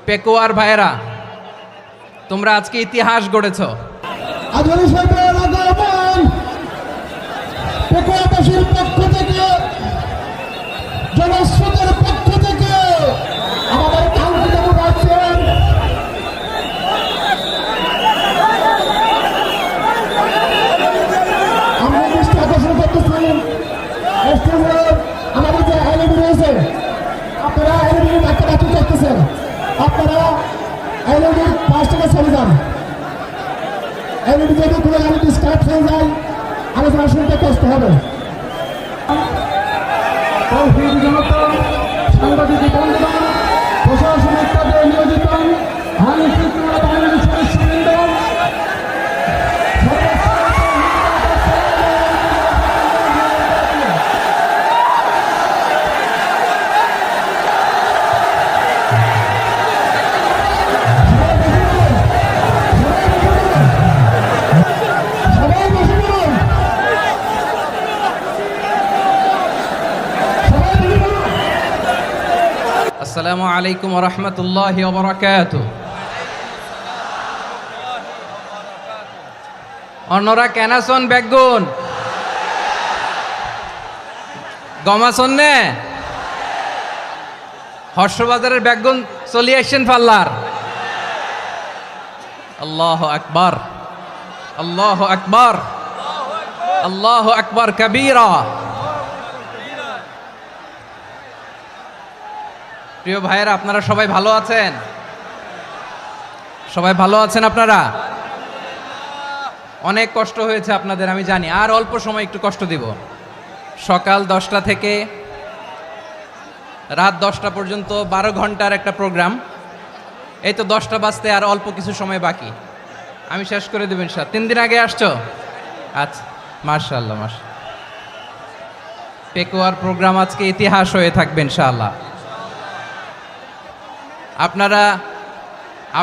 পেকুয়ার ভাইয়েরা, তোমরা আজকে ইতিহাস গড়েছ। পেকুয়াবাসীর পক্ষ থেকে, জনস্রোতের পক্ষ থেকে আমাদের কাউন্সিল আছেন আমরা দৃষ্টি আকর্ষণ করতেছি। আমাদের যে এলইডি রয়েছে, আপনারা এলইডি বাচ্চা করতেছেন, আপনারা এলইডির পাশ থেকে চলে যান। এলইডি যদি কোনো এলইডি স্টার্ট হয়ে যায়, আলোচনা শুনতে কষ্ট হবে। সাংবাদিক বন্ধুগণ, প্রশাসনিক পদে নিয়োজিত আইন শৃঙ্খলা বাহিনীর সদস্যবৃন্দ, আসসালামু আলাইকুম ওয়া রাহমাতুল্লাহি ওয়া বারাকাতুহু। অন্যরা কেনাসন বেগুন গমাসন নে হর্ষবাজারের বেগুন চলি আসছেন পাল্লার। আল্লাহু আকবার, আল্লাহু আকবার, আল্লাহু আকবার কবীরা। প্রিয় ভাইয়েরা, আপনারা সবাই ভালো আছেন? সবাই ভালো আছেন? আপনারা অনেক কষ্ট হয়েছে আপনাদের, আমি জানি। আর অল্প সময় একটু কষ্ট দিব। সকাল 10টা থেকে রাত 10টা পর্যন্ত 12 ঘন্টার একটা প্রোগ্রাম। এই তো 10টা বাজতে আর অল্প কিছু সময় বাকি, আমি শেষ করে দেব ইনশাআল্লাহ। 3 দিন আগে আসছো? আচ্ছা, মাশাআল্লাহ মাশাআল্লাহ। পেকুয়ার প্রোগ্রাম আজকে ইতিহাস হয়ে থাকবে ইনশাআল্লাহ।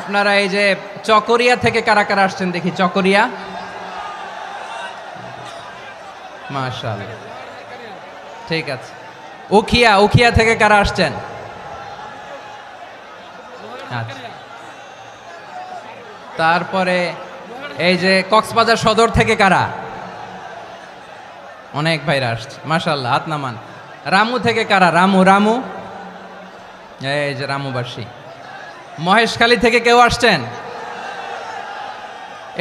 আপনারা এই যে চকরিয়া থেকে কারা কারা আসছেন দেখি? চকরিয়া, মাশাআল্লাহ, ঠিক আছে। উখিয়া থেকে কারা আসছেন? আচ্ছা। তারপরে এই যে কক্সবাজার সদর থেকে কারা? অনেক ভাইরা আসছে, মাশাআল্লাহ, হাত নামান। রামু থেকে কারা? রামু, এই যে রামুবাসী। মহেশখালী থেকে কেউ আসছেন?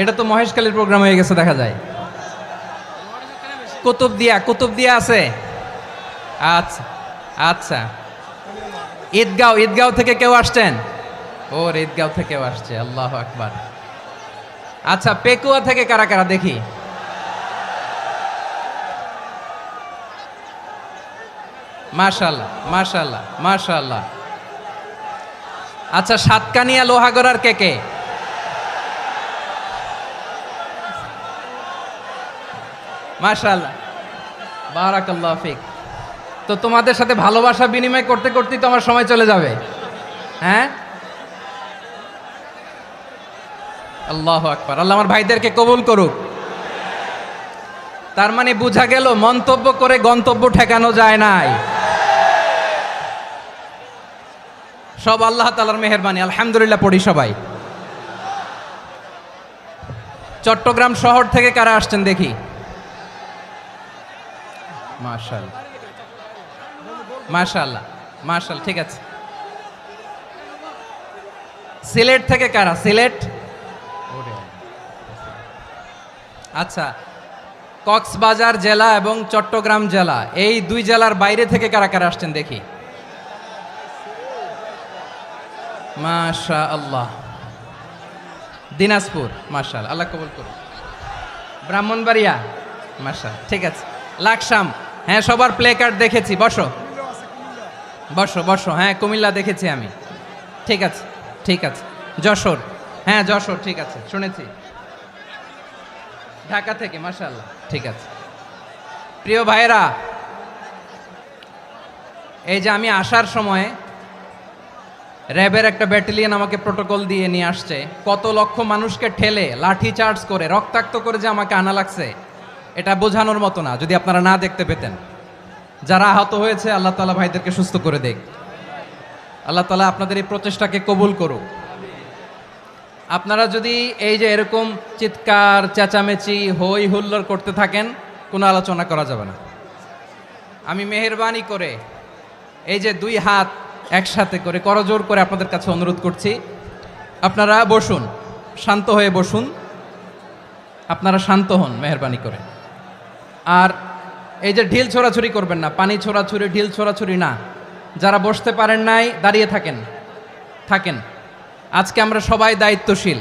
এটা তো মহেশখালীর প্রোগ্রাম হয়ে গেছে দেখা যায়। কুতুবদিয়া আছে? আচ্ছা আচ্ছা। ঈদগাঁও থেকে কেউ আসছেন? ওর ঈদগাঁও থেকেও আসছে, আল্লাহু আকবার। আচ্ছা, পেকুয়া থেকে কারা কারা দেখি? মাশাআল্লাহ মাশাআল্লাহ মাশাআল্লাহ। আচ্ছা, সাতকানিয়া লোহাগড়ার কে? মাশাআল্লাহ, বারাকাল্লাহু ফিক। তো তোমাদের সাথে ভালোবাসা বিনিময় করতে করতেই তো আমার সময় চলে যাবে। হ্যাঁ, আল্লাহু আকবার। আল্লাহ আমার ভাইদেরকে কবুল করুক। তার মানে বোঝা গেল মন্তব্য করে গন্তব্য ঠেকানো যায় নাই। সব আল্লাহ তাআলার মেহেরবানি, আলহামদুলিল্লাহ পড়ি সবাই। চট্টগ্রাম শহর থেকে কারা আসছেন দেখি? মাশাআল্লাহ মাশাআল্লাহ মাশাআল্লাহ, ঠিক আছে। সিলেট থেকে কারা? সিলেট, আচ্ছা। কক্সবাজার জেলা এবং চট্টগ্রাম জেলা, এই দুই জেলার বাইরে থেকে কারা কারা আসছেন দেখি? মাশাআল্লাহ। দিনাজপুর, মাশাআল্লাহ, আল্লাহ কবুল করুন। ব্রাহ্মণবাড়িয়া, মাশাআল্লাহ, ঠিক আছে। লাকসাম, হ্যাঁ, সবার প্লে কার্ড দেখেছি। বসো বসো বসো। হ্যাঁ, কুমিল্লা দেখেছি আমি, ঠিক আছে ঠিক আছে। যশোর, হ্যাঁ যশোর, ঠিক আছে, শুনেছি। ঢাকা থেকে, মাশাআল্লাহ, ঠিক আছে। প্রিয় ভাইরা, এই যে আমি আসার সময় র্যাবের একটা ব্যাটালিয়ন আমাকে প্রোটোকল দিয়ে নিয়ে আসছে। কত লক্ষ মানুষকে ঠেলে লাঠি চার্জ করে রক্তাক্ত করে যে আমাকে আনা লাগছে, এটা বোঝানোর মতো না। যদি আপনারা না দেখতে পেতেন। যারা আহত হয়েছে, আল্লাহ তাআলা ভাইদেরকে সুস্থ করে দেখ। আল্লাহ তাআলা আপনাদের এই প্রচেষ্টাকে কবুল করুক। আপনারা যদি এই যে এরকম চিৎকার চেঁচামেচি হই হুল্লোড় করতে থাকেন, কোনো আলোচনা করা যাবে না। আমি মেহেরবানি করে এই যে দুই হাত একসাথে করে করজোর করে আপনাদের কাছে অনুরোধ করছি, আপনারা বসুন, শান্ত হয়ে বসুন, আপনারা শান্ত হন মেহেরবানি করে। আর এই যে ঢিল ছোড়াছুরি করবেন না, পানি ছোড়াছুরি ঢিল ছোড়াছুরি না। যারা বসতে পারেন নাই দাঁড়িয়ে থাকেন। আজকে আমরা সবাই দায়িত্বশীল,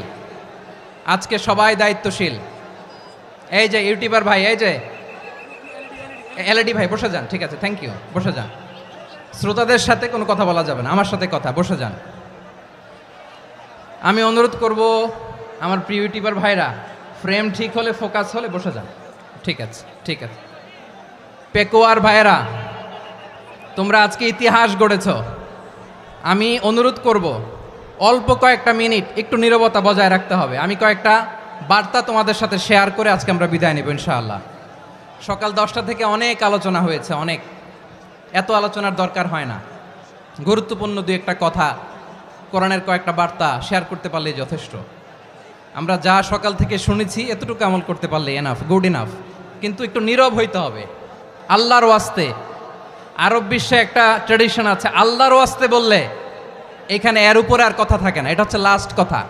আজকে সবাই দায়িত্বশীল। এই যে ইউটিউবার ভাই, এই যে এলইডি ভাই বসে যান, ঠিক আছে, থ্যাংক ইউ, বসে যান। শ্রোতাদের সাথে কোনো কথা বলা যাবে না, আমার সাথে কথা, বসে যান। আমি অনুরোধ করব আমার প্রিয় ইউটিউবার ভাইরা, ফ্রেম ঠিক হলে ফোকাস হলে বসে যান, ঠিক আছে, ঠিক আছে। পেকোয়ার ভাইরা, তোমরা আজকে ইতিহাস গড়েছ। আমি অনুরোধ করব অল্প কয়েকটা মিনিট একটু নীরবতা বজায় রাখতে হবে। আমি কয়েকটা বার্তা তোমাদের সাথে শেয়ার করে আজকে আমরা বিদায় নেব ইনশাআল্লাহ। সকাল 10টা থেকে অনেক আলোচনা হয়েছে, অনেক, এত আলোচনার দরকার হয় না। গুরুত্বপূর্ণ দুই একটা কথা, কোরআনের কয়েকটা বার্তা শেয়ার করতে পারলেই যথেষ্ট। আমরা যা সকাল থেকে শুনেছি এতটুকু আমল করতে পারলে এনাফ, গুড ইনাফ। কিন্তু একটু নীরব হইতে হবে আল্লাহর ওয়াস্তে। আরব বিশ্বে একটা ট্র্যাডিশন আছে, আল্লাহর ওয়াস্তে বললে এখানে এর উপরে আর কথা থাকে না, এটা হচ্ছে লাস্ট কথা।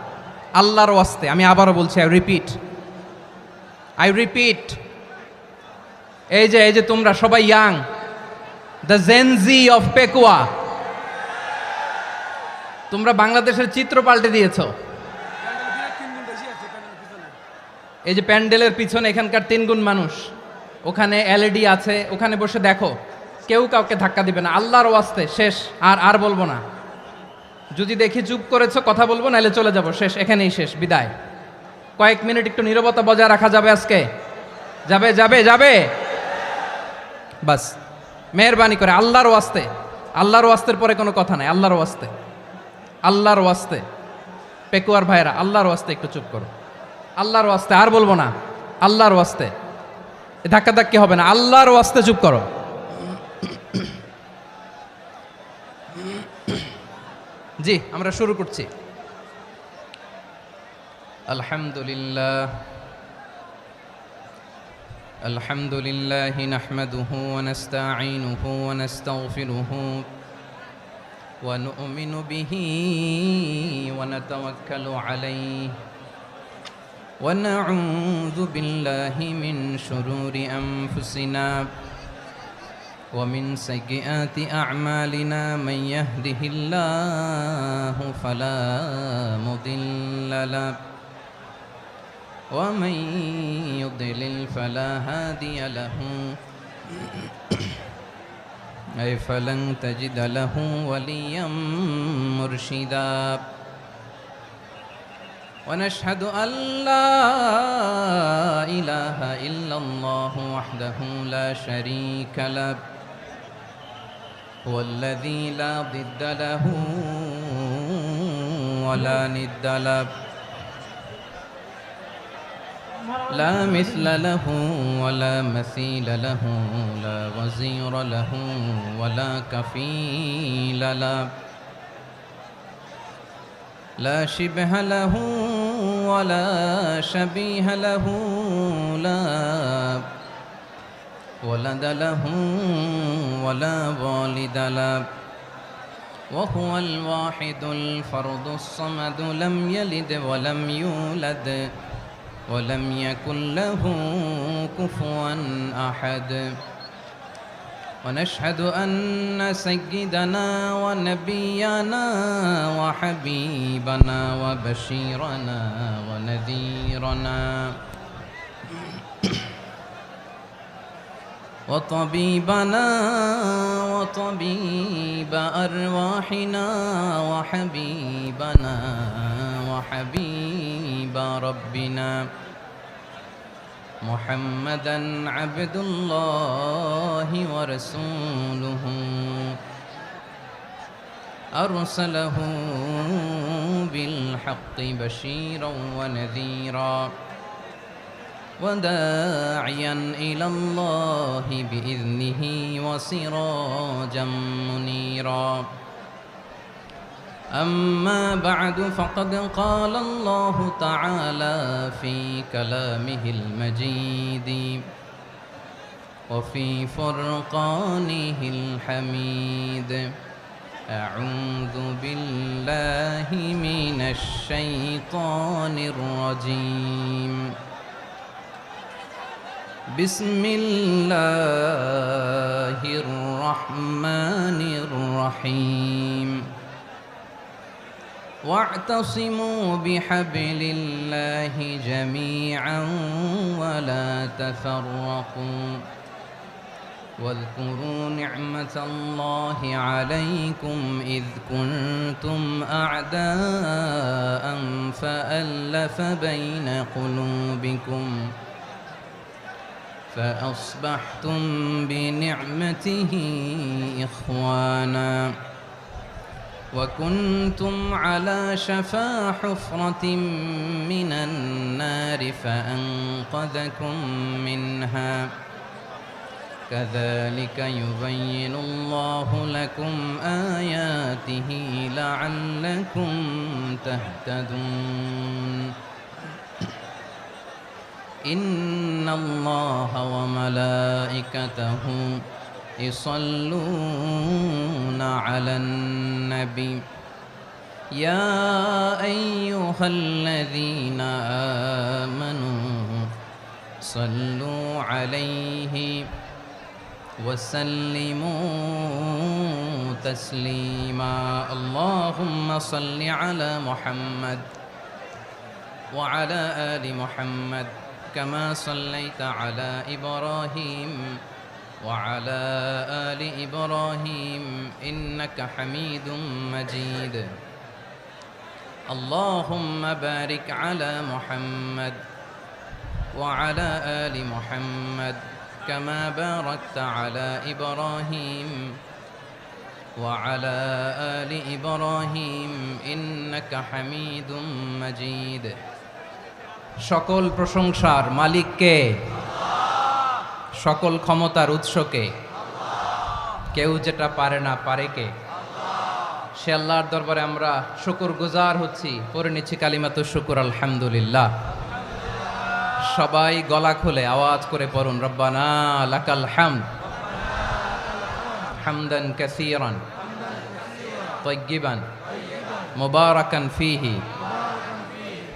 আল্লাহর ওয়াস্তে, আমি আবারও বলছি, আই রিপিট। এই যে তোমরা সবাই young, the Gen Z of Pekua, তোমরা বাংলাদেশের চিত্র পাল্টে দিয়েছ। এই যে প্যান্ডেলের পিছনে এখানকার 3 গুণ মানুষ, ওখানে এলইডি আছে, ওখানে বসে দেখো, কেউ কাউকে ধাক্কা দিবে না। আল্লাহর ওয়াস্তে, শেষ, আর বলবো না। যদি দেখি চুপ করেছো, কথা বলবো, নাহলে চলে যাব, শেষ, এখানেই শেষ, বিদায়। কয়েক মিনিট একটু নীরবতা বজায় রাখা যাবে আজকে? যাবে বাস, মেহেরবানি করে আল্লাহর ওয়াস্তে। আল্লাহর ওয়াস্তের পরে কোনো কথা নাই, আল্লাহর ওয়াস্তে। পেকুয়ার ভাইরা, আল্লাহর ওয়াস্তে একটু চুপ করো, আল্লাহর ওয়াস্তে, আর বলবো না, আল্লাহর ওয়াস্তে। ধাক্কাধাক্কি হবে না, আল্লাহর ওয়াস্তে চুপ করো। জি, আমরা শুরু করছি। আলহামদুলিল্লাহ নাহমাদুহু ওয়া নাস্তাঈনুহু ওয়া নাস্তাগফিরুহু ওয়া নু'মিনু বিহি ওয়া নাতাওয়াক্কালু আলাইহি ওয়া নাউযু বিল্লাহি মিন শুরুরি আনফুসিনা ومن سيئات أعمالنا من يهده الله فلا مضل له ومن يضلل فلا هادي له أي فلن تجد له وليا مرشدا ونشهد أن لا إله إلا الله وحده لا شريك له هو الذي لا ضد له ولا ند له لا مثل له ولا مثيل له لا وزير له ولا كفيل له لا شبه له ولا شبيه له لا ولد له ولا والد له وهو الواحد الفرد الصمد لم يلد ولم يولد ولم يكن له كفوا أحد ونشهد أن سيدنا ونبينا وحبيبنا وبشيرنا ونذيرنا وطبيبنا وطبيب أرواحنا وحبيبنا وحبيب ربنا محمدا عبد الله ورسوله أرسله بالحق بشيرا ونذيرا وداعيا إلى الله بإذنه وسراجا منيرا أما بعد فقد قال الله تعالى في كلامه المجيد وفي فرقانه الحميد أعوذ بالله من الشيطان الرجيم بسم الله الرحمن الرحيم واعتصموا بحبل الله جميعا ولا تفرقوا واذكروا نعمة الله عليكم إذ كنتم أعداء فألف بين قلوبكم فأصبحتم بنعمته إخوانا وكنتم على شفا حفرة من النار فأنقذكم منها كذلك يبين الله لكم آياته لعلكم تهتدون إن الله وملائكته يصلون على النبي يا أيها الذين آمنوا صلوا عليه وسلموا تسليما اللهم صل على محمد وعلى آل محمد كما صليت على إبراهيم وعلى آل إبراهيم إنك حميد مجيد اللهم بارك على محمد وعلى آل محمد كما باركت على إبراهيم وعلى آل إبراهيم إنك حميد مجيد সকল প্রশংসার মালিক কে? সকল ক্ষমতার উৎস কে? কেউ যেটা পারে না পারে কে? সে আল্লাহর দরবারে আমরা শুকরগুজার হচ্ছি, পড়ে নিচ্ছি কালিমাতু শুকর আলহামদুলিল্লাহ। সবাই গলা খুলে আওয়াজ করে পড়ুন রব্বানা লাকাল হামদ হামদান কাসীরান তাইয়্যিবান মুবারাকান ফীহি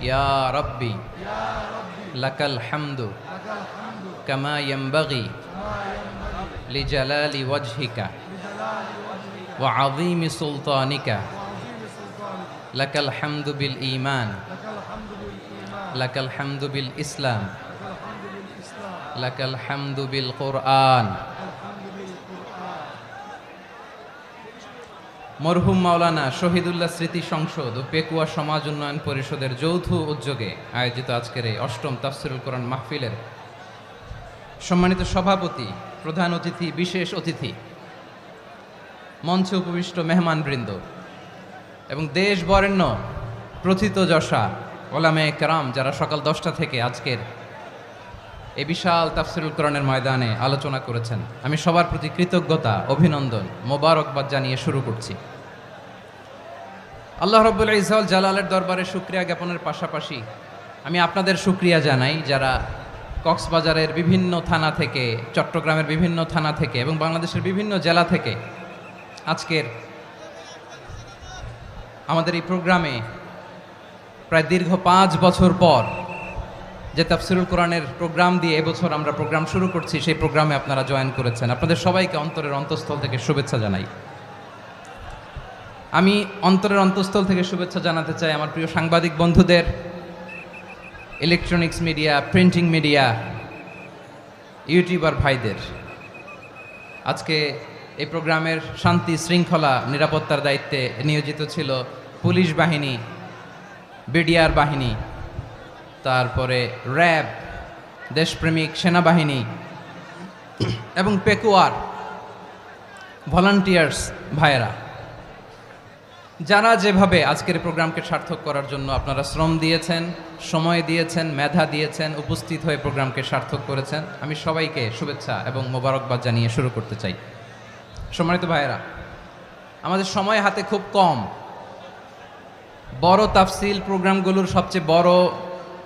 ইয়া রাব্বি লাকাল হামদু কামা ইয়ানবাগি লিজালালি ওয়াজহিকা ওয়া আযীমি সুলতানিকা লাকাল হামদু বিল ঈমান লাকাল হামদু বিল ইসলাম লাকাল হামদু বিল কুরআন। মরহুম মাওলানা শহীদুল্লাহ স্মৃতি সংসদ ও পেকুয়া সমাজ উন্নয়ন পরিষদের যৌথ উদ্যোগে আয়োজিত আজকের এই অষ্টম তাফসিরুল কোরআন মাহফিলের সম্মানিত সভাপতি, প্রধান অতিথি, বিশেষ অতিথি, মঞ্চে উপবিষ্ট মেহমানবৃন্দ এবং দেশ বরেণ্য প্রথিতযশা ওলামায়ে কেরাম যারা সকাল 10টা থেকে আজকের এই বিশাল তাফসিরুল কোরআনের ময়দানে আলোচনা করেছেন, আমি সবার প্রতি কৃতজ্ঞতা, অভিনন্দন, মোবারকবাদ জানিয়ে শুরু করছি। আল্লাহ রাব্বুল ইজ্জত জালালের দরবারে শুকরিয়া জ্ঞাপনের পাশাপাশি আমি আপনাদের শুকরিয়া জানাই যারা কক্সবাজারের বিভিন্ন থানা থেকে, চট্টগ্রামের বিভিন্ন থানা থেকে এবং বাংলাদেশের বিভিন্ন জেলা থেকে আজকের আমাদের এই প্রোগ্রামে প্রায় দীর্ঘ 5 বছর পর যে তাফসিরুল কোরআনের প্রোগ্রাম দিয়ে এবছর আমরা প্রোগ্রাম শুরু করছি, সেই প্রোগ্রামে আপনারা জয়েন করেছেন। আপনাদের সবাইকে অন্তরের অন্তঃস্থল থেকে শুভেচ্ছা জানাই। আমি অন্তরের অন্তঃস্থল থেকে শুভেচ্ছা জানাতে চাই আমার প্রিয় সাংবাদিক বন্ধুদের, electronics media, printing media, YouTuber ভাইদের। আজকে এই প্রোগ্রামের শান্তি শৃঙ্খলা নিরাপত্তার দায়িত্বে নিয়োজিত ছিল পুলিশ বাহিনী, বিডিআর বাহিনী, তারপরে র্যাব, দেশপ্রেমিক সেনাবাহিনী এবং পেকুয়ার ভলান্টিয়ার্স ভাইয়েরা, যারা যেভাবে আজকের প্রোগ্রামকে সার্থক করার জন্য আপনারা শ্রম দিয়েছেন, সময় দিয়েছেন, মেধা দিয়েছেন, উপস্থিত হয়ে প্রোগ্রামকে সার্থক করেছেন, আমি সবাইকে শুভেচ্ছা এবং মোবারকবাদ জানিয়ে শুরু করতে চাই। সম্মানিত ভাইয়েরা, আমাদের সময় হাতে খুব কম। বড় তাফসিল প্রোগ্রামগুলোর সবচেয়ে বড়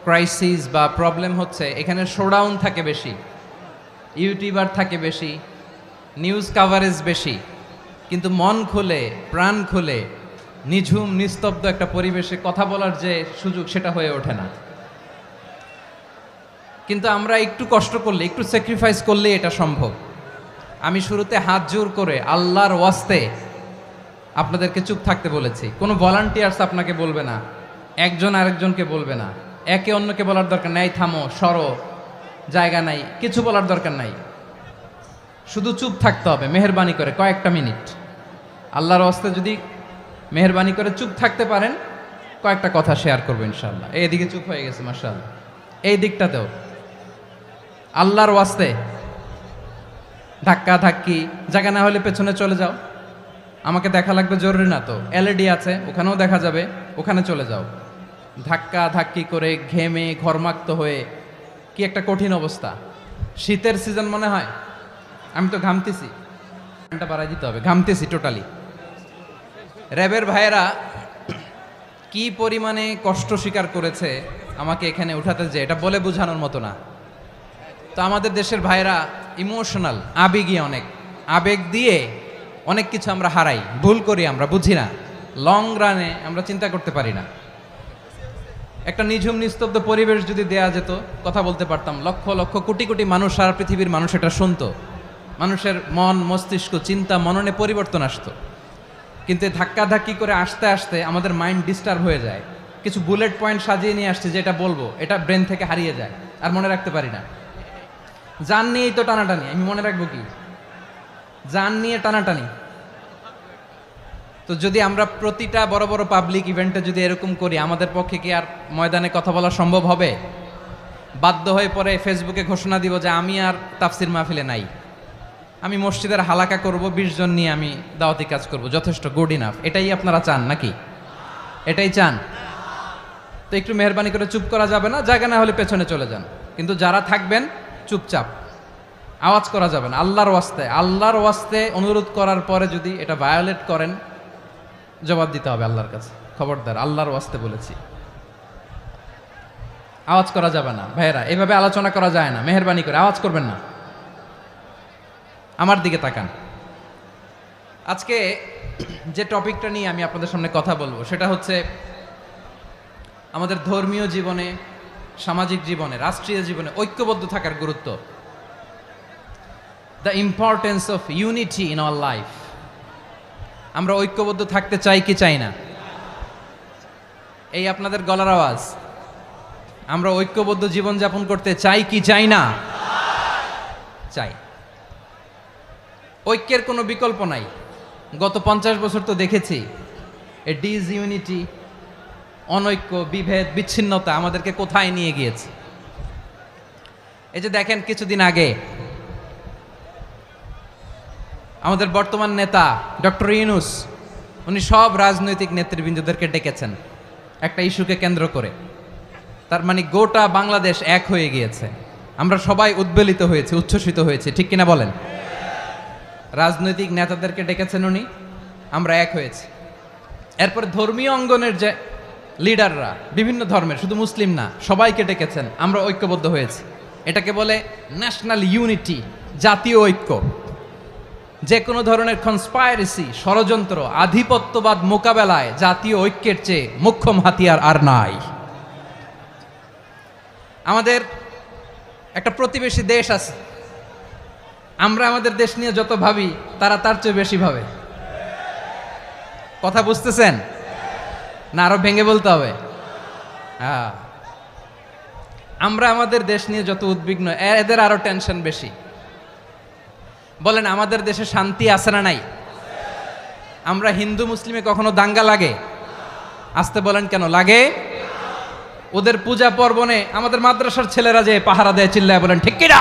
ক্রাইসিস বা প্রবলেম হচ্ছে এখানে শোডাউন থাকে বেশি, ইউটিউবার থাকে বেশি, নিউজ কাভারেজ বেশি, কিন্তু মন খুলে প্রাণ খুলে নিঝুম নিস্তব্ধ একটা পরিবেশে কথা বলার যে সুযোগ সেটা হয়ে ওঠে না। কিন্তু আমরা একটু কষ্ট করলে, একটু স্যাক্রিফাইস করলে এটা সম্ভব। আমি শুরুতে হাত জোর করে আল্লাহর ওয়াস্তে আপনাদেরকে চুপ থাকতে বলেছি। কোনো ভলান্টিয়ার্স আপনাকে বলবে না, একজন আরেকজনকে বলবে না, একে অন্যকে বলার দরকার নাই, থামো সরো জায়গা নাই, কিছু বলার দরকার নাই, শুধু চুপ থাকতে হবে মেহেরবানি করে কয়েকটা মিনিট। আল্লাহর ওয়াস্তে যদি মেহেরবানি করে চুপ থাকতে পারেন, কয়েকটা কথা শেয়ার করবো ইনশাআল্লাহ। এইদিকে চুপ হয়ে গেছে মাশাআল্লাহ, এই দিকটাতেও আল্লাহর ওয়াস্তে ধাক্কা ধাক্কি জায়গা না হলে পেছনে চলে যাও, আমাকে দেখা লাগবে জরুরি না তো, এলইডি আছে ওখানেও দেখা যাবে, ওখানে চলে যাও। ধাক্কা ধাক্কি করে ঘেমে ঘরমাক্ত হয়ে কি একটা কঠিন অবস্থা। শীতের সিজন মনে হয়, আমি তো ঘামতেছি, ঘন্টা বাড়াই দিতে হবে, ঘামতেছি টোটালি। র্যাবের ভাইয়েরা কি পরিমাণে কষ্ট স্বীকার করেছে আমাকে এখানে উঠাতে, যে এটা বলে বোঝানোর মতো না। তো আমাদের দেশের ভাইরা ইমোশনাল, আবেগী অনেক, আবেগ দিয়ে অনেক কিছু আমরা হারাই, ভুল করি, আমরা বুঝি না, লং রানে আমরা চিন্তা করতে পারি না। একটা নিঝুম নিস্তব্ধ পরিবেশ যদি দেয়া যেত, কথা বলতে পারতাম, লক্ষ লক্ষ কোটি কোটি মানুষ, সারা পৃথিবীর মানুষ এটা শুনতো, মানুষের মন মস্তিষ্ক চিন্তা মননে পরিবর্তন আসতো। কিন্তু ধাক্কা ধাক্কি করে আসতে আসতে আমাদের মাইন্ড ডিস্টার্ব হয়ে যায়। কিছু বুলেট পয়েন্ট সাজিয়ে নিয়ে আসছে, যেটা বলবো এটা ব্রেন থেকে হারিয়ে যায়, আর মনে রাখতে পারি না। জান নিয়েই তো টানাটানি, আমি মনে রাখবো কি? জান নিয়ে টানাটানি। তো যদি আমরা প্রতিটা বড় বড় পাবলিক ইভেন্টে যদি এরকম করি, আমাদের পক্ষে কি আর ময়দানে কথা বলা সম্ভব হবে? বাধ্য হয়ে পরে ফেসবুকে ঘোষণা দিব যে আমি আর তাফসির মাহফিলে নাই, আমি মসজিদের হালাকা করব, 20 জন নিয়ে আমি দাওয়াতি কাজ করব, যথেষ্ট, গুড ইনাফ। এটাই আপনারা চান নাকি? এটাই চান? তো একটু মেহরবানি করে চুপ করা যাবে না, জায়গা না হলে পেছনে চলে যান, কিন্তু যারা থাকবেন চুপচাপ, আওয়াজ করা যাবে না। আল্লাহর ওয়াস্তে, আল্লাহর ওয়াস্তে অনুরোধ করার পরে যদি এটা ভায়োলেট করেন, জবাব দিতে হবে আল্লাহর কাছে, খবরদার, আল্লাহর ওয়াস্তে বলেছি। আওয়াজ করা যাবে না ভাইয়েরা, এভাবে আলোচনা করা যায় না, মেহরবানি করে আওয়াজ করবেন না। আমার দিকে তাকান। আজকে যে টপিকটা নিয়ে আমি আপনাদের সামনে কথা বলবো সেটা হচ্ছে আমাদের ধর্মীয় জীবনে, সামাজিক জীবনে, রাষ্ট্রীয় জীবনে ঐক্যবদ্ধ থাকার গুরুত্ব। The importance of unity in our life. আমরা ঐক্যবদ্ধ থাকতে চাই কি চাই না? এই আপনাদের গলার আওয়াজ। আমরা ঐক্যবদ্ধ জীবনযাপন করতে চাই কি চাই না? চাই। ঐক্যের কোনো বিকল্প নাই। গত 50 বছর তো দেখেছি এ ডিসইউনিটি, অনৈক্য, বিভেদ, বিচ্ছিন্নতা আমাদেরকে কোথায় নিয়ে গিয়েছে। এই যে দেখেন, কিছুদিন আগে আমাদের বর্তমান নেতা ডক্টর ইউনূস, উনি সব রাজনৈতিক নেতৃবৃন্দদেরকে ডেকেছেন একটা ইস্যুকে কেন্দ্র করে। তার মানে গোটা বাংলাদেশ এক হয়ে গিয়েছে। আমরা সবাই উদ্বেলিত হয়েছে, উচ্ছ্বসিত হয়েছে, ঠিক কিনা বলেন? রাজনৈতিক নেতাদেরকে ডেকেছেন উনি, আমরা এক হয়েছি। এরপরে ধর্মীয় অঙ্গনের যে লিডাররা, বিভিন্ন ধর্মের, শুধু মুসলিম না, সবাইকে ডেকেছেন, আমরা ঐক্যবদ্ধ হয়েছি। এটাকে বলে ন্যাশনাল ইউনিটি, জাতীয় ঐক্য। যে কোনো ধরনের কনস্পাইরেসি, ষড়যন্ত্র, আধিপত্যবাদ মোকাবেলায় জাতীয় ঐক্যের চেয়ে মোক্ষম হাতিয়ার আর নাই। আমাদের একটা প্রতিবেশী দেশ আছে, আমরা আমাদের দেশ নিয়ে যত ভাবি তারা তার চেয়ে বেশি ভাবে। কথা বুঝতেছেন না? আরো ভেঙে বলতে হবে। হ্যাঁ, আমরা আমাদের দেশ নিয়ে যত উদ্বিগ্ন, এদের আরো টেনশন বেশি। বলেন, আমাদের দেশে শান্তি আছে না নাই? আমরা হিন্দু মুসলিমে কখনো দাঙ্গা লাগে? আসতে বলেন, কেন লাগে? ওদের পূজা পার্বণে আমাদের মাদ্রাসার ছেলেরা যে পাহারা দেয়, চিল্লায় বলেন ঠিক কিনা?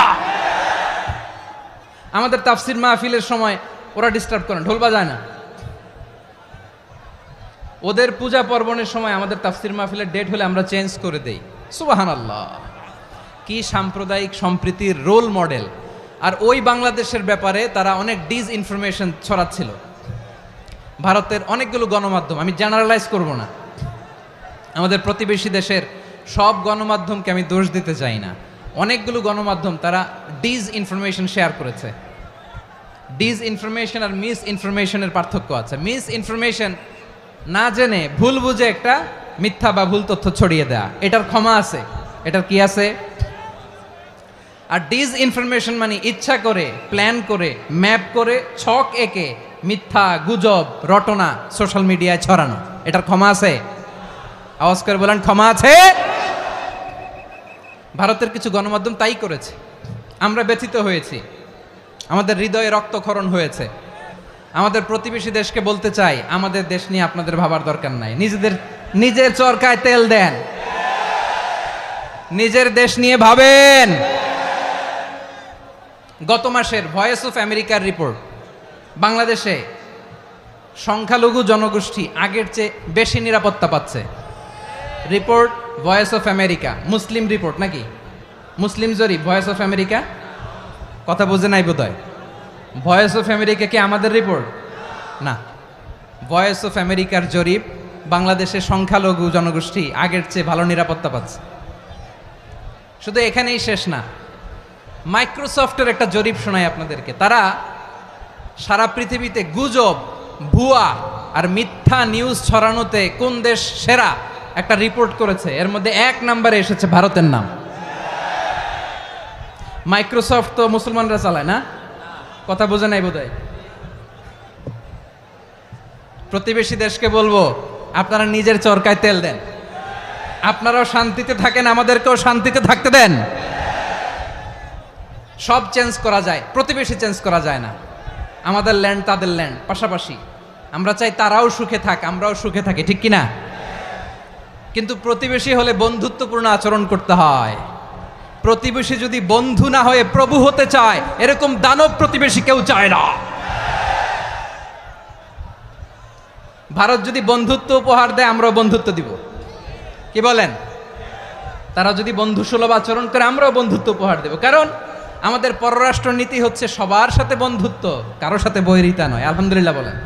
আমাদের তাফসির মাহফিলের সময় ওরা ডিস্টার্ব করেন, ঢোল বাজায় না। ওদের পূজা পার্বণের সময় আমাদের তাফসির মাহফিলের ডেট হলে আমরা চেঞ্জ করে দেই। সুবহানাল্লাহ, কি সাম্প্রদায়িক সম্প্রীতির রোল মডেল। আর ওই বাংলাদেশের ব্যাপারে তারা অনেক ডিসইনফরমেশন ছড়াচ্ছিল। ভারতের অনেকগুলো গণমাধ্যম, আমি জেনারেলাইজ করব না, আমাদের প্রতিবেশী দেশের সব গণমাধ্যমকে আমি দোষ দিতে চাই না, অনেকগুলো গণমাধ্যম তারা ডিস ইনফরমেশন শেয়ার করেছে। ডিস ইনফরমেশন আর মিস ইনফরমেশনের পার্থক্য আছে। মিস ইনফরমেশন না জেনে ভুল বুঝে একটা মিথ্যা বা ভুল তথ্য ছড়িয়ে দেয়া, এটার ক্ষমা আছে, এটার কি আছে। আর ডিস ইনফরমেশন মানে ইচ্ছা করে, প্ল্যান করে, ম্যাপ করে, ছক এঁকে মিথ্যা, গুজব, রটনা সোশ্যাল মিডিয়ায় ছড়ানো, এটার ক্ষমা আছে? আওয়াজ করে বলেন, ক্ষমা আছে? ভারতের কিছু গণমাধ্যম তাই করেছে, আমরা ব্যথিত হয়েছি, আমাদের হৃদয়ে রক্তক্ষরণ হয়েছে। আমাদের প্রতিবেশী দেশকে বলতে চাই, আমাদের দেশ নিয়ে আপনাদের ভাবার দরকার নাই, নিজের চরকায় তেল দেন, নিজের দেশ নিয়ে ভাবেন। গত মাসের ভয়েস অফ আমেরিকার রিপোর্ট, বাংলাদেশে সংখ্যালঘু জনগোষ্ঠী আগের চেয়ে বেশি নিরাপত্তা পাচ্ছে। Report voice of America, Muslim report নাকি, মুসলিম জরিপ ভয়েস অফ আমেরিকা। কথা বুঝে নাই বোধহয়। ভয়েস অফ আমেরিকা কি আমাদের রিপোর্ট না? ভয়েস অফ আমেরিকার জরিপ, বাংলাদেশের সংখ্যালঘু জনগোষ্ঠী আগের চেয়ে ভালো নিরাপত্তা পাচ্ছে। শুধু এখানেই শেষ না, মাইক্রোসফটের একটা জরিপ শোনায় আপনাদেরকে। তারা সারা পৃথিবীতে গুজব, ভুয়া আর মিথ্যা নিউজ ছড়ানোতে কোন দেশ সেরা একটা রিপোর্ট করেছে, এর মধ্যে 1 নম্বরে এসেছে ভারতের নাম। মাইক্রোসফট তো মুসলমানরা চালায় না? কথা বোঝে নাই বোধহয়। প্রতিবেশী দেশকে বলবো, আপনারা নিজের চরকায় তেল দেন, আপনারাও শান্তিতে থাকেন, আমাদেরকেও শান্তিতে থাকতে দেন। সব চেঞ্জ করা যায়, প্রতিবেশী চেঞ্জ করা যায় না। আমাদের ল্যান্ড তাদের ল্যান্ড, পাশাপাশি। আমরা চাই তারাও সুখে থাক, আমরাও সুখে থাকি, ঠিক কিনা? কিন্তু প্রতিবেশী হলে বন্ধুত্বপূর্ণ আচরণ করতে হয়। প্রতিবেশী যদি বন্ধু না হয়ে প্রভু হতে চায়, এরকম দানব প্রতিবেশী কেউ চায় না। ভারত যদি বন্ধুত্ব উপহার দেয়, আমরাও বন্ধুত্ব দিব, কি বলেন? তারা যদি বন্ধুসুলভ আচরণ করে, আমরাও বন্ধুত্ব উপহার দেব। কারণ আমাদের পররাষ্ট্র নীতি হচ্ছে সবার সাথে বন্ধুত্ব, কারোর সাথে বৈরিতা নয়। আলহামদুলিল্লাহ বলেন,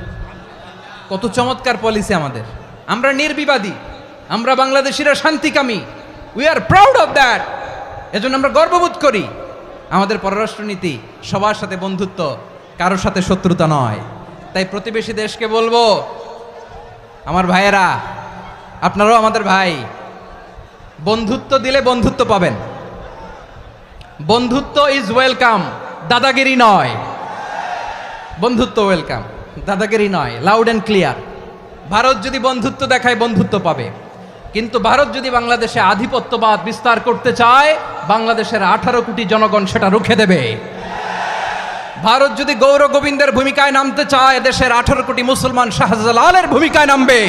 কত চমৎকার পলিসি আমাদের। আমরা নির্বিবাদী, আমরা বাংলাদেশিরা শান্তিকামী, we are proud of that. এজন্য আমরা গর্ববোধ করি। আমাদের পররাষ্ট্র নীতি সবার সাথে বন্ধুত্ব, কারোর সাথে শত্রুতা নয়। তাই প্রতিবেশী দেশকে বলবো, আমার ভাইয়েরা, আপনারাও আমাদের ভাই, বন্ধুত্ব দিলে বন্ধুত্ব পাবেন। বন্ধুত্ব ইজ ওয়েলকাম, দাদাগিরি নয়। বন্ধুত্ব ওয়েলকাম, দাদাগিরি নয়, লাউড অ্যান্ড ক্লিয়ার। ভারত যদি বন্ধুত্ব দেখায়, বন্ধুত্ব পাবে। কিন্তু ভারত যদি বাংলাদেশে আধিপত্যবাদ বিস্তার করতে চায়, বাংলাদেশের 18 কোটি জনগণ সেটা রুখে দেবে। ভারত যদি গৌর গোবিন্দের ভূমিকায় নামতে চায়, দেশের 18 কোটি মুসলমান শাহজালালের ভূমিকায় নামবে।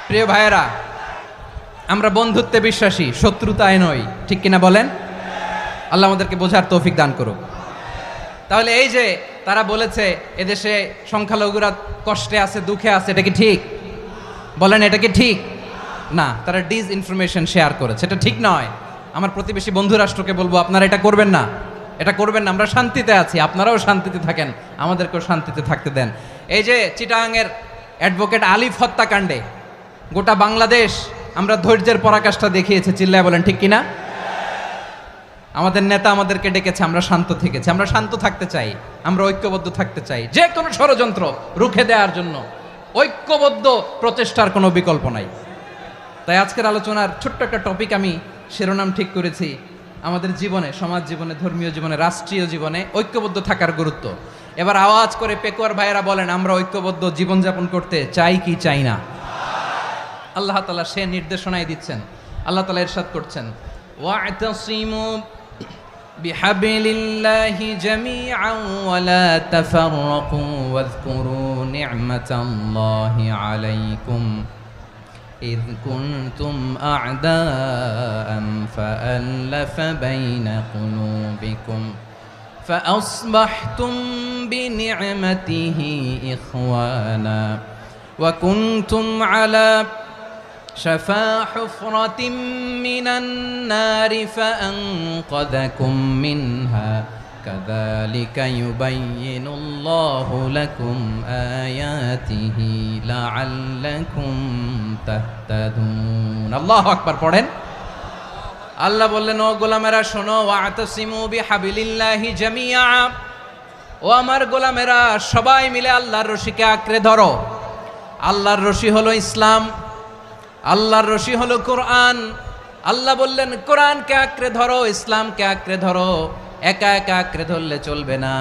প্রিয় ভাইয়েরা, আমরা বন্ধুত্বে বিশ্বাসী, শত্রুতায় নই, ঠিক কিনা বলেন? আল্লাহ আমাদেরকে বোঝার তৌফিক দান করুক। তাহলে এই যে তারা বলেছে এদেশে সংখ্যালঘুরা কষ্টে আছে, দুঃখে আছে, এটা কি ঠিক? বলেন, এটা কি ঠিক? না, তারা ডিস ইনফরমেশন শেয়ার করেছে, এটা ঠিক নয়। আমার প্রতিবেশী বন্ধু রাষ্ট্রকে বলবো, আপনারা এটা করবেন না, এটা করবেন না। আমরা শান্তিতে আছি, আপনারাও শান্তিতে থাকেন, আমাদেরকেও শান্তিতে থাকতে দেন। এই যে চিটাগাংয়ের অ্যাডভোকেট আলিফ হত্যাকাণ্ডে গোটা বাংলাদেশ আমরা ধৈর্যের পরাকাষ্ঠা দেখিয়েছে, চিল্লায় বলেন ঠিক কিনা? আমাদের নেতা আমাদেরকে ডেকেছে, আমরা শান্ত থেকেছি। আমরা শান্ত থাকতে চাই, আমরা ঐক্যবদ্ধ থাকতে চাই। যে কোনো ষড়যন্ত্র রুখে দেওয়ার জন্য ঐক্যবদ্ধ প্রচেষ্টার কোনো বিকল্প নাই। তাই আজকের আলোচনার ছোট্ট একটা টপিক আমি শিরোনাম ঠিক করেছি, আমাদের জীবনে, সমাজ জীবনে, ধর্মীয় জীবনে, রাষ্ট্রীয় জীবনে ঐক্যবদ্ধ থাকার গুরুত্ব। এবার আওয়াজ করে পেকুয়ার ভাইয়েরা বলেন, আমরা ঐক্যবদ্ধ জীবনযাপন করতে চাই কি চাই না? আল্লাহ তাআলা সে নির্দেশনাই দিচ্ছেন। আল্লাহ তাআলা ইরশাদ করছেন, ওয়া'তাসিমু বিহাবলিল্লাহি জামিআন ওয়া লা তাফাররাকু ওয়াযকুরু নি'মাতাল্লাহি আলাইকুম إذ كنتم أعداء فألف بين قلوبكم فأصبحتم بنعمته إخوانا وكنتم على شفا حفرة من النار فأنقذكم منها كذلك يبين الله لكم آياته لعلكم تهتدون الله أكبر পড়েন আল্লাহ বললেন ও গোলামেরা শোনো ওয়াতাসিমু বিহাবিলিল্লাহি জামিআ ও আমার গোলামেরা সবাই মিলে আল্লাহর রশিকে আঁকড়ে ধরো আল্লাহর রশি হলো ইসলাম আল্লাহর রশি হলো কোরআন আল্লাহ বললেন কোরআনকে আঁকড়ে ধরো ইসলামকে আঁকড়ে ধরো একা একা আঁকড়ে ধরলে চলবে না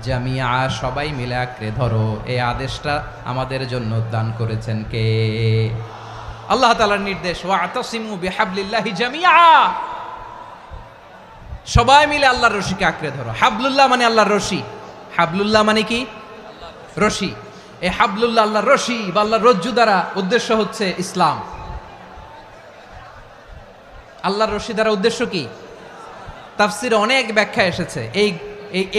জামিয়া সবাই মিলে আঁকড়ে ধরো এই আদেশটা আমাদের জন্য দান করেছেন কে আল্লাহ তাআলার নির্দেশ ওয়াতাসিমু বিহাবলিল্লাহি জামিআ সবাই মিলে আল্লাহর রশিকে আঁকড়ে ধরো হাবলুল্লাহ মানে আল্লাহর রশি হাবলুল্লাহ মানে কি রশি এই হাবলুল্লাহ আল্লাহর রশি বা আল্লাহর রজ্জু দ্বারা উদ্দেশ্য হচ্ছে ইসলাম আল্লাহর রশি দ্বারা উদ্দেশ্য কি তাফসিরে অনেক ব্যাখ্যা এসেছে এই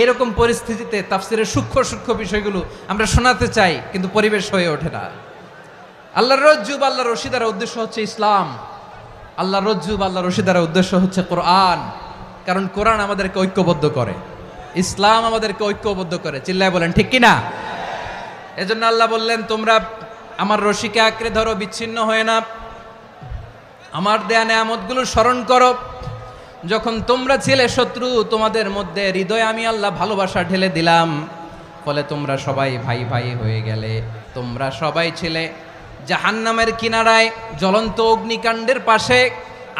এরকম পরিস্থিতিতে তাফসিরের সূক্ষ্ম সূক্ষ্ম বিষয়গুলো আমরা শোনাতে চাই কিন্তু পরিবেশ হয়ে ওঠে না আল্লাহর রজ্জু বা আল্লাহর রশি দ্বারা উদ্দেশ্য হচ্ছে ইসলাম আল্লাহর রজ্জু বা আল্লাহর রশি দ্বারা উদ্দেশ্য হচ্ছে কোরআন কারণ কোরআন আমাদেরকে ঐক্যবদ্ধ করে ইসলাম আমাদেরকে ঐক্যবদ্ধ করে চিল্লায় বলেন ঠিক কিনা এজন্য আল্লাহ বললেন তোমরা আমার রশিকে আঁকড়ে ধরো বিচ্ছিন্ন হয়ে না আমার দেয়া নেয়ামতগুলো স্মরণ করো যখন তোমরা ছিলে শত্রু তোমাদের মধ্যে হৃদয়ে আমি আল্লাহ ভালোবাসা ঢেলে দিলাম ফলে তোমরা সবাই ভাই ভাই হয়ে গেলে তোমরা সবাই ছিলে জাহান্নামের কিনারায় জ্বলন্ত অগ্নিকাণ্ডের পাশে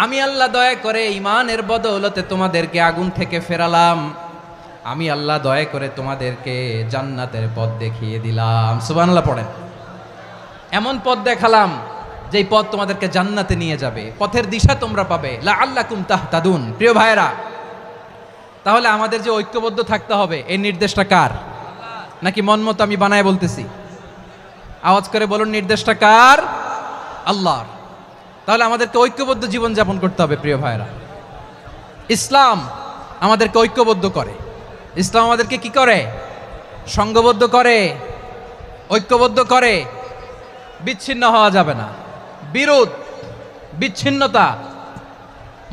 আমি আল্লাহ দয়া করে ঈমানের বদৌলতে তোমাদেরকে আগুন থেকে ফেরালাম আমি আল্লাহ দয়া করে তোমাদেরকে জান্নাতের পথ দেখিয়ে দিলাম সুবহানাল্লাহ পড়েন এমন পথ দেখালাম যেই পথ তোমাদেরকে জান্নাতে নিয়ে যাবে পথের দিশা তোমরা পাবে লাআল্লাকুম তাহতাদুন প্রিয় ভাইরা তাহলে আমাদের যে ঐক্যবদ্ধ থাকতে হবে এই নির্দেশটা কার নাকি মন মতো আমি বানায় বলতেছি আওয়াজ করে বলুন নির্দেশটা কার আল্লাহর তাহলে আমাদেরকে ঐক্যবদ্ধ জীবন যাপন করতে হবে প্রিয় ভাইরা ইসলাম আমাদেরকে ঐক্যবদ্ধ করে ইসলাম আমাদেরকে কি করে সংঘবদ্ধ করে ঐক্যবদ্ধ করে বিচ্ছিন্ন হওয়া যাবে না বিরোধ বিচ্ছিন্নতা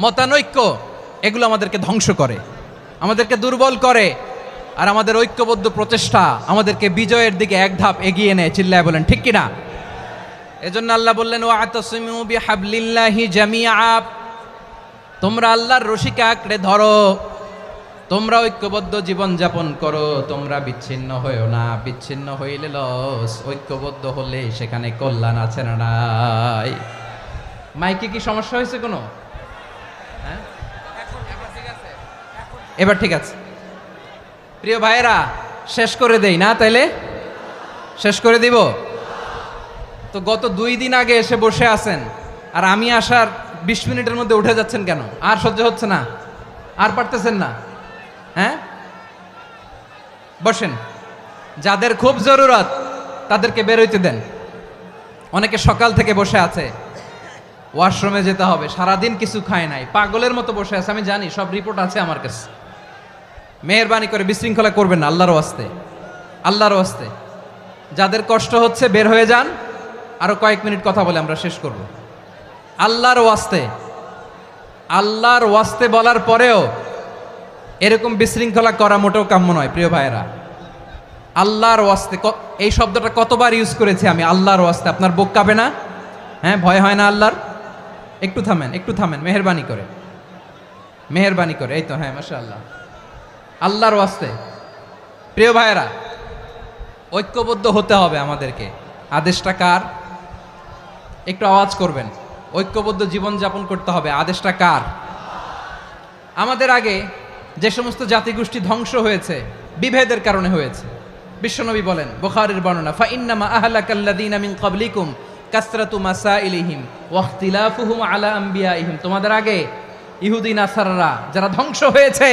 মতানৈক্য এগুলো আমাদেরকে ধ্বংস করে আমাদেরকে দুর্বল করে আর আমাদের ঐক্যবদ্ধ প্রচেষ্টা আমাদেরকে বিজয়ের দিকে এক ধাপ এগিয়ে নেয় চিল্লায় বলেন ঠিক কিনা এজন্য আল্লাহ বললেন ওয়াতাসিমু বিহাবলিল্লাহি জামিআ তোমরা আল্লাহর রশিকে আঁকড়ে ধরো তোমরা ঐক্যবদ্ধ জীবন যাপন করো তোমরা বিচ্ছিন্ন হয়েও না বিচ্ছিন্ন হইলে লস ঐক্যবদ্ধ হলে সেখানে কল্যাণ আছে না নাই মাইকে কি সমস্যা হয়েছে কোনো হ্যাঁ এবার ঠিক আছে প্রিয় ভাইয়েরা শেষ করে দেই না তাইলে শেষ করে দিব তো গত 2 দিন আগে এসে বসে আছেন আর আমি আসার 20 মিনিটের মধ্যে উঠে যাচ্ছেন কেন আর সহ্য হচ্ছে না আর পারতেছেন না হ্যাঁ বসেন যাদের খুব জরুরত তাদেরকে বের হইতে দেন অনেকে সকাল থেকে বসে আছে ওয়াশরুমে যেতে হবে সারাদিন কিছু খায় নাই পাগলের মতো বসে আছে আমি জানি সব রিপোর্ট আছে আমার কাছে মেহেরবানি করে বিশৃঙ্খলা করবেন না আল্লাহর ওয়াস্তে যাদের কষ্ট হচ্ছে বের হয়ে যান আরো কয়েক মিনিট কথা বলে আমরা শেষ করব আল্লাহর ওয়াস্তে বলার পরেও এরকম বিশৃঙ্খলা করা মোটেও কাম্য নয় প্রিয় ভাইয়েরা আল্লাহর ওয়াস্তে এই শব্দটা কতবার ইউজ করেছি আমি আল্লাহর ওয়াস্তে আপনার বুক কাঁপে না হ্যাঁ ভয় হয় না আল্লাহর একটু থামেন মেহেরবানি করে এই তো হ্যাঁ মাশাআল্লাহ আল্লাহর ওয়াস্তে প্রিয় ভাইয়েরা ঐক্যবদ্ধ হতে হবে আমাদেরকে আদেশটা কার একটু আওয়াজ করবেন ঐক্যবদ্ধ জীবন যাপন করতে হবে আদেশটা কার আমাদের আগে যে সমস্ত জাতিগোষ্ঠী ধ্বংস হয়েছে বিভেদের কারণে হয়েছে বিশ্বনবী বলেন বুখারীর বর্ণনা ফা ইন্নামা আহলাকাল্লাযীনা মিন ক্বাবলিকুম কাসরাতু মাসাইলিহিম ওয়া ইখতিলাফুহুম আলা আম্বিয়াইহিম তোমাদের আগে ইহুদি নাসারারা যারা ধ্বংস হয়েছে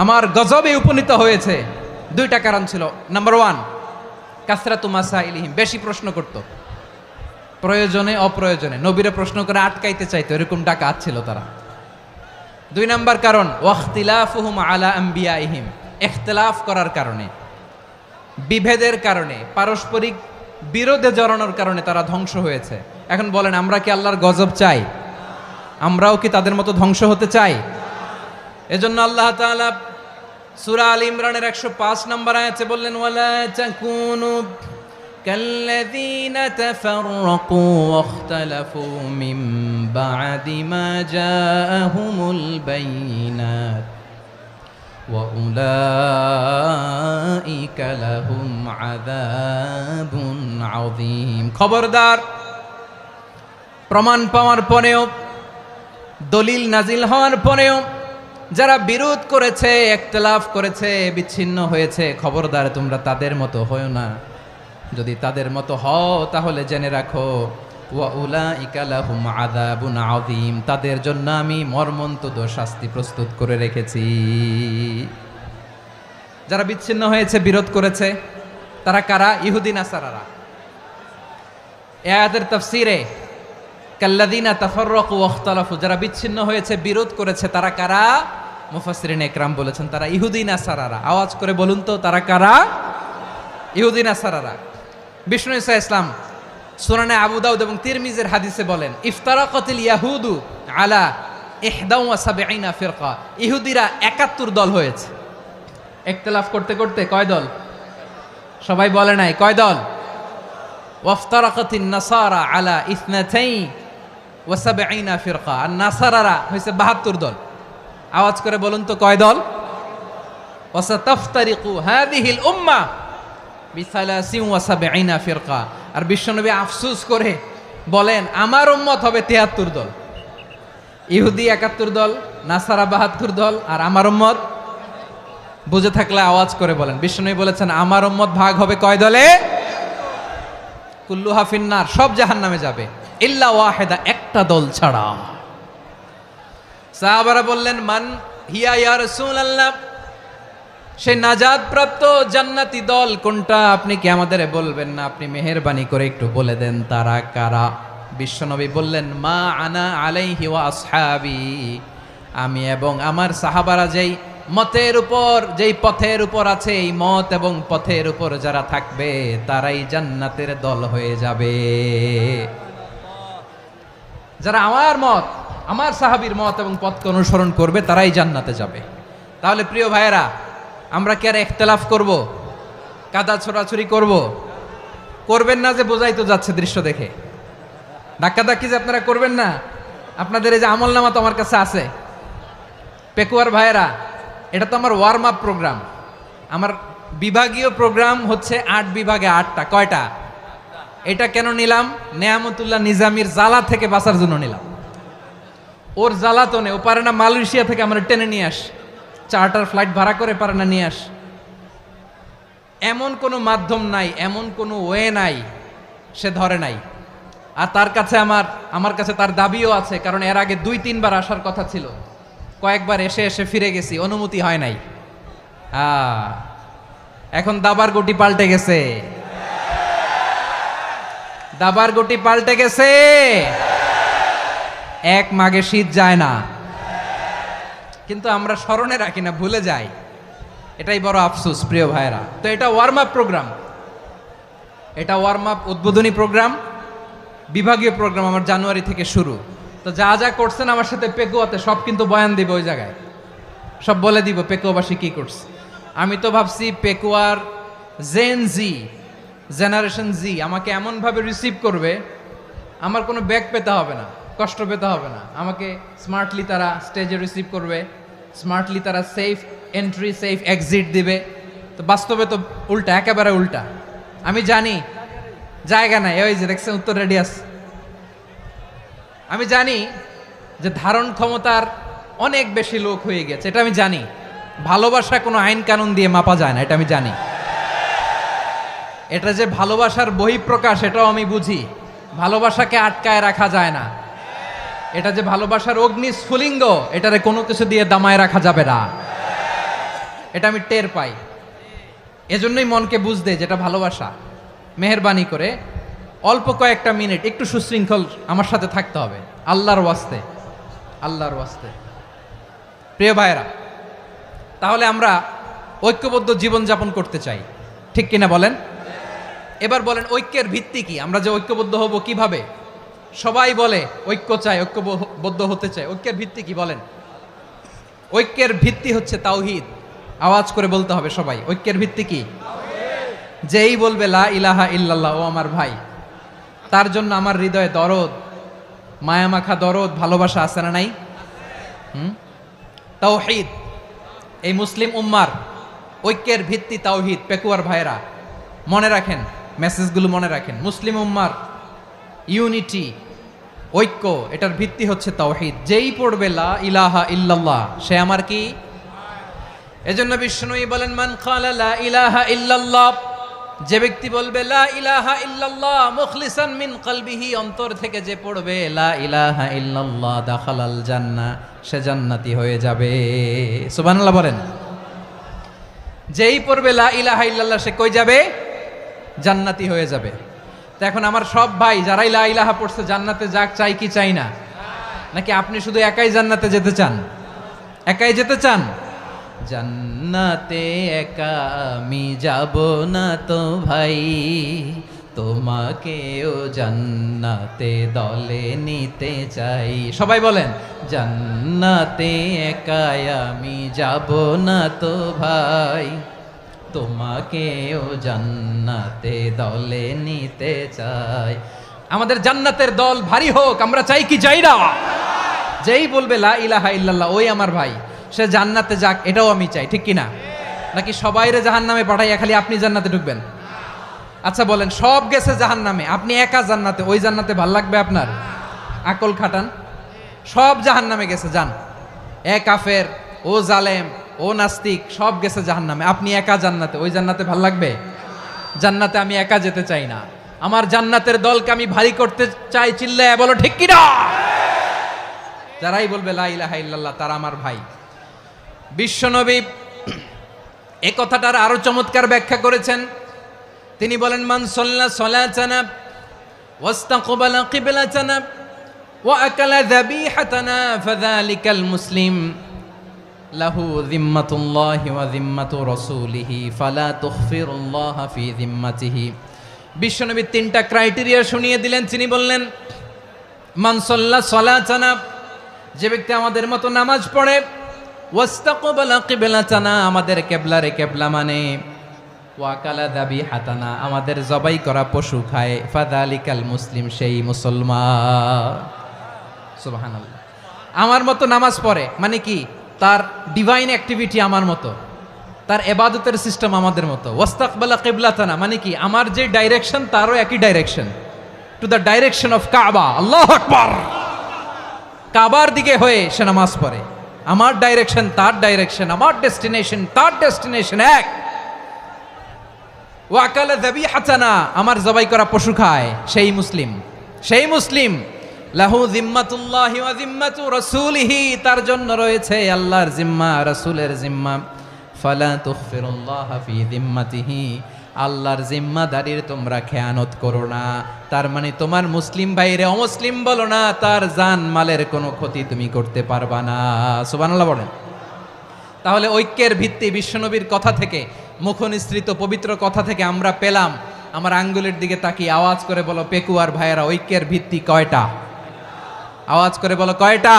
আমার গজবে উপনীত হয়েছে 2টা কারণ ছিল নাম্বার 1 কাসরাতু মাসাইলিহিম বেশি প্রশ্ন করত প্রয়োজনে অপ্রয়োজনে নবীরা প্রশ্ন করে আটকাইতে চাইতো এরকম ডাকাত ছিল তারা 2 নাম্বার কারণ ওয়াখতিলাফুহুম আলা আম্বিয়াইহিম ইখতিলাফ করার কারণে বিভেদের কারণে পারস্পরিক বিরোধে জড়ানোর কারণে তারা ধ্বংস হয়েছে। এখন বলেন, আমরা কি আল্লাহর গজব চাই? আমরাও কি তাদের মতো ধ্বংস হতে চাই? এজন্য আল্লাহ তাআলা সূরা আল ইমরানের 105 নম্বর আয়াতে বললেন, ওয়ালা তাকুনু কাল্লাযীনা তাফাররাকু ওয়াখতালাফু মিন বা'দি মা জাআহুমুল বাইয়িনাত ওয়া উলাইকা লাহুম আযাবুন আযীম। খবরদার, প্রমাণ পাওয়ার পরেও, দলিল নাজিল হওয়ার পরেও যারা বিরোধ করেছে, ইখতিলাফ করেছে, বিচ্ছিন্ন হয়েছে, খবরদার তোমরা তাদের মতো হও না। যদি তাদের মতো হও তাহলে জেনে রাখো, ওয়া উলাইকা লাহুম আযাবুন আযীম, তাদের জন্য আমি মর্মন্তুদ শাস্তি প্রস্তুত করে রেখেছি। যারা বিচ্ছিন্ন হয়েছে, বিরোধ করেছে, তারা কারা? ইহুদি নাসারারা। এই আয়াতের তাফসীরে কাল্লাযীনা তাফাররাকু ওয়াখতালাফু, যারা বিচ্ছিন্ন হয়েছে, বিরোধ করেছে, তারা কারা? মুফাসসিরিন ইকরাম বলেছেন তারা ইহুদি নাসারারা। আওয়াজ করে বলুন তো, তারা কারা? ইহুদি নাসারারা। বিষ্ণু ঈসা ইসলাম সুনানে আবু দাউদ এবং তিরমিজির হাদিসে বলেন, ইফতারাকাতিল ইয়াহুদু আলা 71 ফিরকা, ইহুদিরা 71 দল হয়েছে। ইখতিলাফ করতে করতে কয় দল? সবাই বলে নাই, কয় দল? ওয়াফতারাকাতিন নাসারা আলা 72 ফিরকা, আর নাসারারা হয়েছে 72 দল। আওয়াজ করে বলুন তো, কয় দল? ওয়াসাতাফতারিকু হাযিহিল উম্মাহ বি73 ফিরকা। আর বিশ্বনবী আফসোস করে বলেন, আমার উম্মত হবে 73 দল। ইহুদি 71 দল, নাসারা 72 দল, আর আমার উম্মত, বুঝে থাকলে আওয়াজ করে বলেন। বিশ্বনবী বলেছেন, আমার উম্মত ভাগ হবে কয় দলে? কুল্লুহা ফিন্নার, সব জাহান্নামে যাবে, ইল্লা ওয়াহিদা, একটা দল ছাড়া। সাহাবারা বললেন, মান হিয়া ইয়া রাসূলুল্লাহ, সেই নাজাত প্রাপ্ত জান্নাতি দল কোনটা? আপনি কি আমাদের বলবেন না? আপনি মেহেরবানি করে একটু বলে দেন তারা কারা। বিশ্বনবী বললেন, মা আনা আলাইহি ওয়া আসহাবি, আমি এবং আমার সাহাবারা যেই মতের উপর, যেই পথের উপর আছে, এই মত এবং পথের উপর যারা থাকবে তারাই জান্নাতের দল হয়ে যাবে। যারা আমার মত, আমার সাহাবীর মত এবং পথকে অনুসরণ করবে তারাই জান্নাতে যাবে। তাহলে প্রিয় ভাইয়েরা, আমরা কি আর ইখতিলাফ করব? কাদা ছোড়াছুরি করব? করবেন না যে বোঝাই তো যাচ্ছে দৃশ্য দেখে। ধাক্কাধাক্কি যে আপনারা করবেন না। আপনাদের এই যে আমলনামা তো আমার কাছে আছে। পেকুয়ার ভাইয়েরা, এটা তো আমার ওয়ার্ম আপ প্রোগ্রাম। আমার বিভাগীয় প্রোগ্রাম হচ্ছে 8 বিভাগে 8টা। কয়টা? এটা কেন নিলাম? নেয়ামতুল্লাহ নিজামীর জ্বালা থেকে বাঁচার জন্য নিলাম। ওর জ্বালাতনে ও পারে না মালয়েশিয়া থেকে আমরা টেনে নিয়ে আস, চার্টার ফ্লাইট ভাড়া করে পারে না নিয়ে আস। এমন কোনো মাধ্যম নাই, এমন কোনো ওয়ে নাই সে ধরে নাই। আর তার কাছে আমার কাছে তার দাবিও আছে, কারণ এর আগে 2-3 বার আসার কথা ছিল। কয়েকবার এসে এসে ফিরে গেছি, অনুমতি হয় নাই। এখন দাবার গুটি পাল্টে গেছে, দাবার গুটি পাল্টে গেছে। এক মাঘে শীত যায় না, কিন্তু আমরা স্মরণে রাখি না, ভুলে যাই। এটাই বড় আফসোস প্রিয় ভাইরা। তো এটা ওয়ার্ম আপ প্রোগ্রাম, এটা ওয়ার্ম আপ উদ্বোধনী প্রোগ্রাম, বিভাগীয় প্রোগ্রাম আমার জানুয়ারি থেকে শুরু। তো যা যা করছেন আমার সাথে পেকুয়াতে সব কিন্তু বয়ান দিব, ওই জায়গায় সব বলে দিব পেকুয়াবাসী কি করছে। আমি তো ভাবছি পেকুয়ার জেনারেশন জি আমাকে এমনভাবে রিসিভ করবে, আমার কোনো ব্যাগ পেতে হবে না, কষ্ট পেতে হবে না। আমাকে স্মার্টলি তারা স্টেজে রিসিভ করবে, স্মার্টলি তারা সেফ এন্ট্রি সেফ এক্সিট দিবে। তো বাস্তবে তো উল্টা, একেবারে উল্টা। আমি জানি জায়গা নাই, ওই যে দেখছেন উত্তর রেডিয়াস। আমি জানি যে ধারণ ক্ষমতার অনেক বেশি লোক হয়ে গেছে, এটা আমি জানি। ভালোবাসা কোনো আইন কানুন দিয়ে মাপা যায় না, এটা আমি জানি। এটা যে ভালোবাসার বহিঃপ্রকাশ, এটাও আমি বুঝি। ভালোবাসাকে আটকায় রাখা যায় না। এটা যে ভালোবাসার অগ্নি স্ফুলিঙ্গ, এটারে কোনো কিছু দিয়ে দামায় রাখা যাবে না, এটা আমি টের পাই। এজন্যই মনকে বুঝতে যেটা ভালোবাসা। মেহেরবানি করে অল্প কয়েকটা মিনিট একটু সুশৃঙ্খল আমার সাথে থাকতে হবে, আল্লাহর ওয়াস্তে, আল্লাহর ওয়াস্তে। প্রিয় ভাইয়েরা, তাহলে আমরা ঐক্যবদ্ধ জীবনযাপন করতে চাই, ঠিক কিনা বলেন? এবার বলেন ঐক্যের ভিত্তি কি? আমরা যে ঐক্যবদ্ধ হব কিভাবে? সবাই বলে ঐক্য চাই, ঐক্যবদ্ধ হতে চাই। ঐক্যের ভিত্তি কি বলেন? ঐক্যের ভিত্তি হচ্ছে তাওহীদ। আওয়াজ করে বলতে হবে সবাই, ঐক্যের ভিত্তি কি? যেই বলবে লা ইলাহা ইল্লাল্লাহ, ও আমার ভাই, তার জন্য আমার হৃদয়ে দরদ, মায়ামাখা দরদ, ভালোবাসা আছে না নাই? তাওহীদ। এই মুসলিম উম্মার ঐক্যের ভিত্তি তাওহীদ। পেকুয়ার ভাইরা মনে রাখেন, মেসেজগুলো মনে রাখেন। মুসলিম উম্মার ইউনিটি, ঐক্য, এটার ভিত্তি হচ্ছে তাওহীদ। যেই পড়বে লা ইলাহা ইল্লাল্লাহ, সে আমার কি? এজন্য বিষ্ণুই বলেন, মান ক্বালা লা ইলাহা ইল্লাল্লাহ, যে ব্যক্তি বলবে লা ইলাহা ইল্লাল্লাহ মুখলিসান মিন কলবিহি, অন্তর থেকে যে পড়বে লা ইলাহা ইল্লাল্লাহ, দাখালাল জান্নাহ, সে জান্নাতি হয়ে যাবে। সুবহানাল্লাহ বলেন। যেই পড়বে লা ইলাহা ইল্লাল্লাহ, সে কই যাবে? জান্নাতি হয়ে যাবে। তো এখন আমার সব ভাই যারাই লা ইলাহা পড়ছে জান্নাতে যাক, চাই কি চাই না? নাকি আপনি শুধু একাই জান্নাতে যেতে চান? একাই যেতে চান? জান্নাতে একা আমি যাব না তো ভাই, তোমাকেও জান্নাতে দলে নিতে চাই। সবাই বলেন, জান্নাতে একা আমি যাব না তো ভাই, তোমাকেও জান্নাতে দলে নিতে চাই। আমাদের জান্নাতের দল ভারী হোক, আমরা চাই কি চাই না? যেই বলবে লা ইলাহা ইল্লাল্লাহ, ওই আমার ভাই, সে জান্নাতে যাক, এটাও আমি চাই। ঠিক কিনা? নাকি সবাইরে জাহান্নামে পাঠাইয়া খালি আপনি জান্নাতে ঢুকবেন? আচ্ছা বলেন, সব গেছে জাহান্নামে, আপনি একা জান্নাতে, ওই জান্নাতে ভাল লাগবে আপনার? আকল খাটান। সব জাহান্নামে গেছে, যান। এ কাফের, ও জালেম, ও নাস্তিক, সব গেছে জাহান্নামে, আপনি একা জান্নাতে, ওই জান্নাতে ভাল লাগবে? জান্নাতে আমি একা যেতে চাই না, আমার জান্নাতের দলকে আমি ভারী করতে চাই। চিল্লায় বলো ঠিক কিনা? যারাই বলবে লা ইলাহা ইল্লাল্লাহ, তারা আমার ভাই। বিশ্বনবী এই কথাটার আরো চমৎকার ব্যাখ্যা করেছেন। তিনি বলেন, মান সাল্লা সালাতানা ওয়াস্তাকবালা কিবলাতানা ওয়া আকালা যাবিহাতানা ফাযালিকাল মুসলিম লাহু যিম্মাতুল্লাহি ওয়া যিম্মাতু রাসূলিহি ফালা তুখফিরুল্লাহা ফি যিম্মাতিহি। বিশ্বনবী তিনটা ক্রাইটেরিয়া শুনিয়ে দিলেন। তিনি বললেন, মান সাল্লা সালাতানা, যে ব্যক্তি আমাদের মতো নামাজ পড়ে, ওয়াস্তাকবালা কিবলাতানা, আমাদের কিবলারে কিবলা মানে, ওয়া আকালা যাবিহাতানা, আমাদের জবাই করা পশু খায়, ফাযালিকাল মুসলিম, সেই মুসলমান। সুবহানাল্লাহ। আমার মতো নামাজ পড়ে মানে কি? তার ডিভাইন অ্যাক্টিভিটি আমার মতো, তার ইবাদতের সিস্টেম আমাদের মতো। ওয়াস্তাকবালা কিবলাতানা মানে কি? আমার যে ডাইরেকশন, তারও একই direction, to the direction of কাবা। আল্লাহু আকবার। কাবার দিকে হয়ে সে নামাজ পড়ে। আমার ডাইরেকশন, তার ডাইরেকশন, আমার ডেস্টিনেশন, তার ডেস্টিনেশন এক। ওয়া আকালা যাবিহাতানা, আমার জবাই করা পশু খায়, সেই মুসলিম। সেই মুসলিম। লাহু যিম্মাতুল্লাহি ওয়া যিম্মাতু রাসূলিহি, তার জন্য রয়েছে আল্লাহর জিম্মা, রাসূলের জিম্মা। ফালা তুখফিরুল্লাহা ফি যিম্মাতিহি, আল্লাহর জিম্মাদারির তোমরা খেয়ানত করো না। তার মানে তোমার মুসলিম ভাইরে অমুসলিম বলো না, তার জান মালের কোনো ক্ষতি তুমি করতে পারবা না। সুবহানাল্লাহ বলেন। তাহলে ঐক্যের ভিত্তি বিশ্বনবীর কথা থেকে, মুখনিসৃত পবিত্র কথা থেকে আমরা পেলাম। আমার আঙ্গুলের দিকে তাকিয়ে আওয়াজ করে বলো পেকুয়ার ভাইয়েরা, ঐক্যের ভিত্তি কয়টা? আওয়াজ করে বলো কয়টা?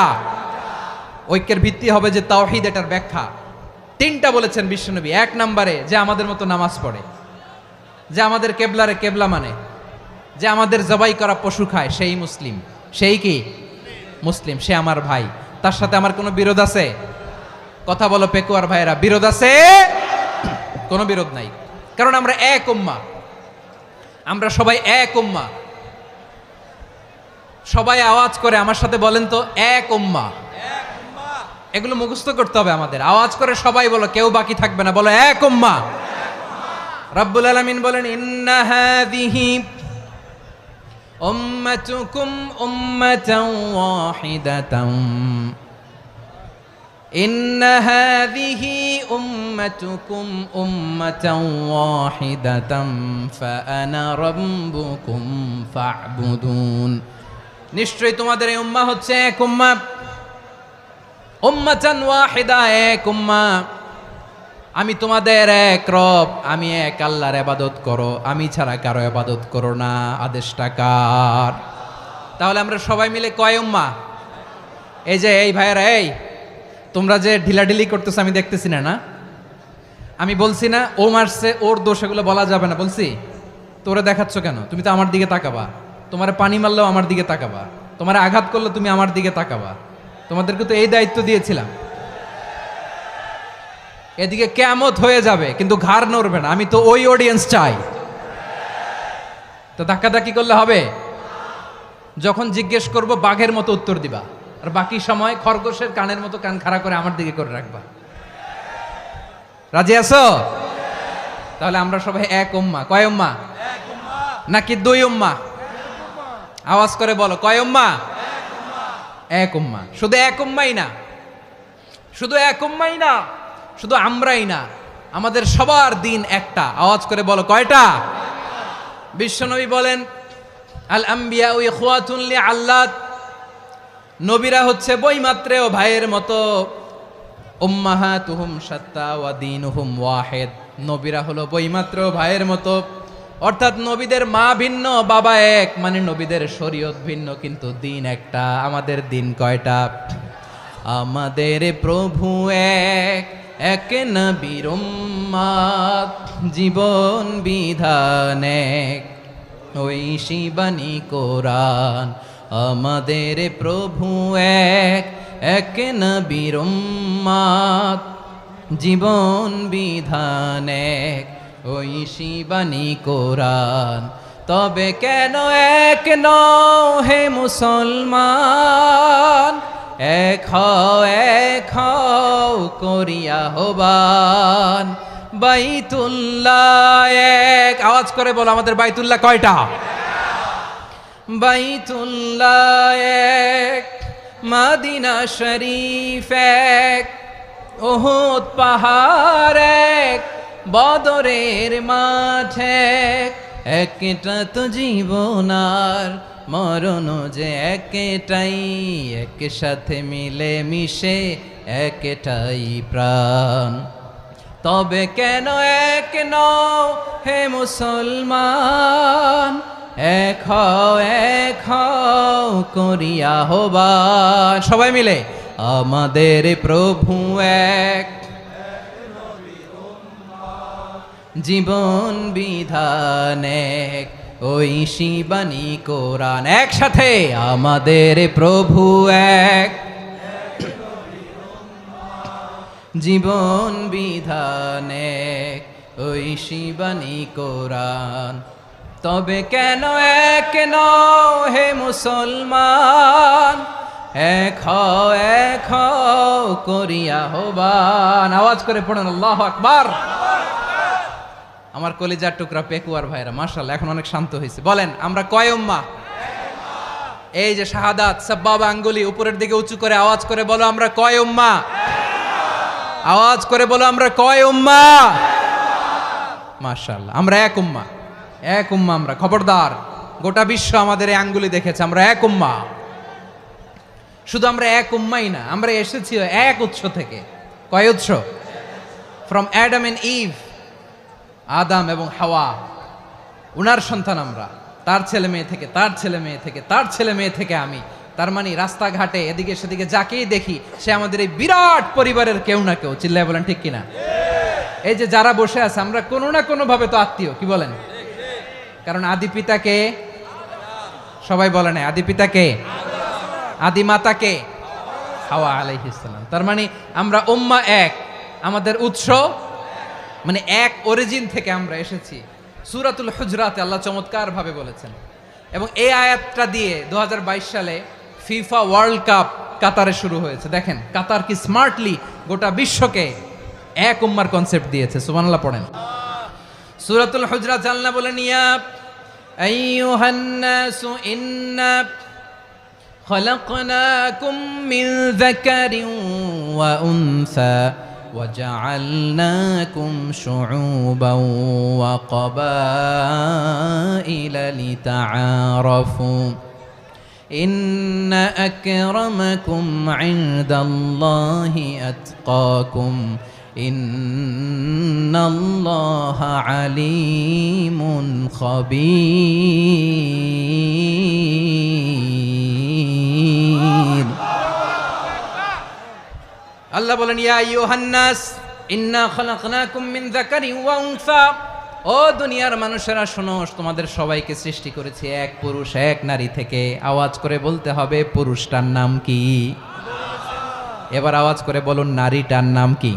ঐক্যের ভিত্তি হবে যে তাওহীদ, এটার ব্যাখ্যা তিনটা বলেছেন বিশ্বনবী। এক নম্বরে, যে আমাদের মতো নামাজ পড়ে, যে আমাদের কেবলারে কেবলা মানে, যে আমাদের জবাই করা পশু খায়, সেই মুসলিম। সেই কি? মুসলিম। সে আমার ভাই। তার সাথে আমার কোনো বিরোধ আছে? কথা বলো পেকুয়ার ভাইয়েরা, বিরোধ আছে? কোনো বিরোধ নাই, কারণ আমরা এক উম্মা, আমরা সবাই এক উম্মা। সবাই আওয়াজ করে আমার সাথে বলেন তো, এক উম্মা। এগুলো মুখস্থ করতে হবে আমাদের। আওয়াজ করে সবাই বলো, কেউ বাকি থাকবে না, বলো এক উম্মা। রব্বুল আলামিন বলেন, ইন্না হাযিহি উম্মাতুকুম উম্মাতান ওয়াহিদাতান, ইন্না হাযিহি উম্মাতুকুম উম্মাতান ওয়াহিদাতান ফাআনা রাব্বুকুম ফা'বুদুন। নিশ্চয়ই তোমাদের এই উম্মাহ হচ্ছে এক উম্মাহ, উম্মাতান ওয়াহিদা, এক উম্মাহ। আমি তোমাদের এক রব, আমি এক আল্লাহর ইবাদত করো, আমি ছাড়া কারো ইবাদত করো না। আদেশটা কার? তাহলে আমরা সবাই মিলে কয় উম্মাহ? এই যে এই ভাইয়েরা, এই তোমরা যে ঢিলাঢিলি করতেছো আমি দেখতেছি না। আমি বলছি না ও মারছে ওর দোষ, এগুলো বলা যাবে না বলছি? তোরে দেখাচ্ছ কেন? তুমি তো আমার দিকে তাকাবা। তোমারে পানি মারলেও আমার দিকে তাকাবা, তোমারে আঘাত করলে তুমি আমার দিকে তাকাবা। তোমাদেরকে তো এই দায়িত্ব দিয়েছিলাম। এদিকে কিয়ামত হয়ে যাবে কিন্তু ঘাড় নড়বে না। আমি তো ওই অডিয়েন্স চাই। তো ধাক্কাধাক্কি করলে হবে? যখন জিজ্ঞেস করব বাঘের মতো উত্তর দিবা, আর বাকি সময় খরগোশের কানের মতো কান খাড়া করে আমার দিকে করে রাখবা। রাজি আছো? তাহলে আমরা সবাই এক উম্মাহ। কয় উম্মাহ? নাকি দুই উম্মাহ? আওয়াজ করে বলো, কয় উম্মাহ? এক উম্মাহ। শুধু এক উম্মাই না, শুধু এক উম্মাই না, শুধু আমরাই না, আমাদের সবার দিন একটা। আওয়াজ করে বলো, কয়টা? বিশ্বনবী বলেন, আল আম্বিয়া ইখওয়াতুন লিআল্লাত, নবীরা হচ্ছে বৈমাত্রেয় ভাইয়ের মতো। উম্মাহাতুহুম শাত্তা ওয়া দীনুহুম ওয়াহিদ, নবীরা হলো বৈমাত্রেয় ভাইয়ের মতো। অর্থাৎ নবীদের মা ভিন্ন, বাবা এক, মানে নবীদের শরীয়ত ভিন্ন, কিন্তু দিন একটা। আমাদের দিন কয়টা? আমাদের প্রভু এক, এক নবীর উম্মাত, জীবন বিধান এক, ওই শিবানী কোরআন। আমাদের প্রভু এক, এক নবীর উম্মাত, জীবন বিধান এক, ওই শিবানী কোরআন। তবে কেন এক নও হে মুসলমান? এক হও করিয়া হবান। বাইতুল্লাহ এক, আওয়াজ করে বলো আমাদের বাইতুল্লাহ কয়টা? বাইতুল্লাহ এক, মদিনা শরীফ এক, উহুদ পাহাড় এক, বদরের মাঠ এক। একটা তো জীবন আর মরণ যে একটাই, একসাথে মিলে মিশে একটাই প্রাণ। তবে কেন এক নও হে মুসলমান? এক হও করিয়া হবান। সবাই মিলে আমাদের প্রভু এক, জীবন বিধান এক, ওই শিবানী কোরআন। একসাথে আমাদের প্রভু এক, জীবন বিধান এক, ওই শিবানী কোরআন। তবে কেন এক নও হে মুসলমান? এক হও করিয়া হবান। আওয়াজ করে পড়ুন আল্লাহু আকবার। আমার কলিজার টুকরা পেকুয়ার ভাইরা মাশাআল্লাহ এখন অনেক শান্ত হয়েছে। বলেন আমরা কয় উম্মাহ? এই যে শাহাদাত সাব্বাবা আঙ্গুলি উপরের দিকে উঁচু করে আওয়াজ করে বলো আমরা কয় উম্মাহ? আওয়াজ করে বলো আমরা কয় উম্মাহ? মাশাআল্লাহ আমরা এক উম্মাহ, এক উম্মাহ আমরা। খবরদার, গোটা বিশ্ব আমাদের এই আঙ্গুলি দেখেছে, আমরা এক উম্মাহ। শুধু আমরা এক উম্মাই না, আমরা এসেছি এক উৎস থেকে। কয় উৎস? ফ্রম অ্যাডাম এন্ড ইভ, আদাম এবং হাওয়া, উনার সন্তান আমরা। তার ছেলে মেয়ে থেকে, তার ছেলে মেয়ে থেকে, তার ছেলে মেয়ে থেকে আমি। তার মানে রাস্তাঘাটে এদিকে সেদিকে যাকেই দেখি সে আমাদের এই বিরাট পরিবারের কেউ না কেউ। চিল্লায় বলেন ঠিক কিনা? এই যে যারা বসে আছে আমরা কোনো না কোনো ভাবে তো আত্মীয়, কি বলেন? কারণ আদি পিতাকে সবাই বলে না, আদি পিতাকে, আদি মাতাকে হাওয়া আলাইহিস সালাম। তার মানে আমরা উম্মাহ এক, আমাদের উৎস মানে এক অরিজিন থেকে আমরা এসেছি। সূরাতুল হুজরাতে আল্লাহ চমৎকার ভাবে বলেছেন। এবং এই আয়াতটা দিয়ে 2022 সালে ফিফা ওয়ার্ল্ড কাপ কাতারে শুরু হয়েছে। দেখেন কাতার কি স্মার্টলি গোটা বিশ্বকে এক উম্মার কনসেপ্ট দিয়েছে। সুবহানাল্লাহ পড়েন। সূরাতুল হুজরাত আল্লাহ বলেন, ইয়া আইয়ুহান নাসু ইন্না খলাকনাকুম মিন যাকারিন ওয়া উনসা وجعلناكم شعوبا وقبائل لتعارفوا إن أكرمكم عند الله أتقاكم ইন্নাল্লাহা আলিমুন খাবীর। আল্লাহ বলেন, ইয়া আইয়ুহান নাস ইন্না খালাকনাকুম মিন যাকারিন ওয়া উনসা। ও দুনিয়ার মানুষেরা শোনো, তোমাদের সবাইকে সৃষ্টি করেছি এক পুরুষ এক নারী থেকে। আওয়াজ করে বলতে হবে, পুরুষটার নাম কি? এবার আওয়াজ করে বলুন, নারীটার নাম কি?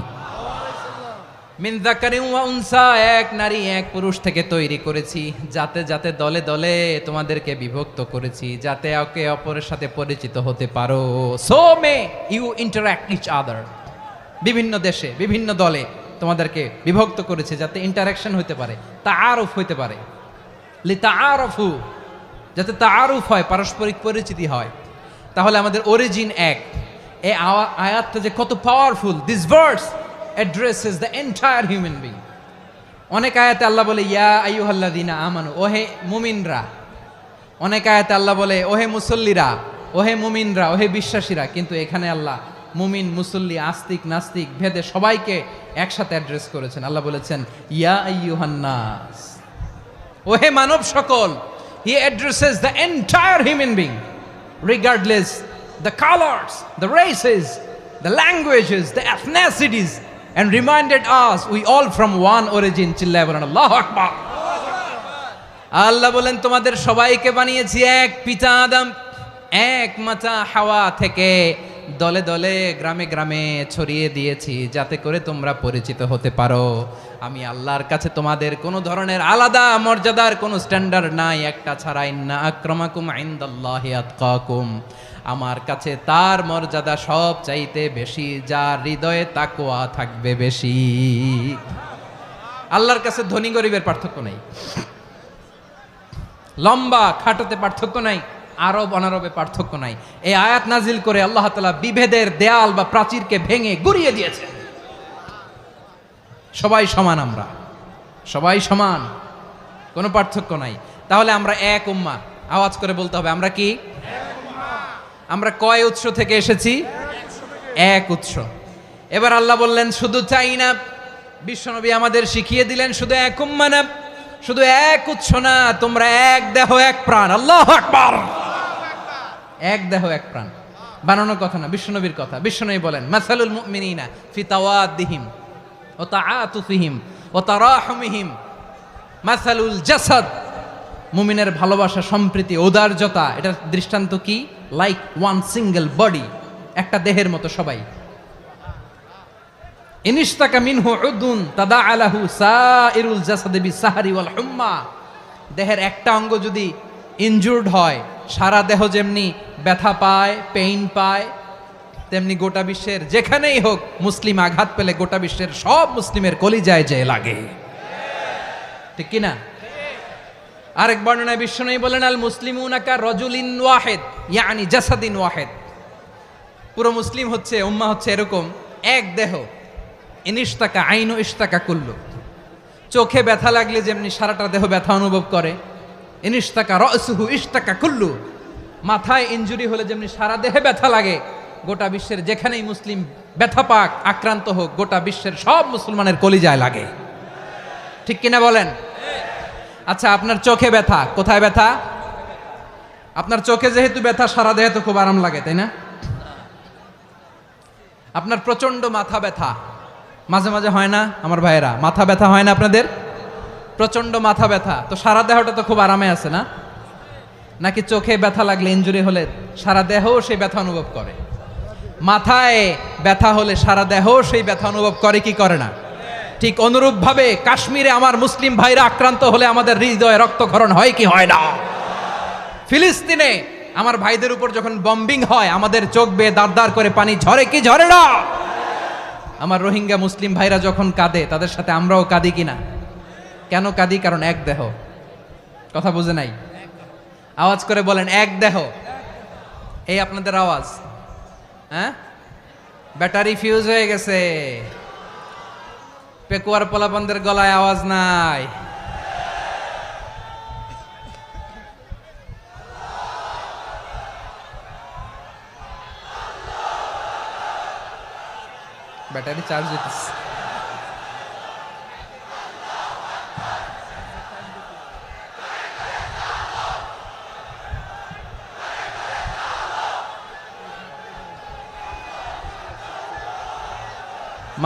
মিন যাকারিন ওয়া উনসা, এক নারী এক পুরুষ থেকে তৈরি করেছি। যাতে যাতে দলে দলে তোমাদেরকে বিভক্ত করেছি, যাতে একে অপরের সাথে পরিচিত হতে পারো। So may you interact each other. বিভিন্ন দেশে বিভিন্ন দলে তোমাদেরকে বিভক্ত করেছে যাতে ইন্টারাকশন হতে পারে, তাআরুফ হতে পারে। লিতাআরফু, যাতে তাআরুফ হয়, পারস্পরিক পরিচিতি হয়। তাহলে আমাদের অরিজিন এক। এই আয়াতটা যে কত powerful! This verse addresses the entire human being. অনেক আয়াতে আল্লাহ বলে ইয়া আইয়ুহাল্লাযীনা আমানু, ওহে মুমিনরা। অনেক আয়াতে আল্লাহ বলে ওহে মুসল্লিরা, ওহে মুমিনরা, ওহে বিশ্বাসীরা। কিন্তু এখানে আল্লাহ মুমিন মুসল্লি আস্তিক নাস্তিক ভেদে সবাইকে একসাথে অ্যাড্রেস করেছেন। আল্লাহ বলেছেন ইয়া আইয়ুহান নাস, ওহে মানব সকল। হি addresses the entire human being regardless the colours, the races, the languages, the এথনিসিটিস, and reminded us we all from one origin. চিল্লায় বলেন আল্লাহু আকবার। আল্লাহ বলেন তোমাদের সবাইকে বানিয়েছি এক পিতা আদম, এক মাতা হাওয়া থেকে। দলে দলে গ্রামে গ্রামে ছড়িয়ে দিয়েছি যাতে করে তোমরা পরিচিত হতে পারো। আমি আল্লাহর কাছে তোমাদের কোনো ধরনের আলাদা মর্যাদার কোনো স্ট্যান্ডার্ড নাই একটা ছাড়া। ইন্না আক্রামাকুম ইনদাল্লাহি আতকাকুম, আমার কাছে তার মর্যাদা সব চাইতে বেশি যার হৃদয়ে তাকওয়া থাকবে বেশি। আল্লাহর কাছে ধনী গরিবের পার্থক্য নাই, লম্বা খাটোতে পার্থক্য নাই, আরব অনারবে পার্থক্য নাই। এই আয়াত নাজিল করে আল্লাহ তাআলা বিভেদের দেয়াল বা প্রাচীরকে ভেঙে গুড়িয়ে দিয়েছেন। সবাই সমান, আমরা সবাই সমান, কোনো পার্থক্য নাই। তাহলে আমরা এক উম্মাহ। আওয়াজ করে বলতে হবে, আমরা কি? আমরা কয় উৎস থেকে এসেছি? এক উৎস। এবার আল্লাহ বললেন শুধু তাই না, বিশ্বনবী আমাদের শিখিয়ে দিলেন শুধু এক উম্মাহ না, শুধু এক উৎস না, তোমরা এক দেহ এক প্রাণ। আল্লাহু আকবার। এক দেহ এক প্রাণ বানানোর কথা না, বিশ্বনবীর কথা। বিশ্বনবী বলেন মাসালুল মুমিনিনা ফি তাওয়াদ্দিহিম ওয়া তাআতুফিহিম ওয়া তারাহুমিহিম মাসালুল জাসাদ। মুমিনের ভালোবাসা, সম্প্রীতি, ঔদার্যতা, এটার দৃষ্টান্ত কি? লাইক ওয়ান সিঙ্গেল বডি, একটা দেহের মতো সবাই। ইনিশতাকা মিনহু উদুন তাদাআলাহু সাইরুল জাসাদি বিসাহরি ওয়াল হুম্মা। দেহের একটা অঙ্গ যদি ইনজুর্ড হয়, সারা দেহ যেমনি ব্যথা পায়, পেইন পায়, তেমনি গোটা বিশ্বের যেখানেই হোক মুসলিম আঘাত পেলে গোটা বিশ্বের সব মুসলিমের কলিজায় যে লাগে, ঠিক কিনা? আরেক বর্ণনায় বিশ্বনবী বলেন আল মুসলিমুনা কা রাজুলিন ওয়াহিদ ইয়ানি জাসাদিন ওয়াহিদ। পুরো মুসলিম হচ্ছে, উম্মাহ হচ্ছে এরকম এক দেহ। ইনিশতাকা আইনু ইশতাকা কুল্লু। চোখে ব্যথা লাগলে যেমনি সারাটা দেহ ব্যথা অনুভব করে, ইনিশতাকা রাসুহু ইশতাকা কুল্লু। মাথায় ইনজুরি হলে যেমনি সারা দেহে ব্যথা লাগে, গোটা বিশ্বের যেখানেই মুসলিম ব্যথা পাক, আক্রান্ত হোক, গোটা বিশ্বের সব মুসলমানের কলিজায় লাগে, ঠিক কিনা বলেন? আচ্ছা, আপনার চোখে ব্যথা, কোথায় ব্যথা? আপনার চোখে যেহেতু ব্যথা, সারা দেহে তো খুব আরাম লাগে, তাই না? আপনার প্রচন্ড মাথা ব্যথা মাঝে মাঝে হয় না আমার ভাইয়েরা? মাথা ব্যথা হয় না আপনাদের? প্রচন্ড মাথা ব্যথা, তো সারা দেহটা তো খুব আরামে আছে না? নাকি চোখে ব্যথা লাগলে, ইনজুরি হলে সারা দেহ সেই ব্যথা অনুভব করে? মাথায় ব্যথা হলে সারা দেহ সেই ব্যথা অনুভব করে কি করে না? ঠিক অনুরূপভাবে কাশ্মীরে আমার মুসলিম ভাইরা আক্রান্ত হলে আমাদের হৃদয়ে রক্তক্ষরণ হয় কি হয় না? ফিলিস্তিনে আমার ভাইদের উপর যখন বম্বিং হয়, আমাদের চোখ বেয়ে দাঁড় দাঁড় করে পানি ঝরে কি ঝরে না? আমার রোহিঙ্গা মুসলিম ভাইরা যখন কাঁদে, তাদের সাথে আমরাও কাঁদি কিনা? কেন কাঁদি? কারণ এক দেহ। কথা বুঝে নাই? আওয়াজ করে বলেন এক দেহ। এই আপনাদের আওয়াজ, হ্যাঁ? ব্যাটারি ফিউজ হয়ে গেছে, পেকুয়ার পোলাপানদের গলায় আওয়াজ নাই। ব্যাটারি চার্জ হইতেছে।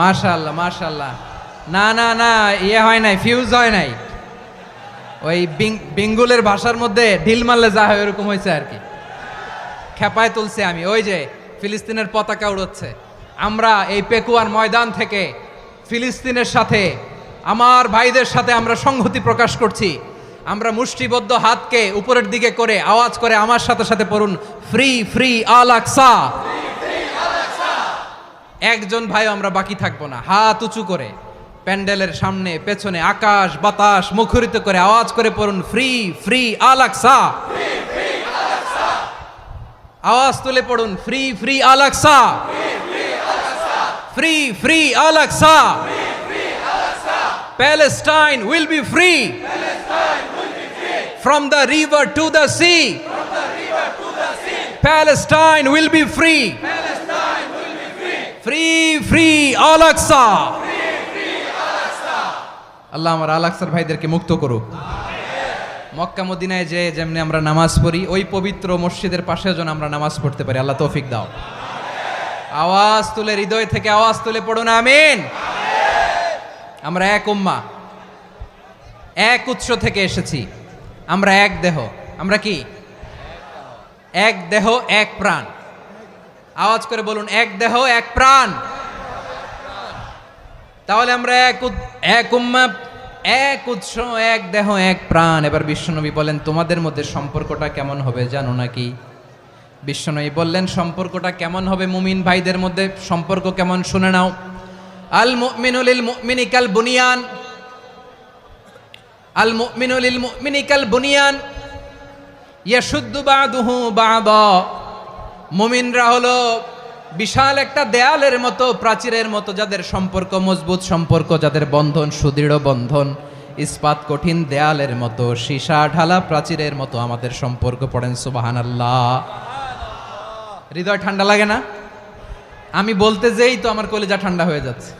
মাশাআল্লাহ মাশাআল্লাহ। না না না, ইয়ে হয় নাই, ফিউজ হয় নাই। ওই বেঙ্গলের ভাষার মধ্যে ঢিল মারলে যা হয় এরকম হয়েছে আর কি। খেপায় তুলছে আমি। ওই যে ফিলিস্তিনের পতাকা উড়োচ্ছে। আমরা এই পেকুয়ার ময়দান থেকে ফিলিস্তিনের সাথে, আমার ভাইদের সাথে আমরা সংহতি প্রকাশ করছি। আমরা মুষ্টিবদ্ধ হাতকে উপরের দিকে করে আওয়াজ করে আমার সাথে সাথে পড়ুন, ফ্রি ফ্রি আল আকসা। একজন ভাই আমরা বাকি থাকবো না। হাত উঁচু করে প্যান্ডেলের সামনে পেছনে আকাশ বাতাস মুখরিত করে আওয়াজ করে পড়ুন, ফ্রি ফ্রি আল আকসা। আওয়াজ তুলে পড়ুন, free free Al Aqsa, free free Al Aqsa. Palestine will be free from the river to the sea. Palestine will be free. Free free Al Aqsa. আল্লাহ আমার আল আকসার ভাইদেরকে মুক্ত করুক। মক্কা মদিনায় যে যেমনি আমরা নামাজ পড়ি, ওই পবিত্র মসজিদের পাশে যেন আমরা নামাজ পড়তে পারি। আল্লাহ তৌফিক দাও। আওয়াজ তুলে, হৃদয় থেকে আওয়াজ তুলে পড়ুন আমিন। আমরা এক উম্মাহ, এক উৎস থেকে এসেছি। আমরা এক দেহ। আমরা কি? এক দেহ এক প্রাণ। আওয়াজ করে বলুন, এক দেহ এক প্রাণ। তাহলে আমরা এক উম্মাহ, এক উৎস, এক দেহ এক প্রাণ। এবার বিশ্বনবী বলেন, তোমাদের মধ্যে সম্পর্কটা কেমন হবে জানো নাকি? বিশ্বনবী বললেন, সম্পর্কটা কেমন হবে মুমিন ভাইদের মধ্যে? সম্পর্ক কেমন শুনে নাও। আল মুমিনু লিল মুমিনি কাল বুনিয়ান, আল মুমিনু লিল মুমিনি কাল বুনিয়ান ইয়াশুদ্দু বাদুহু বাদা। মুমিনরা হলো বিশাল একটা দেয়ালের মতো, প্রাচীরের মতো, যাদের সম্পর্ক মজবুত সম্পর্ক, যাদের বন্ধন সুদৃঢ় বন্ধন, ইস্পাত কঠিন দেয়ালের মতো, সীসা ঢালা প্রাচীরের মতো আমাদের সম্পর্ক। পড়েন সুবহানাল্লাহ। হৃদয় ঠান্ডা লাগে না? আমি বলতে যেই তো আমার কলিজা ঠান্ডা হয়ে যাচ্ছে।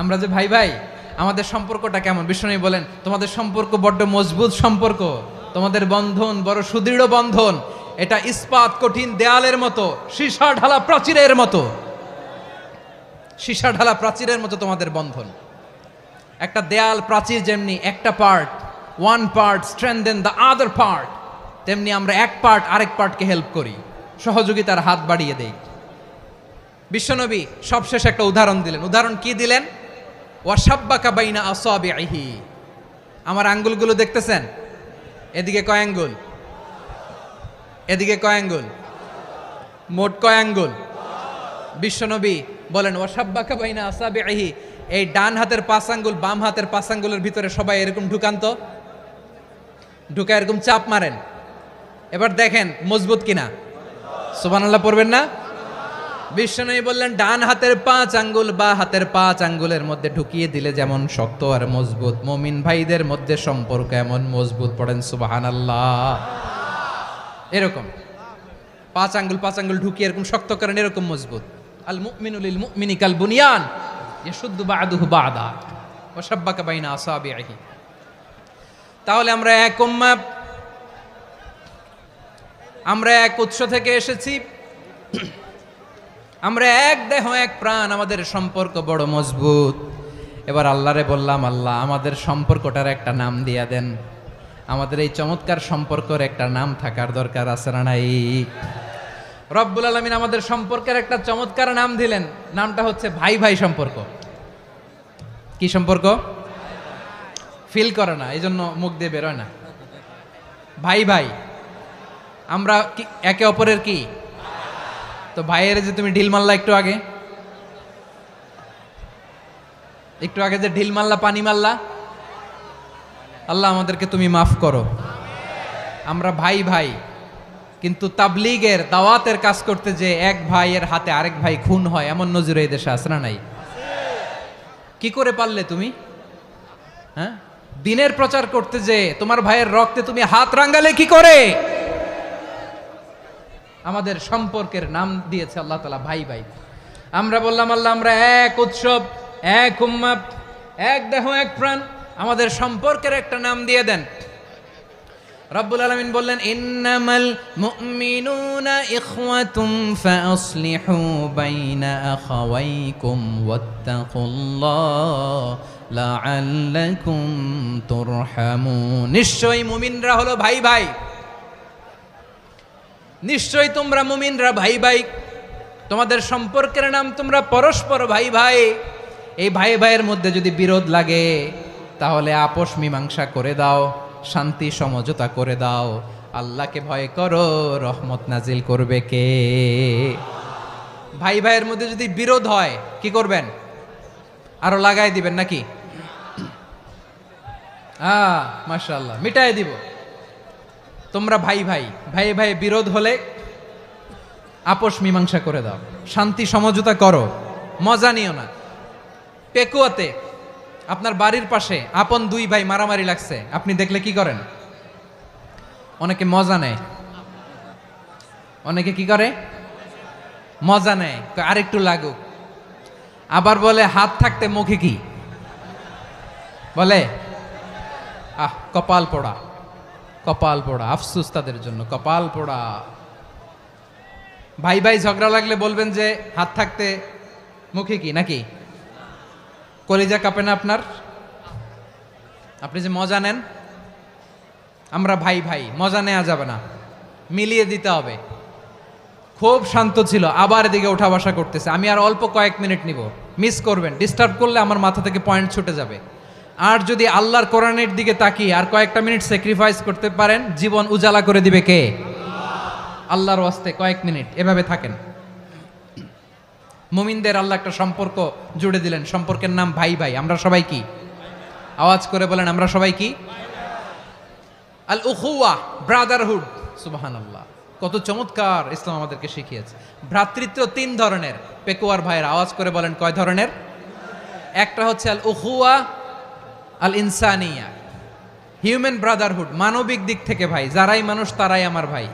আমরা যে ভাই ভাই, আমাদের সম্পর্কটা কেমন? বিশ্বনবী বলেন, তোমাদের সম্পর্ক বড্ড মজবুত সম্পর্ক, তোমাদের বন্ধন বড় সুদৃঢ় বন্ধন। এটা ইস্পাত কঠিন দেয়ালের মতো, সীসা ঢালা প্রাচীরের মতো, সীসা ঢালা প্রাচীরের মতো তোমাদের বন্ধন। একটা দেয়াল প্রাচীর যেমনি একটা part, one part strengthen the other part, তেমনি আমরা এক পার্ট আরেক পার্টকে হেল্প করি, সহযোগিতার হাত বাড়িয়ে দেই। বিশ্বনবী সবশেষ একটা উদাহরণ দিলেন। উদাহরণ কি দিলেন? ওয়াসাব্বাকা বাইনা আসাবিহি। আমার আঙ্গুলগুলো দেখতেছেন? এদিকে কয় আঙ্গুল? এদিকে কয় আঙ্গুল? মোট কয় আঙ্গুল? বিশ্বনবী বলেন, ওয়াসাব্বাকা বাইনা আসাবিহি। এই ডান হাতের 5 আঙ্গুল বাম হাতের 5 আঙ্গুলের ভিতরে সবাই এরকম ঢুকান তো, ঢুকা এরকম চাপ মারেন। এবার দেখেন মজবুত কিনা। সুবহানাল্লাহ পড়বেন না? বিশ্বনবী বললেন, ডান হাতের 5 আঙ্গুল বা হাতের 5 আঙ্গুলের মধ্যে ঢুকিয়ে দিলে যেমন শক্ত আর মজবুত, মুমিন ভাইদের মধ্যে সম্পর্ক এমন মজবুত। পড়েন সুবহানাল্লাহ। এরকম 5 আঙ্গুল ঢুকিয়ে এরকম শক্ত করেন, এরকম মজবুত। আল মুমিনু লিল মুমিনি কাল বুনিয়ান ইয়াশুদ্দু বাদুহু বাদা ওয়া শাব্বাকা বাইনা আসাবিহি। তাহলে আমরা এক উম্মাহ, আমরা এক উৎস থেকে এসেছি, আমরা এক দেহ এক প্রাণ, আমাদের সম্পর্ক বড় মজবুত। এবার আল্লাহরে বললাম, আল্লাহ আমাদের সম্পর্কটার একটা নাম দিয়া দেন। আমাদের এই চমৎকার সম্পর্কের একটা নাম থাকার দরকার আছে না নাই? রব্বুল আলামিন আমাদের সম্পর্কের একটা চমৎকার নাম দিলেন। নামটা হচ্ছে ভাই ভাই সম্পর্ক। কি সম্পর্ক? ফিল করে না, এই জন্য মুখ দিয়ে বেরোয় না। ভাই ভাই, আমরা একে অপরের কি? তো ভাইয়ের যে তুমি ঢিল মারলা একটু আগে, যে ঢিল মারলা, পানি মারলা, আল্লাহ আমাদেরকে তুমি মাফ করো। আমরা ভাই ভাই, কিন্তু তাবলীগের দাওয়াতের কাজ করতে যে এক ভাইয়ের হাতে আরেক ভাই খুন হয়, এমন নজির এই দেশে আছে না নাই? কি করে পারলে তুমি? হ্যাঁ, দিনের প্রচার করতে যে তোমার ভাইয়ের রক্তে তুমি হাত রাঙ্গালে কি করে? আমাদের সম্পর্কের নাম দিয়েছে আল্লাহ তাআলা ভাই ভাই। আমরা বললাম, আল্লাহ আমরা এক উৎসব, এক উম্মাহ, এক দেহ এক প্রাণ, আমাদের সম্পর্কের একটা নাম দিয়ে দেন। রব্বুল আলামিন বললেন ইন্নামাল মুমিনুনা ইখওয়াতুম ফাআসলিহু বাইনা আখাওয়াইকুম ওয়াত্তাকুল্লাহ লাআল্লাকুম তুরহামুন। নিশ্চয়ই মুমিনরা হলো ভাই ভাই, নিশ্চয়ই তোমরা মুমিনরা ভাই ভাই, তোমাদের সম্পর্কের নাম তোমরা পরস্পর ভাই ভাই। এই ভাই ভাইয়ের মধ্যে যদি বিরোধ লাগে তাহলে আপোষ মীমাংসা করে দাও, শান্তি সমঝোতা করে দাও। আল্লাহকে ভয় করো, রহমত নাজিল করবে কে? ভাই ভাইয়ের মধ্যে যদি বিরোধ হয় কি করবেন? আরো লাগাই দিবেন নাকি? মাশাআল্লাহ, মিটাই দিব। তোমরা ভাই ভাই, ভাই ভাই বিরোধ হলে আপোষ মীমাংসা করে দাও, শান্তি সমঝোতা করো, মজা নিও না। পেকুয়াতে আপনার বাড়ির পাশে আপন দুই ভাই মারামারি লাগছে, আপনি দেখলে কি করেন? অনেকে মজা নেয়, অনেকে কি করে? মজা নেয়, আরেকটু লাগুক। আবার বলে হাত থাকতে মুখে কি বলে? কপাল পোড়া, কপাল পোড়া, আফসুস তাদের জন্য, কপাল পোড়া। ভাই ভাই ঝগড়া লাগলে বলবেন যে হাত থাকতে মুখে কি, নাকি? কলিজা কাঁপে না আপনার? আপনি যে মজা নেন, আমরা ভাই ভাই, মজা নেওয়া যাবে না, মিলিয়ে দিতে হবে। খুব শান্ত ছিল, আবার এদিকে ওঠা বসা করতেছে। আমি আর অল্প কয়েক মিনিট নিব, মিস করবেন, ডিস্টার্ব করলে আমার মাথা থেকে পয়েন্ট ছুটে যাবে। আর যদি আল্লাহর কোরআনের দিকে তাকিয়ে আর কয়েকটা মিনিট স্যাক্রিফাইস করতে পারেন, জীবন উজালা করে দিবে কে? আল্লাহর ওয়াস্তে কয়েক মিনিট এভাবে থাকেন। মুমিনদের আল্লাহ একটা সম্পর্ক জুড়ে দিলেন, সম্পর্কের নাম ভাই ভাই। আমরা সবাই কি? আওয়াজ করে বলেন, আমরা সবাই কি? আল উখুয়া, ব্রাদারহুড। সুবহানাল্লাহ, কত চমৎকার ইসলাম আমাদেরকে শিখিয়েছে। ভ্রাতৃত্ব তিন ধরনের। পেকুয়ার ভাইয়ের আওয়াজ করে বলেন, কয় ধরনের? একটা হচ্ছে আল উখুয়া আল ইনসানিয়া, হিউম্যান ব্রাদারহুড, মানবিক দিক থেকে ভাই, যারাই মানুষ তারাই আমার ভাই।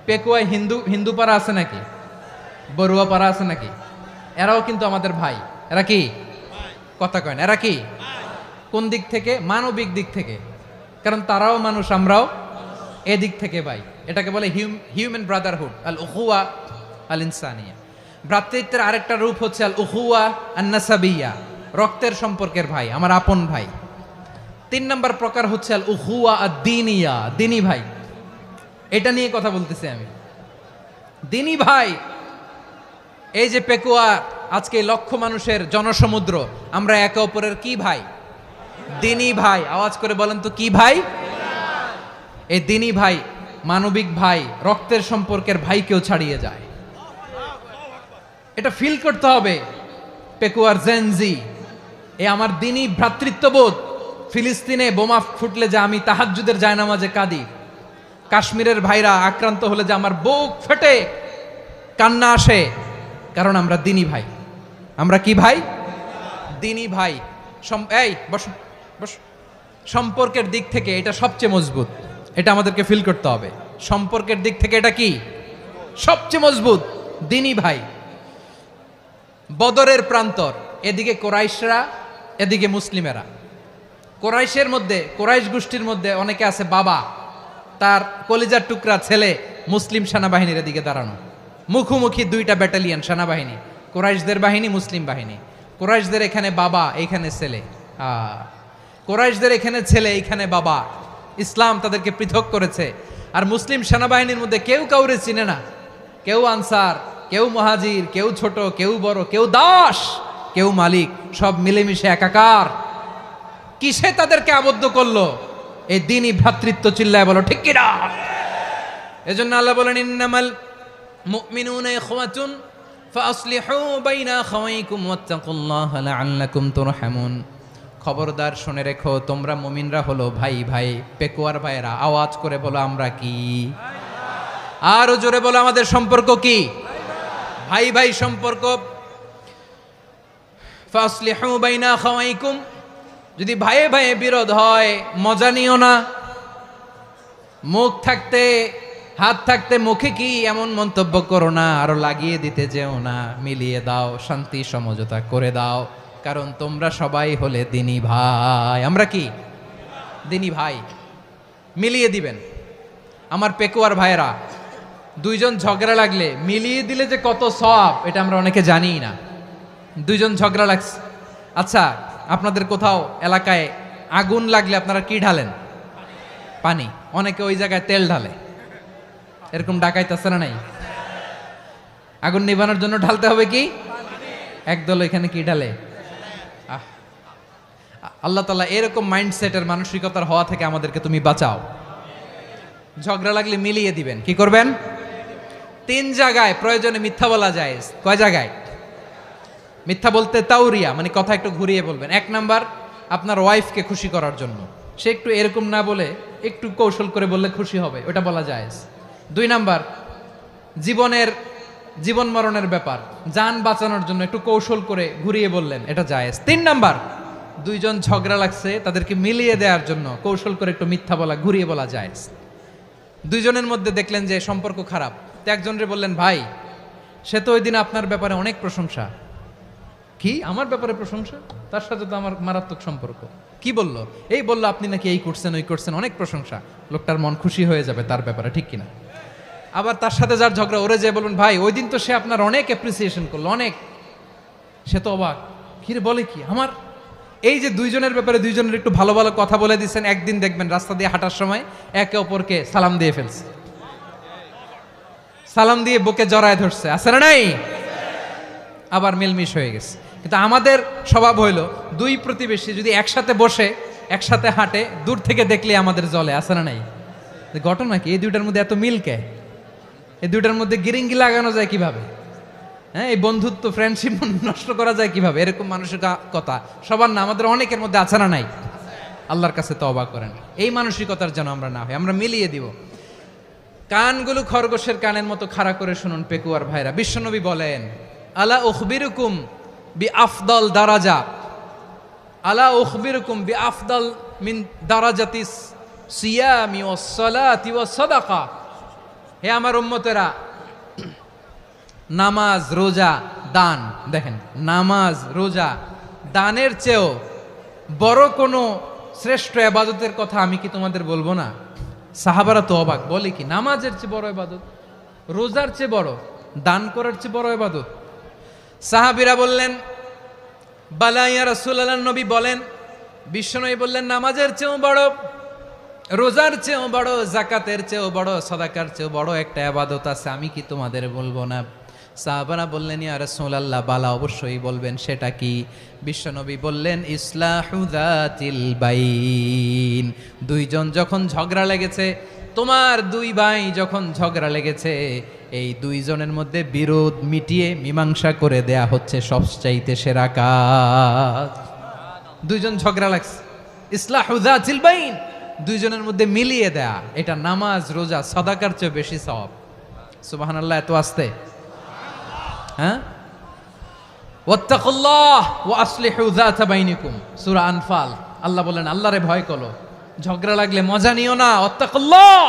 পেকুয়ায় হিন্দু পাড়া আছে নাকি? বড়ুয়া পাড়া আছে নাকি? এরাও কিন্তু আমাদের ভাই। এরা কি? কথা কয় না, এরা কি? কোন দিক থেকে? মানবিক দিক থেকে, কারণ তারাও মানুষ, আমরাও এদিক থেকে ভাই। এটাকে বলে হিউম্যান ব্রাদারহুড, আল উখুয়া আল ইনসানিয়া। ভ্রাতৃত্বের আরেকটা রূপ হচ্ছে আল উখুয়া আন নাসাবিয়া, রক্তের সম্পর্কের ভাই, আমার আপন ভাই। 3 নম্বর প্রকার হচ্ছে আল উখুয়া আদ-দীনিয়া, দিনী ভাই। এটা নিয়ে কথা বলতেছি আমি, দিনী ভাই। এই যে পেকুয়া, আজকে লক্ষ মানুষের জনসমুদ্র, আমরা একে অপরের কি ভাই? দিনী ভাই। আওয়াজ করে বলেন তো, কি ভাই? এই দিনী ভাই, মানবিক ভাই, রক্তের সম্পর্কের ভাইকেও ছাড়িয়ে যায়। এটা ফিল করতে হবে। পেকুয়ার জেনজি, এ আমার দিনী ভ্রাতৃত্ববোধ। ফিলিস্তিনে বোমা ফুটলে যে আমি তাহাজ্জুদের জায়নামাজে কাঁদি, কাশ্মীরের ভাইরা আক্রান্ত হলে যে আমার বুক ফেটে কান্না আসে, কারণ আমরা দিনী ভাই। আমরা কি ভাই? দিনী ভাই। এই বসো বসো। সম্পর্কের দিক থেকে এটা সবচেয়ে মজবুত, এটা আমাদেরকে ফিল করতে হবে। সম্পর্কের দিক থেকে এটা কি? সবচেয়ে মজবুত, দিনী ভাই। বদরের প্রান্তর, এদিকে কোরাইশরা, এদিকে মুসলিমেরা। কোরাইশের মধ্যে, কোরাইশ গোষ্ঠীর মধ্যে অনেকে আছে বাবা, তার কলিজার টুকরা ছেলে মুসলিম সেনাবাহিনীর এদিকে দাঁড়ানো, মুখোমুখি দুইটা ব্যাটালিয়ন সেনাবাহিনী, কোরাইশদের বাহিনী, মুসলিম বাহিনী। কোরাইশদের এখানে বাবা, এইখানে ছেলে। কোরাইশদের এখানে ছেলে, এইখানে বাবা। ইসলাম তাদেরকে পৃথক করেছে। আর মুসলিম সেনাবাহিনীর মধ্যে কেউ কাউরে চিনে না, কেউ আনসার, কেউ মুহাজির, কেউ ছোট, কেউ বড়, কেউ দাস, কেউ মালিক, সব মিলেমিশে একাকার। কিসে তাদেরকে আবদ্ধ করলো? এই দিনই ভ্রাতৃত্ব। চিল্লায় বলো ঠিক কিনা? এজন্য আল্লাহ বলেন, ইন্নামাল মুমিনুনা ইখওয়াতুন ফাআসলিহু বাইনা আখাওয়াইকুম ওয়াত্তাকুল্লাহা লাআল্লাকুম তুরহামুন। খবরদার শুনে রেখো, তোমরা মুমিনরা হলো ভাই ভাই। পেকুয়ার ভাইরা আওয়াজ করে বলো, আমরা কি? আরো জোরে বলো, আমাদের সম্পর্ক কি? ভাই ভাই সম্পর্ক। ফাআসলিহু বাইনা আখাওয়াইকুম, যদি ভাইয়ে ভাইয়ে বিরোধ হয় মজা নিও না। মুখ থাকতে, হাত থাকতে মুখে কি এমন মন্তব্য করো না, আরো লাগিয়ে দিতে যেও না। মিলিয়ে দাও, শান্তি সমঝোতা করে দাও, কারণ তোমরা সবাই হলে দিনী ভাই। আমরা কি? দিনী ভাই। মিলিয়ে দিবেন। আমার পেকুয়ার ভাইয়েরা, দুইজন ঝগড়া লাগলে মিলিয়ে দিলে যে কত সওয়াব এটা আমরা অনেকে জানিই না। দুইজন ঝগড়া লাগছে, আচ্ছা আপনাদের কোথাও এলাকায় আগুন লাগলে আপনারা কি ঢালেন? পানি। অনেকে ওই জায়গায় তেল ঢালে, এরকম ডাকাইতেছে না নাই? আগুন নিভানোর জন্য ঢালতে হবে কি? একদল এখানে কি ঢালে? আল্লাহ তাআলা এরকম মাইন্ডসেটের মানসিকতার হওয়া থেকে আমাদেরকে তুমি বাঁচাও। ঝগড়া লাগলে মিলিয়ে দিবেন। কি করবেন? 3 জায়গায় প্রয়োজনে মিথ্যা বলা যায়। কয় জায়গায় মিথ্যা বলতে? তাওরিয়া, মানে কথা একটু ঘুরিয়ে বলবেন। 1 নাম্বার, আপনার ওয়াইফকে খুশি করার জন্য, সে একটু এরকম না বলে একটু কৌশল করে বললে খুশি হবে, ওটা বলা যায়। 2 নাম্বার, জীবন মরণের ব্যাপার, জান বাঁচানোর জন্য একটু কৌশল করে ঘুরিয়ে বললেন, এটা জায়েজ। 3 নাম্বার, দুইজন ঝগড়া লাগছে তাদেরকে মিলিয়ে দেওয়ার জন্য কৌশল করে একটু মিথ্যা বলা, ঘুরিয়ে বলা জায়েজ। দুইজনের মধ্যে দেখলেন যে সম্পর্ক খারাপ, তো একজনরে বললেন, ভাই সে তো ওই দিন আপনার ব্যাপারে অনেক প্রশংসা। কি আমার ব্যাপারে প্রশংসা? তার সাথে তো আমার মারাত্মক সম্পর্ক। কি বললো? এই বললো আপনি নাকি এই করছেন ওই করছেন, অনেক প্রশংসা। লোকটার মন খুশি হয়ে যাবে তার ব্যাপারে, ঠিক কিনা? আবার তার সাথে যার ঝগড়া, ওরে যে বলবেন, ভাই ওই দিন তো সে আপনার অনেক অ্যাপ্রিসিয়েশন করলো, অনেক। সে তো অবাক, কিরে বলে কি আমার? এই যে দুইজনের ব্যাপারে দুইজনের একটু ভালো ভালো কথা বলে দিচ্ছেন, একদিন দেখবেন রাস্তা দিয়ে হাঁটার সময় একে অপরকে সালাম দিয়ে ফেলছে, সালাম দিয়ে বুকে জড়ায় ধরছে, আছে না নাই? আবার মিলমিশ হয়ে গেছে। কিন্তু আমাদের স্বভাব হইল, দুই প্রতিবেশী যদি একসাথে বসে একসাথে হাঁটে, দূর থেকে দেখলে আমাদের জলে, আছে না নাই? ঘটনা কি? এই দুইটার মধ্যে এত মিল কে? এই দুইটার মধ্যে গিরিঙ্গি লাগানো যায় কিভাবে? হ্যাঁ, এই বন্ধুত্ব ফ্রেন্ডশিপ নষ্ট করা যায় কিভাবে? এরকম মানুষের কথা সবার না, আমাদের অনেকের মধ্যে আছে না নাই? আল্লাহর কাছে তওবা করেন এই মানসিকতার যেন আমরা না হই, আমরা মিলিয়ে দিব। কানগুলো খরগোশের কানের মতো খাড়া করে শুনুন পেকুয়ার ভাইরা। বিশ্বনবী বলেন, আলা উখবিরুকুম বি আফদল দারাজা, আলা উখবিরুকুম বি আফদল মিন দারাজাতিস সিয়ামি ওয়াস সালাতি ওয়াস সাদাকা। হে আমার উম্মতেরা, নামাজ, রোজা, দান, দেখেন নামাজ, রোজা, দানের চেয়েও বড় কোনো শ্রেষ্ঠ ইবাদতের কথা আমি কি তোমাদের বলবো না? সাহাবারা তো অবাক, বলে কি নামাজের চেয়ে বড় ইবাদত, রোজার চেয়ে বড়, দান করার চেয়ে বড় ইবাদত? সাহাবীরা বললেন, বালা ইয়া রাসূলুল্লাহ, নবী বলেন। বিশ্বনবী বললেন, নামাজের চেয়েও বড়, রোজার চেয়েও বড়, যাকাতের চেয়েও বড়, সাদাকার চেয়েও বড় একটা ইবাদত আছে, আমি কি তোমাদের বলবো না? সাহাবারা বললেন, ইয়া রাসূলুল্লাহ, বালা, অবশ্যই বলবেন, সেটা কি? বিশ্বনবী বললেন, ইসলাহু যাতিল বাইন। দুইজন যখন ঝগড়া লেগেছে, তোমার দুই ভাই যখন ঝগড়া লেগেছে, এই দুইজনের মধ্যে বিরোধ মিটিয়ে মীমাংসা করে দেয়া হচ্ছে সবচাইতে সেরা কাজ। দুইজন ঝগড়া লাগছে, ইসলাহু যাতিল বাইন, দুইজনের মধ্যে মিলিয়ে দেয়া, এটা নামাজ, রোজা, সাদাকার চেয়ে বেশি সওয়াব। সুবহানাল্লাহ, এত আস্তে? হ্যাঁ, ওয়াত্তাকুল্লাহ ওয়া আসলিহু যাতা বাইনিকুম, সূরা আনফাল। আল্লাহ বলেন, আল্লাহরে ভয় করো, ঝগড়া লাগলে মজা নিও না, ওয়াত্তাকুল্লাহ,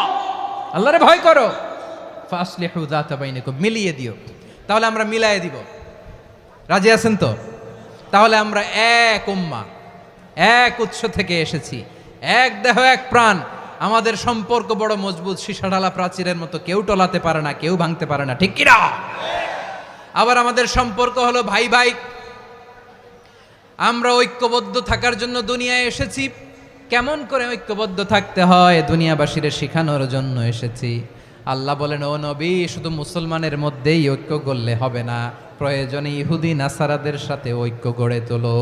আল্লাহরে ভয় করো, ফাসলিহু যাতা বাইনিকুম, মিলিয়ে দিও। তাহলে আমরা মিলায়ে দিব, রাজি আছেন তো? তাহলে আমরা এক উম্মাহ, এক উৎস থেকে এসেছি, এক দেহ এক প্রাণ, আমাদের সম্পর্ক বড় মজবুত, সীসাঢালা প্রাচীরের মতো, কেউ টলাতে পারে না, কেউ ভাঙতে পারে না, ঠিক কিনা? আবার আমাদের সম্পর্ক হলো ভাই ভাই, আমরা ঐক্যবদ্ধ থাকার জন্য দুনিয়ায় এসেছি। কেমন করে ঐক্যবদ্ধ থাকতে হয় দুনিয়াবাসীরে শেখানোর জন্য এসেছি। আল্লাহ বলেন, ও নবী, শুধু মুসলমানের মধ্যেই ঐক্য গড়লে হবে না, প্রয়োজনে ইহুদি নাসারাদের সাথে ঐক্য গড়ে তোলো।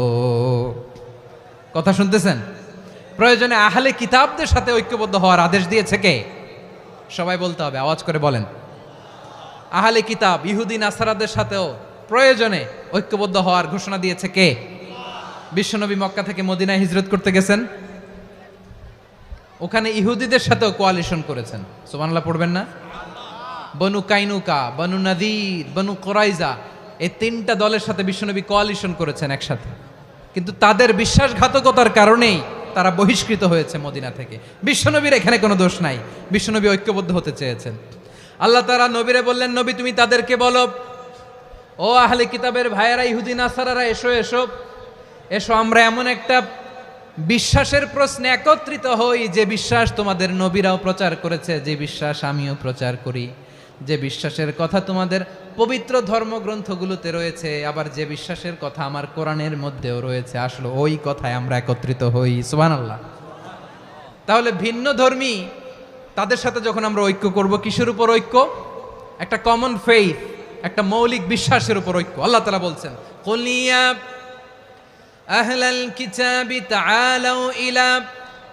কথা শুনতেছেন? প্রয়োজনে আহলে কিতাবদের সাথে ঐক্যবদ্ধ হওয়ার আদেশ দিয়েছে কে? সবাই বলতে হবে, আওয়াজ করে বলেন। আহলে কিতাব, ইহুদি নাসারাদের সাথেও প্রয়োজনে ঐক্যবদ্ধ হওয়ার ঘোষণা দিয়েছে কে? বিশ্বনবী মক্কা থেকে মদিনায় হিজরত করতে গেছেন, ওখানে ইহুদিদের সাথেও কোয়ালিশন করেছেন। সুবহানাল্লাহ পড়বেন না? বনু কাইনুকা, বনু নাদির, বনু কুরাইজা, এই 3টা দলের সাথে বিশ্বনবী কোয়ালিশন করেছেন একসাথে। কিন্তু তাদের বিশ্বাসঘাতকতার কারণেই তারা বহিষ্কৃত হয়েছে মদিনা থেকে। বিশ্বনবীর এখানে কোনো দোষ নাই, বিশ্বনবী ঐক্যবদ্ধ হতে চেয়েছেন। আল্লাহ তাআলা নবীরে বললেন, নবী তুমি তাদেরকে বলো, ও আহলে কিতাবের ভাইয়েরা, ইহুদি নাসারারা, এসো এসো এসো, আমরা এমন একটা বিশ্বাসের প্রশ্নে একত্রিত হই, যে বিশ্বাস তোমাদের নবীরাও প্রচার করেছে, যে বিশ্বাস আমিও প্রচার করি, যে বিশ্বাসের কথা তোমাদের পবিত্র ধর্মগ্রন্থগুলোতে রয়েছে, আবার যে বিশ্বাসের কথা আমার কোরআনের মধ্যেও রয়েছে, আসলে ওই কথায় আমরা একত্রিত হই। সুবহানাল্লাহ। তাহলে ভিন্ন ধর্মী তাদের সাথে যখন আমরা ঐক্য করব, কিসের উপর ঐক্য? একটা কমন ফেইথ, একটা মৌলিক বিশ্বাসের উপর ঐক্য। আল্লাহ তাআলা বলছেন, কুল ইয়া আহলাল কিতাবি তাআলাউ ইলা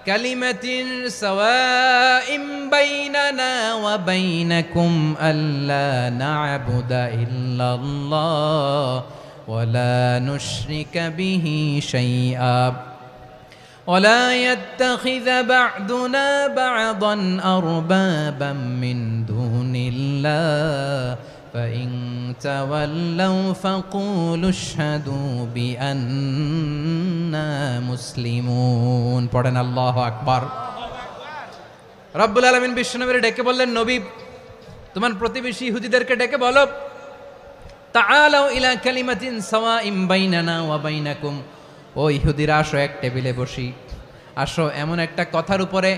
কালিমাতিন সাওয়াইম বাইনানা ওয়া বাইনাকুম আল্লা না'বুদা ইল্লাল্লাহ ওয়া লা নুশরিকা বিহি শাইআ ولا يتخذ بعضنا بعضا أربابا من دون الله فإن تولوا فقولوا اشهدوا بأننا مسلمون পড়েন আল্লাহু আকবার। রব্বুল আলামিন বিশ্বনবীর ডেকে বললেন, নবী তোমার প্রতিবেশী ইহুদিদেরকে ডেকে বলো, তাআলাউ ইলা কালিমাতিন সাওয়াইম বাইনানা ওয়া বাইনাকুম, ও ইহুদিরা আসো এক টেবিলে বসি, আসো এমন একটা কথার উপরে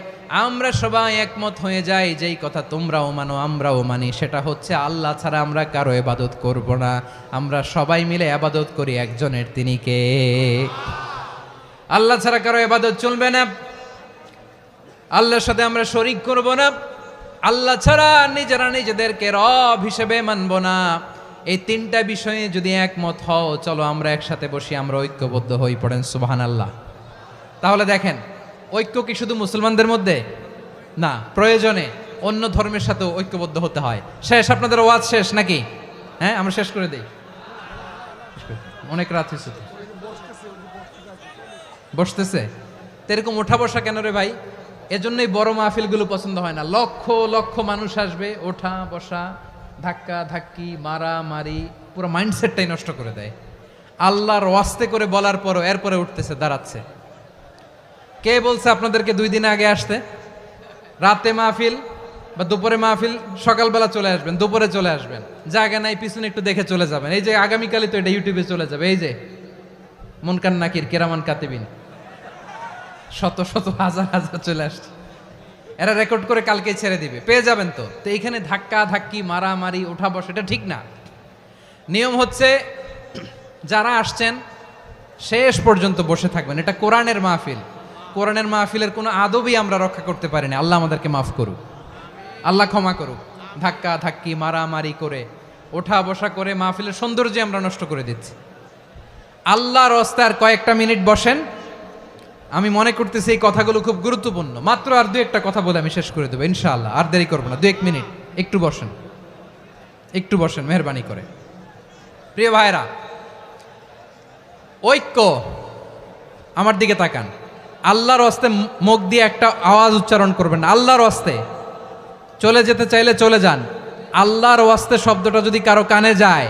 আমরা সবাই একমত হয়ে যাই, যেই কথা তোমরাও মানো আমরাও মানি, সেটা হচ্ছে আল্লাহ ছাড়া আমরা কারো ইবাদত করব না, আমরা সবাই মিলে ইবাদত করি একজনের, তিনি কে? আল্লাহ ছাড়া কারো ইবাদত চলবে না, আল্লাহর সাথে আমরা শরীক করব না, আল্লাহ ছাড়া নিজেরা নিজেদেরকে রব হিসেবে মানব না। এই তিনটা বিষয়ে যদি একমত হও, চলো আমরা একসাথে বসি, আমরা ঐক্যবদ্ধ হই। পড়েন সুবহানাল্লাহ। তাহলে দেখেন, ঐক্য কি শুধু মুসলমানদের মধ্যে না, প্রয়োজনে অন্য ধর্মের সাথেও ঐক্যবদ্ধ হতে হয়। শেষ, আপনাদের ওয়াজ শেষ নাকি? হ্যাঁ, আমরা শেষ করে দেই, অনেক রাত হয়েছে তো। বসতেছে তো, এরকম ওঠা বসা কেন রে ভাই? এজন্যই বড় মাহফিলগুলো পছন্দ হয় না। লক্ষ লক্ষ মানুষ আসবে, ওঠা বসা, ধাক্কা ধাক্কি, মারা মারি, পুরো মাইন্ডসেটটাই নষ্ট করে দেয়। আল্লাহর ওয়াস্তে করে বলার পরও এরপরে উঠতেছে, দাঁড়াচ্ছে। কে বলছে আপনাদেরকে 2 দিন আগে আসতে? রাতে মাহফিল বা দুপুরে মাহফিল, সকালবেলা চলে আসবেন, দুপুরে চলে আসবেন, জায়গা নাই পিছনে একটু দেখে চলে যাবেন। এই যে আগামীকালই তো এটা ইউটিউবে চলে যাবে, এই যে মুনকার নাকির কিরামান কাতিবিন, শত শত হাজার হাজার চলে আসছে, এরা রেকর্ড করে কালকে ছেড়ে দিবে, পেয়ে যাবেন তো। তো এইখানে ধাক্কা ধাক্কি, মারামারি, ওঠা বসা, এটা ঠিক না। নিয়ম হচ্ছে যারা আসছেন শেষ পর্যন্ত বসে থাকবেন। এটা কোরআনের মাহফিল, কোরআনের মাহফিলের কোনো আদবই আমরা রক্ষা করতে পারিনি। আল্লাহ আমাদেরকে মাফ করুক, আল্লাহ ক্ষমা করুক। ধাক্কা ধাক্কি, মারামারি করে, ওঠা বসা করে মাহফিলের সৌন্দর্য আমরা নষ্ট করে দিচ্ছি। আল্লাহর রাস্তায় আর কয়েকটা মিনিট বসেন। আমি মনে করতেছি এই কথাগুলো খুব গুরুত্বপূর্ণ। মাত্র আর 2-1টা কথা বলে আমি শেষ করে দেবো ইনশাআল্লাহ, আর দেরি করবো না। 2-1 মিনিট একটু বসেন, একটু বসেন মেহরবানি করে। প্রিয় ভাইরা, ঐক্য, আমার দিকে তাকান। আল্লাহর রাস্তে মুখ দিয়ে একটা আওয়াজ উচ্চারণ করবেন না। আল্লাহর রাস্তে চলে যেতে চাইলে চলে যান। আল্লাহর ওয়াস্তে শব্দটা যদি কারো কানে যায়,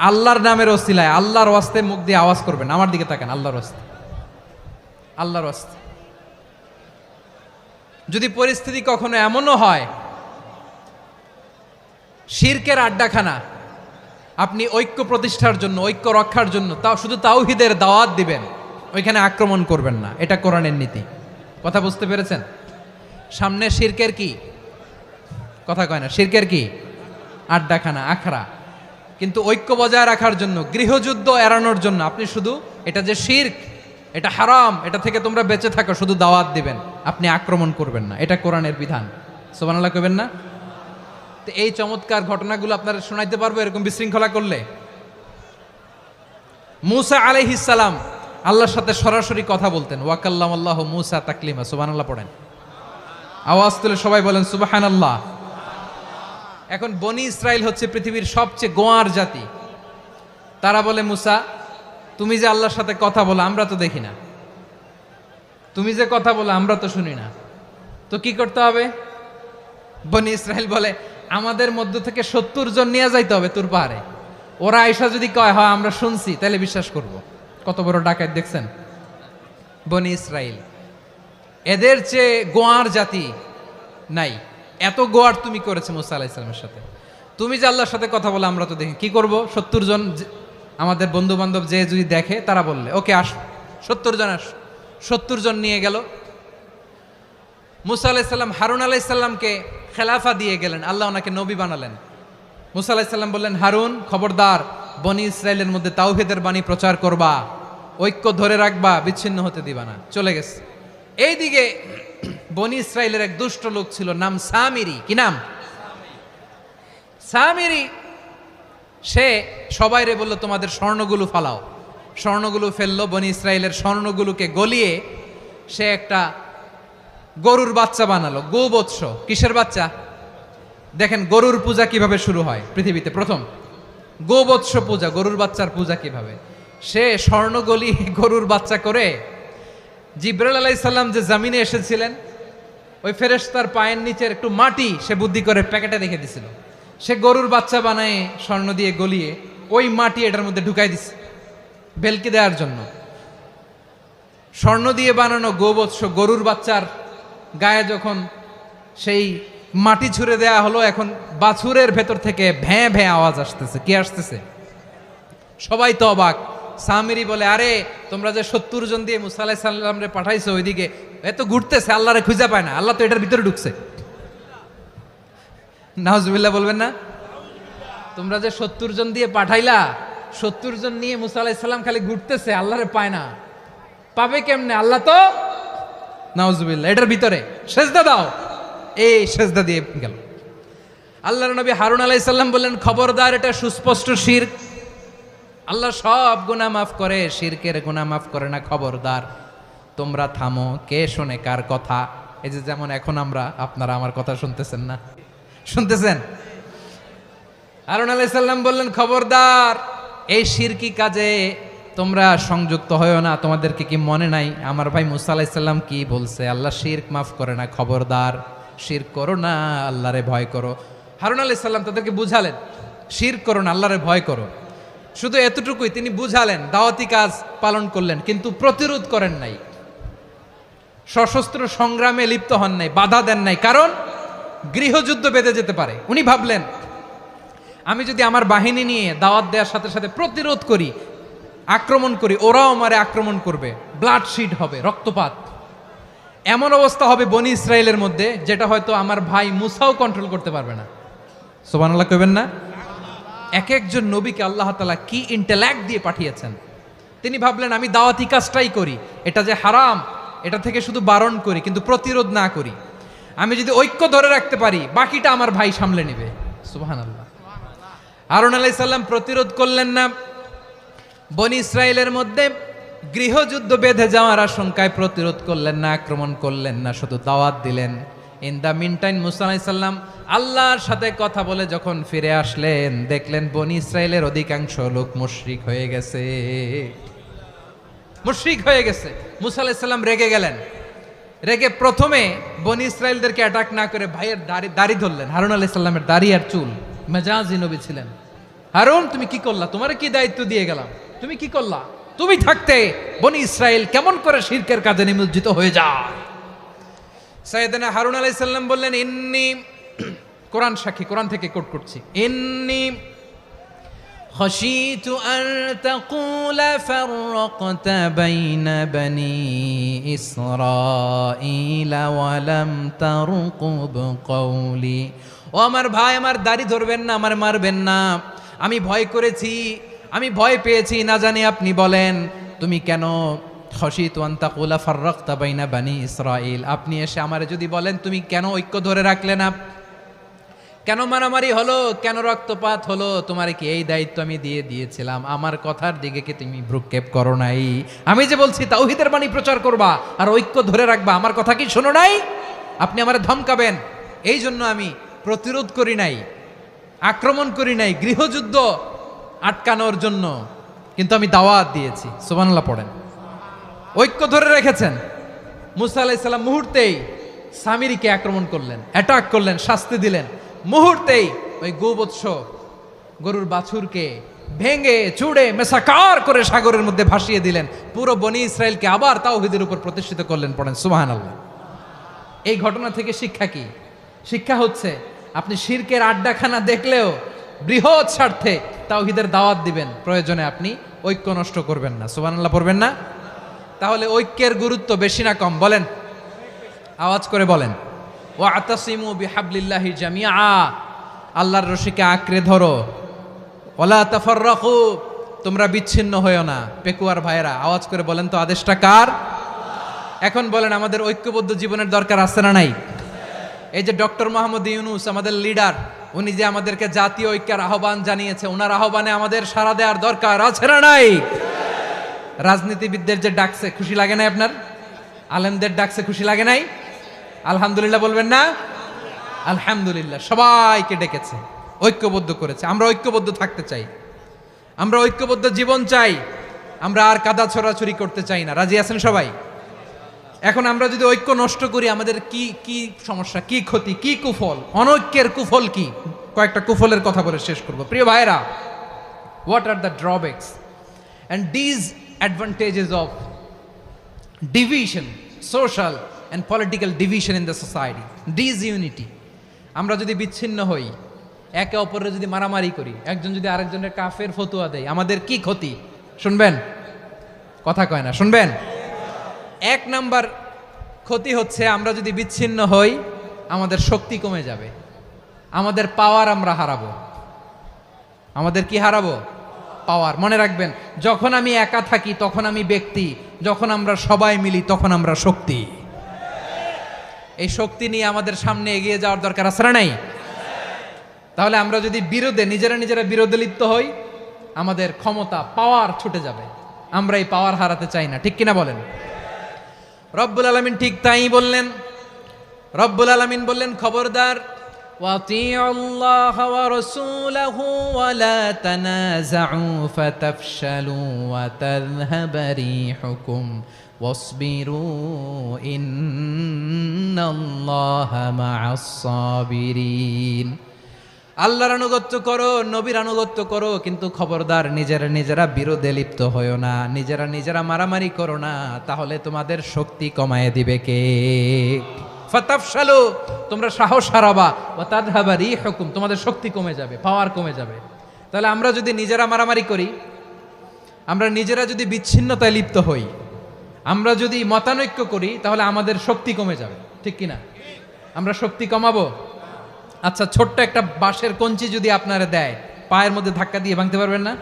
আল্লাহর নামের ওসিলায় আল্লাহর ওয়াস্তে মুখ দিয়ে আওয়াজ করবেন। আমার দিকে তাকান, আল্লাহর ওয়াস্তে, আল্লাহর ওয়াস্তে। যদি পরিস্থিতি কখনো এমনও হয় শিরকের আড্ডাখানা, আপনি ঐক্য প্রতিষ্ঠার জন্য, ঐক্য রক্ষার জন্য শুধু তাওহীদের দাওয়াত দিবেন, ওইখানে আক্রমণ করবেন না। এটা কোরআনের নীতি। কথা বুঝতে পেরেছেন? সামনে শিরকের কি কথা কয় না, শিরকের কি আড্ডাখানা, আখড়া। কিন্তু ঐক্য বজায় রাখার জন্য, গৃহযুদ্ধ এড়ানোর জন্য আপনি শুধু এটা যে শিরক, এটা হারাম, এটা থেকে তোমরা বেঁচে থাকো, শুধু দাওয়াত দিবেন, আপনি আক্রমণ করবেন না। এটা কোরআনের বিধান। সুবহানাল্লাহ কইবেন না? তো এই চমৎকার ঘটনাগুলো আপনারা শোনাইতে পারবো এরকম বিশৃঙ্খলা করলে। মূসা আলাইহিস সালাম আল্লাহর সাথে সরাসরি কথা বলতেন। ওয়াকাল্লামাল্লাহু মূসা তাকলিমা। সুবহানাল্লাহ পড়েন, আওয়াজ তুলে সবাই বলেন সুবহানাল্লাহ। এখন বনি ইসরাইল হচ্ছে পৃথিবীর সবচেয়ে গোয়ার জাতি। তারা বলে, মূসা তুমি যে আল্লাহর সাথে কথা বলো আমরা তো দেখি না, তুমি যে কথা বলো আমরা তো শুনি না, তো কি করতে হবে? বনি ইসরাইল বলে, আমাদের মধ্য থেকে 70 জন নিয়ে যাইতে হবে তোর পাহাড়ে। ওরা আয়েশা যদি কয় হয় আমরা শুনছি, তাহলে বিশ্বাস করব। কত বড় ডাকাত দেখছেন বনি ইসরাইল। এদের চেয়ে গোয়ার জাতি নাই। এত গোয়ার তুমি করেছে মুসা আলাইহিস সালামের সাথে। তুমি যে আল্লাহর সাথে কথা বলে আমরা তো দেখি, কি করব? 70 জন আমাদের বন্ধু বান্ধব যে যদি দেখে, তারা বললে ওকে আস, 70 জন আস, 70 জন নিয়ে গেল। মুসা আলাইহিস সালাম হারুন আলাইহিস সালামকে খেলাফা দিয়ে গেলেন, আল্লাহ ওনাকে নবী বানালেন। মুসা আলাইহিস সালাম বললেন, হারুন খবরদার, বনি ইসরায়েলের মধ্যে তাওহীদের বাণী প্রচার করবা, ঐক্য ধরে রাখবা, বিচ্ছিন্ন হতে দিবা না। চলে গেছে। এইদিকে বনি ইসরায়েলের এক দুষ্ট লোক ছিল, নাম সামিরি। কি নাম? সামিরি। সে সবাইরে বলল, তোমাদের স্বর্ণগুলো ফালাও। স্বর্ণগুলো ফেললো, বনি ইসরায়েলের স্বর্ণগুলোকে গলিয়ে সে একটা গরুর বাচ্চা বানালো, গোবৎস। কিসের বাচ্চা? দেখেন গরুর পূজা কিভাবে শুরু হয় পৃথিবীতে, প্রথম গোবৎস পূজা, গরুর বাচ্চার পূজা কিভাবে। সে স্বর্ণ গলি গরুর বাচ্চা করে জিবরাইল আলাইহিস সালাম যে জমিনে এসেছিলেন, ওই ফেরেশতার পায়ের নিচের একটু মাটি সে বুদ্ধি করে প্যাকেটে রেখে দিছিল। সে গরুর বাচ্চা বানায় স্বর্ণ দিয়ে গলিয়ে ওই মাটি এটার মধ্যে ঢুকাই দিছে ভেলকি দেওয়ার জন্য। স্বর্ণ দিয়ে বানানো গোবৎস গরুর বাচ্চার গায়ে যখন সেই মাটি ছুঁড়ে দেয়া হলো, এখন বাছুরের ভেতর থেকে ভ্যাঁ ভ্যাঁ আওয়াজ আসতেছে। কি আসতেছে? সবাই তো অবাক। সামিরি বলে, আরে তোমরা যে 70 জন দিয়ে মুসা আলাইহিস সালাম রে পাঠাইছো, ওইদিকে এত ঘুরতেছে, আল্লাহরে খুঁজে পায় না, আল্লাহ তো এটার ভিতরে ঢুকছে। নাউজুবিল্লাহ বলবেন না? তোমরা যে 70 জন দিয়ে পাঠাইলা, 70 জন নিয়ে মুসা আলাইহিস সালাম খালি ঘুরতেছে, আল্লাহরে পায় না। পাবে কেমনে? আল্লাহ তো, নাউজুবিল্লাহ, এটার ভিতরে সেজদা দাও। এই সেজদা দিয়ে গেল। আল্লাহর নবী হারুন আলাইহিস সালাম বললেন, খবরদার, এটা সুস্পষ্ট শিরক। আল্লাহ সব গুনাহ মাফ করে, শিরকের গুনাহ মাফ করে না, খবরদার তোমরা থামো। কে শোনে কার কথা? এই যে যেমন এখন আপনারা আমার কথা শুনতেছেন না? শুনতেছেন? হারুন আলাইহিস সালাম বললেন, খবরদার, এই শিরকি কাজে তোমরা সংযুক্ত হয়েও না। তোমাদেরকে কি মনে নাই আমার ভাই মুসা আলাইহিস সালাম কি বলছে? আল্লাহ শিরক মাফ করে না, খবরদার শিরক করো না, আল্লাহরে ভয় করো। হারুন আলাইহিস সালাম তাদেরকে বুঝালেন, শিরক করো না, আল্লাহরে ভয় করো। শুধু এতটুকুই তিনি বুঝালেন, দাওয়াতি কাজ পালন করলেন, কিন্তু প্রতিরোধ করেন নাই, সশস্ত্র সংগ্রামে লিপ্ত হন নাই, বাধা দেন নাই, কারণ গৃহযুদ্ধ বেঁধে যেতে পারে। উনি ভাবলেন, আমি যদি আমার বাহিনী নিয়ে দাওয়াত দেওয়ার সাথে সাথে প্রতিরোধ করি, আক্রমণ করি, ওরাও আমারে আক্রমণ করবে, ব্লাডশিড হবে, রক্তপাত। এমন অবস্থা হবে বনি ইসরায়েলের মধ্যে, যেটা হয়তো আমার ভাই মুসাও কন্ট্রোল করতে পারবে না। সুবহানাল্লাহ কইবেন না? এক একজন নবীকে আল্লাহ তাআলা কি ইন্টেলেক্ট দিয়ে পাঠিয়েছেন। তিনি ভাবলেন, আমি দাওয়াতি কাজটাই করি, এটা যে হারাম এটা থেকে শুধু বারণ করি, কিন্তু প্রতিরোধ না করি। আমি যদি ঐক্য ধরে রাখতে পারি, বাকিটা আমার ভাই সামলে নেবে। সুবহানাল্লাহ। হারুন আলাইহিস সালাম প্রতিরোধ করলেন না, বনি ইসরায়েলের মধ্যে গৃহযুদ্ধ বেঁধে যাওয়ার আশঙ্কায় প্রতিরোধ করলেন না, আক্রমণ করলেন না, শুধু দাওয়াত দিলেন। ইন দ্য মিন টাইম মুসা আলাইহিস সালাম আল্লাহর সাথে কথা বলে যখন ফিরে আসলেন, দেখলেন বনি ইসরায়েলের অধিকাংশ লোক মুশরিক হয়ে গেছে। মুশরিক হয়ে গেছে। মুসা আলাইহিস সালাম রেগে গেলেন। রেগে প্রথমে বনি ইসরায়েলদেরকে অ্যাটাক না করে ভাইয়ের দাড়ি ধরলেন। হারুন আলাইহিস সালামের দাড়ি আর চুল, মেজাজি নবী ছিলেন। হারুন, তুমি কি করলা? তোমার কি দায়িত্ব দিয়ে গেলাম, তুমি কি করলা? তুমি থাকতে বনি ইসরায়েল কেমন করে শিরকের কাজে নিমজ্জিত হয়ে যায়? সাইয়েদনা হারুন আলাইহিস সালাম বললেন, ইন্নী, কোরআন সাক্ষী, কোরআন থেকে কোট করছি, ইন্নী খাশিতু আন তাকুলা ফাররাকতা বাইনা বনি ইসরাঈলা ওয়া লাম তারকুব কওলি। ও আমার ভাই, আমার দাড়ি ধরবেন না, আমার মারবেন না। আমি ভয় করেছি, আমি ভয় পেয়েছি, না জানি আপনি বলেন তুমি কেন খাশিতু আন তাকুলা ফাররাকতা বাইনা বনি ইসরাঈল। আপনি এসে আমারে যদি বলেন তুমি কেন ঐক্য ধরে রাখলে না, কেন মারামারি হলো, কেন রক্তপাত হলো, তোমার কি এই দায়িত্ব আমি দিয়ে দিয়েছিলাম? আমার কথার দিকে কি তুমি ভ্রুক্ষেপ করো নাই? আমি যে বলছি তাওহীদের বাণী প্রচার করবা আর ঐক্য ধরে রাখবা, আমার কথা কি শোনো নাই? আপনি আমারে ধমকাবেন, এই জন্য আমি প্রতিরোধ করি নাই, আক্রমণ করি নাই, গৃহযুদ্ধ আটকানোর জন্য কিন্তু আমি দাওয়াত দিয়েছি। সুবহানাল্লাহ পড়েন। ঐক্য ধরে রেখেছেন। মুসা আলাইহিস সালাম মুহূর্তেই সামিরিকে আক্রমণ করলেন, অ্যাটাক করলেন, শাস্তি দিলেন। মুহূর্তেই ওই গোবৎস গরুর বাছুরকে ভেঙে চুড়ে মেসাকার করে সাগরের মধ্যে ভাসিয়ে দিলেন। পুরো বনি ইসরায়েলকে আবার তাওহীদের উপর প্রতিষ্ঠিত করলেন। পড়েন সুবহানাল্লাহ। এই ঘটনা থেকে শিক্ষা কি? শিক্ষা হচ্ছে, আপনি শিরকের আড্ডাখানা দেখলেও বৃহৎ স্বার্থে তাওহীদের দাওয়াত দিবেন, প্রয়োজনে আপনি ঐক্য নষ্ট করবেন না। সুবহানাল্লাহ পড়বেন না? তাহলে ঐক্যের গুরুত্ব বেশি না কম বলেন? আওয়াজ করে বলেন। ওয়াতাসিমু বিহাবলিল্লাহি জামিআ, আল্লাহর রশিকে আঁকড়ে ধরো। ওয়ালা তাফাররাকু, তোমরা বিচ্ছিন্ন হয়েও না। পেকুয়ার ভাইরা আওয়াজ করে বলেন তো আদেশটা কার? এখন বলেন আমাদের ঐক্যবদ্ধ জীবনের দরকার আছে না নাই? এই যে ডক্টর মোহাম্মদ ইউনূস আমাদের লিডার, উনি যে আমাদেরকে জাতীয় ঐক্যের আহ্বান জানিয়েছে, ওনার আহ্বানে আমাদের সাড়া দেওয়ার দরকার আছে না নাই? রাজনীতিবিদদের যে ডাকছে খুশি লাগে নাই আপনার? আলেমদের ডাকছে খুশি লাগে নাই? আলহামদুলিল্লাহ বলবেন না? আলহামদুলিল্লাহ, সবাইকে ডেকেছে, ঐক্যবদ্ধ করেছে। আমরা ঐক্যবদ্ধ থাকতে চাই, আমরা ঐক্যবদ্ধ জীবন চাই, আমরা আর কাদা ছড়াছড়ি করতে চাই না। রাজি আছেন সবাই? এখন আমরা যদি ঐক্য নষ্ট করি আমাদের কি কি সমস্যা, কি ক্ষতি, কি কুফল? অনৈক্যের কুফল কি? কয়েকটা কুফলের কথা বলে শেষ করব। প্রিয় ভাইরা, what are the drawbacks and disadvantages of division, social and political division in the society, disunity. আমরা যদি বিচ্ছিন্ন হই, একে অপরের যদি মারামারি করি, একজন যদি আরেকজনের কাফের ফতুয়া দেয়, আমাদের কি ক্ষতি? শুনবেন? কথা কয় না, শুনবেন? এক নাম্বার ক্ষতি হচ্ছে আমরা যদি বিচ্ছিন্ন হই, আমাদের শক্তি কমে যাবে, আমাদের পাওয়ার আমরা হারাবো। আমাদের কি হারাবো? পাওয়ার। মনে রাখবেন, যখন আমি একা থাকি তখন আমি ব্যক্তি, যখন আমরা সবাই মিলি তখন আমরা শক্তি। এই শক্তি নিয়ে আমাদের সামনে এগিয়ে যাওয়ার দরকার আছে না নাই? তাহলে আমরা যদি নিজেরা বিরোধে লিপ্ত হই, আমাদের ক্ষমতা, পাওয়ার ছুটে যাবে। আমরা এই পাওয়ার হারাতে চাই না, ঠিক কিনা বলেন? রব্বুল আলামিন ঠিক তাই বললেন। রব্বুল আলামিন বললেন, খবরদার, ওয়াতিউল্লাহ ওয়া রাসূলাহু ওয়া লা তানাযাউ ফাতাফশালু ওয়া তাযহাবা রিহুকুম ওয়াসবিরু ইন্নাল্লাহা মা'আস সাবিরিন। আল্লাহর আনুগত্য করো, নবীর আনুগত্য করো, কিন্তু খবরদার নিজেরা বিরোধে লিপ্ত হয়েও না, নিজেরা মারামারি করো না, তাহলে তোমাদের শক্তি কমায় দিবে কে? ফাতাফশালু, তোমরা সাহস হারাবা, ওয়া তাযহাবা রিহুকুম, তোমাদের শক্তি কমে যাবে, পাওয়ার কমে যাবে। তাহলে আমরা যদি নিজেরা মারামারি করি, আমরা নিজেরা যদি বিচ্ছিন্নতায় লিপ্ত হই, আমরা যদি মতানৈক্য করি, তাহলে আমাদের শক্তি কমে যাবে, ঠিক কিনা? আমরা শক্তি কমাবো। আচ্ছা, ছোট্ট একটা বাঁশের কঞ্চি যদি আপনারা দেয়, পায়ের মধ্যে ধাক্কা দিয়ে ভাঙতে পারবেন না?